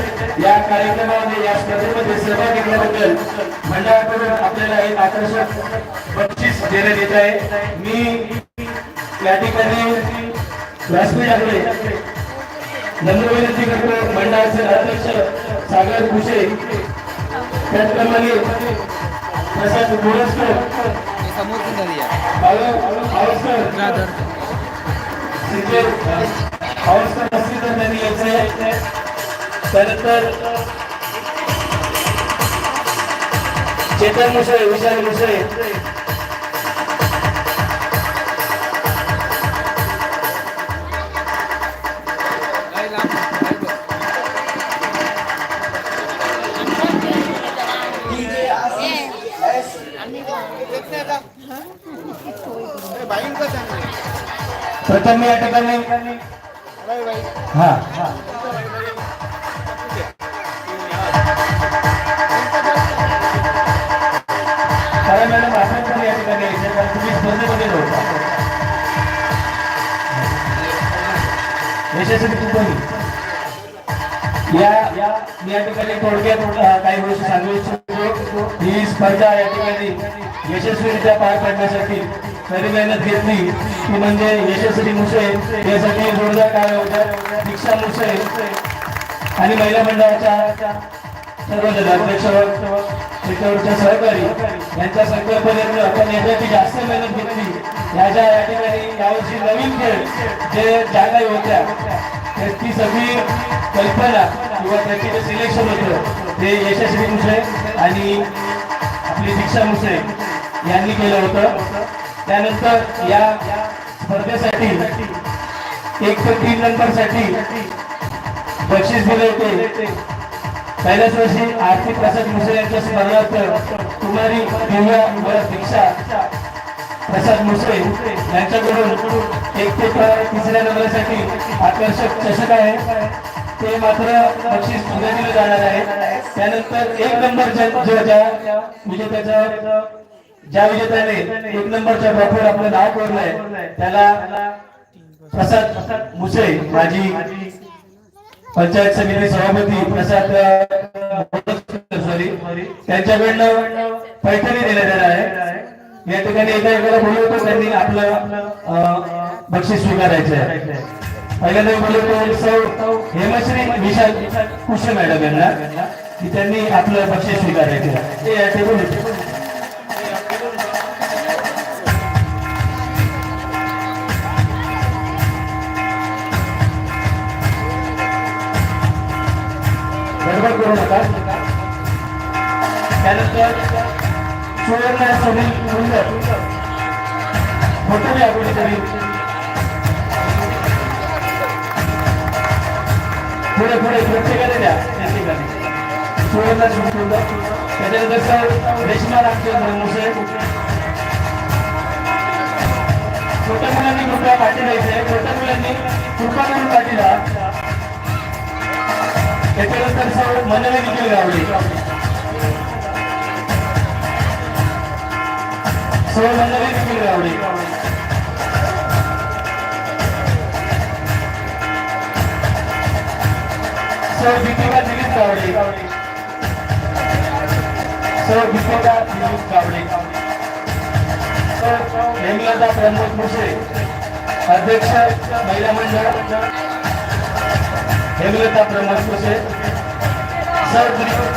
Speaker 1: या कार्यक्रमामध्ये या स्पर्धेमध्ये सहभाग घेतल्याबद्दल मंडळाकडून आपल्याला एक आकर्षक बक्षीस देण्यात येत आहे. मी या ठिकाणी व्यासपीठ आले नम्र विनंती करतो मंडळाचे अध्यक्ष सागर कुशे, त्याचप्रमाणे प्रसाद बोरसकर, त्यानंतर चेतन मुसळे, विशाल मुसळे, प्रथम या ठिकाणी कारण मॅडम आपण पण या ठिकाणी यायचं कारण तुम्ही स्पर्धेमध्ये होता यशस्वी कुंपणी या ठिकाणी थोडक्यात काही गोष्टी सांगू इच्छितो. ही स्पर्धा या ठिकाणी यशस्वीरित्या पार पाडण्यासाठी खरी मेहनत घेतली ती म्हणजे यशस्वी मुसे, यासाठी जोरदार काय होत्या दीक्षा मुसे आणि महिला मंडळाच्या सर्व अध्यक्ष त्याच्यावरच्या सहकारी यांच्या संकल्पनेत आपण याच्यासाठी जास्त मेहनत घेतली. या ठिकाणी यावर्षी नवीन खेळ जे ज्या काही होत्या ती सगळी कल्पना किंवा त्याचे जे सिलेक्शन होतं ते यशस्वी मुसे आणि आपली दीक्षा मुसे यांनी केलं होतं. त्यानंतर या स्पर्धेसाठी 1 ते 3 नंबरसाठी बक्षीस दिले होते. पहिल्याच वर्षी आरती प्रसाद मुसे यांच्या स्मरणार्थ कुमारी दिव्या व दीक्षा प्रसाद मुसे यांच्याकडून 1 ते 3 नंबरसाठी आकर्षक चषक आहे ते मात्र बक्षीस उद्या दिलं जाणार आहे. त्यानंतर 1 नंबर ज्या विजेत्याने 1 नंबरच्या ट्रॉफीवर आपलं नाव कोरलंय त्याला प्रसाद मुसे, माजी पंचायत समिती सभापती प्रसाद त्यांच्याकडनं पैठणी देण्यात येणार आहे. या ठिकाणी एकाला बोलवतो त्यांनी आपलं बक्षीस स्वीकारायचं आहे. पहिल्यांदा बोलवतो सौ हेमश्री विशाल कुशे मॅडम यांना की त्यांनी आपलं बक्षीस स्वीकारायचं आहे. ते या टेबल गडबड करू नका. त्यानंतर सुवर्ण सुनील कुंदर फोटो घ्या कोणीतरी पुढे प्रत्येकाने द्या त्या ठिकाणी सुवर्ण सुनील कुंदर. त्याच्यानंतर सर रेश्मा रामचंद्र मुसे. छोट्या मुलांनी कृपया पाठी द्यायचे, छोट्या मुलांनी कृपा करून पाठी द्या. त्याच्यानंतर sir Manve Nikhil Gawade, sir Manve Nikhil Gawade. Sir Deepika Dilip Gawade, sir Deepika Dilip Gawade. Sir Hemlata Pramod Muse, अध्यक्ष महिला मंडळ हेमलता प्रमोद मुसे. Sir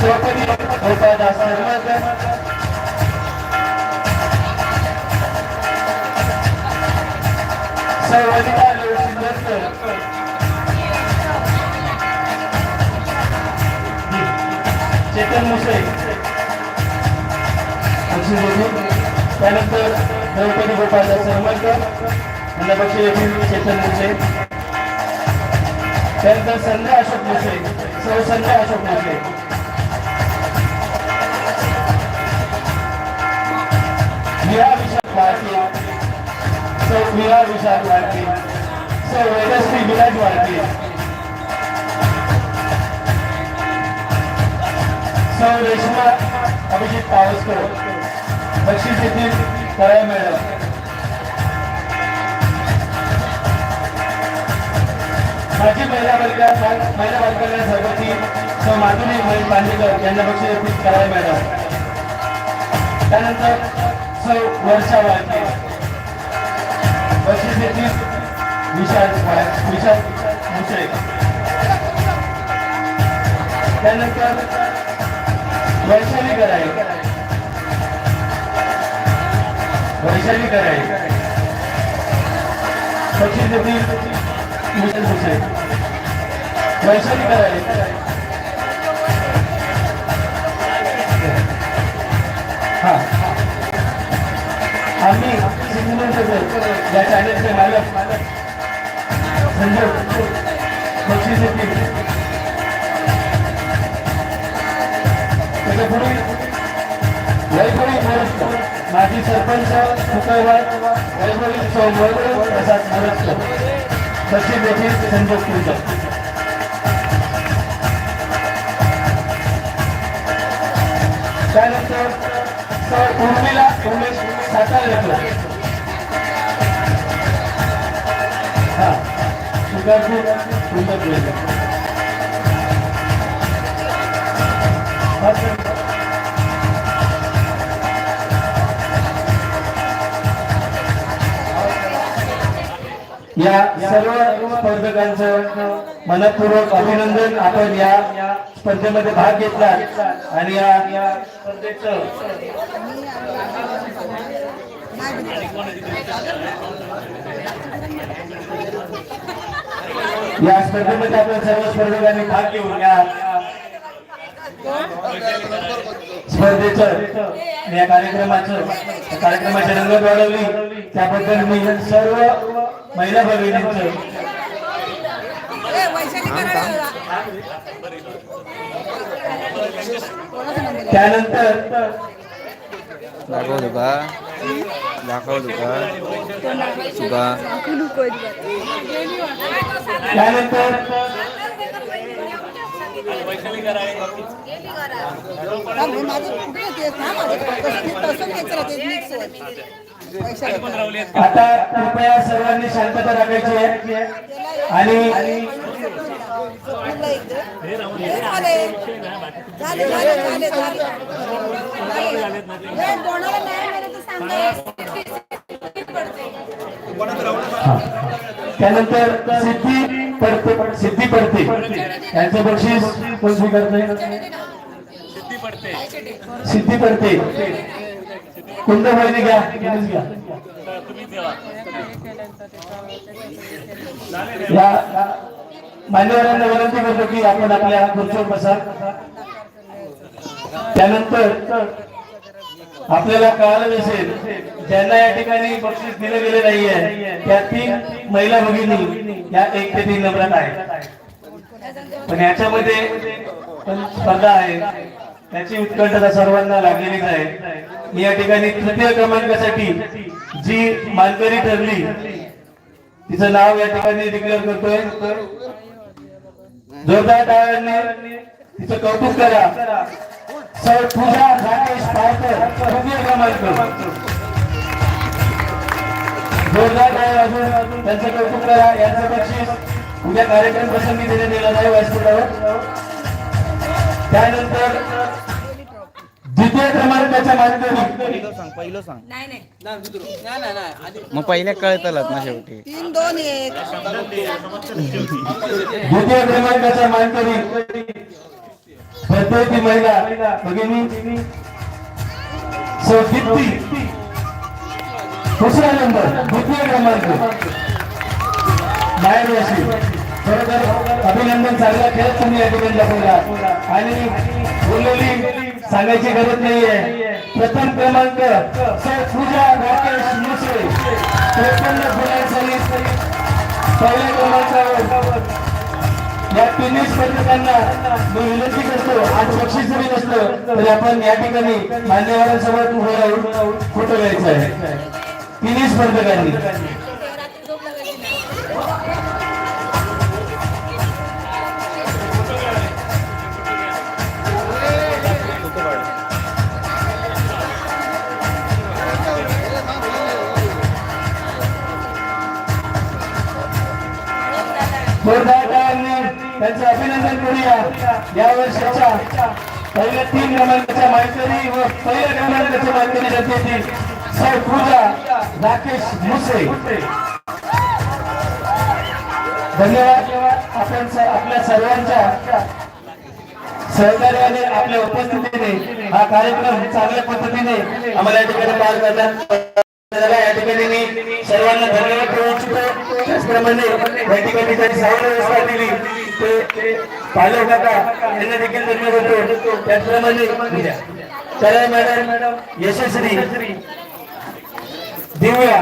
Speaker 1: Draupadi Gopaldas Nirmalkar, sir Vanita Lonshikar, Chetan Muse. त्यानंतर द्रौपदी गोपाळदास निर्माळकर यांना बक्षीस येथील चेतन मुसे. त्यानंतर संध्या अशोक मुसे, सौ संध्या अशोक मुसे. विहार विशाल भारती, सौ विहार विशाल भारती. सौ वेदश्री विराज वाळके, सौ रेश्मा अभिजित पावसकर, बक्षीस येथील कळ्या मॅडम, माजी महिला बालकल्याण सरपंच सौ माधुरी महेश बांदेकर यांना बक्षीस येथील कळ्या मॅडम, त्यानंतर सौ वर्षा वाळके, बक्षीस येथील विशाल मुसळे, त्यानंतर वैशाली कराळे, बक्षीस येथील विशाल मुसळे, वैशाली कराळे. हा आम्ही या चॅनलचे मालक संजय बक्षीस येथील, त्याच्यापुढे वैभवी मोरजकर, माजी सरपंच सुकळवाड वैभवी सौभव प्रसाद मोरजकर, बक्षीस येथील संजय कुलकर. त्यानंतर उर्मिला उमेश सातारा, हा सुगारपूर सुंदर. या सर्व स्पर्धकांचं मनपूर्वक अभिनंदन. आपण या स्पर्धेमध्ये भाग घेतला आणि या स्पर्धेचं आपण सर्व स्पर्धकांनी भाग घेऊन या स्पर्धेचं या कार्यक्रमाची रंगत वाढवली. त्याबद्दल मी सर्व महिला भगिनींचं त्यानंतर
Speaker 10: दाखवतो का
Speaker 1: त्यानंतर आता कृपया सर्वांनी शांतता राखायची आहे आणि त्यानंतर सिद्धी पडते यांचं बक्षीस कोण स्वीकारतंय? सिद्धी पडते कुंद बहिणी घ्या. या मान्यवरांना विनंती करतो की आपण आपल्या खुर्चीवर बसा. त्यानंतर आपल्याला कळालं असेल ज्यांना या ठिकाणी बक्षीस दिलं गेले नाहीये त्या 3 महिला भगिनी या 1 ते 3 नंबरात आहेत. पण याच्यामध्ये पण स्पर्धा आहे, त्याची उत्कंठता सर्वांना लागलेलीच आहे. मी या ठिकाणी तृतीय क्रमांकासाठी जी मानकरी ठरली तिचं नाव या ठिकाणी डिक्लेअर करतोय. जोरदार टाळ्यांनी तिचं कौतुक करा. सर पूजा राकेश पावकर, तृतीय क्रमांक. जोरदार टाळ्या वाजवून त्यांचं कौतुक करा. यांचं बक्षीस उद्या कार्यक्रम प्रसंगी देण्यात येणार आहे व्यासपीठावर. त्यानंतर द्वितीय क्रमांकाच्या मानकरी
Speaker 10: पहिलं सांग मग पहिल्या कळतलच ना शेवटी
Speaker 2: 3, 2, 1.
Speaker 1: द्वितीय क्रमांकाच्या मानकरी प्रत्येक महिला भगिनी दीप्ती, दुसरा नंबर, द्वितीय क्रमांक मायावाशी. खरोखर अभिनंदन. चांगला खेळ तुम्ही या ठिकाणी दाखवला आणि बोललेली सांगायची गरज नाहीये. प्रथम क्रमांक सर पूजा राकेश मुसळे, 53 गुणांसहित पहिल्या क्रमांकावर. या 3 स्पर्धकांना मी विनंती करतो, आज बक्षीस जरी नसलं तरी आपण या ठिकाणी मान्यवरांसोबत उभं राहून फोटो घ्यायचा आहे 3 स्पर्धकांनी. जोरदार टाळ्यांनी त्यांचं अभिनंदन करूया. या वर्षाच्या पहिल्या 3 क्रमांकाच्या मानकरी व पहिल्या क्रमांकाच्या मानकरी जत्रेतील सौ पूजा राकेश मुसे. धन्यवाद. आपण आपल्या सर्वांच्या सहकार्याने आपल्या उपस्थितीने हा कार्यक्रम चांगल्या पद्धतीने आम्हाला या ठिकाणी पार करण्यात या ठिकाणी मी सर्वांना धन्यवाद देऊ इच्छितो. त्याचप्रमाणे या ठिकाणी त्यांनी सावध व्यवस्था दिली ते पालक काका यांना देखील धन्यवाद देतो. त्याचप्रमाणे चला मॅडम यशस्वी दिव्या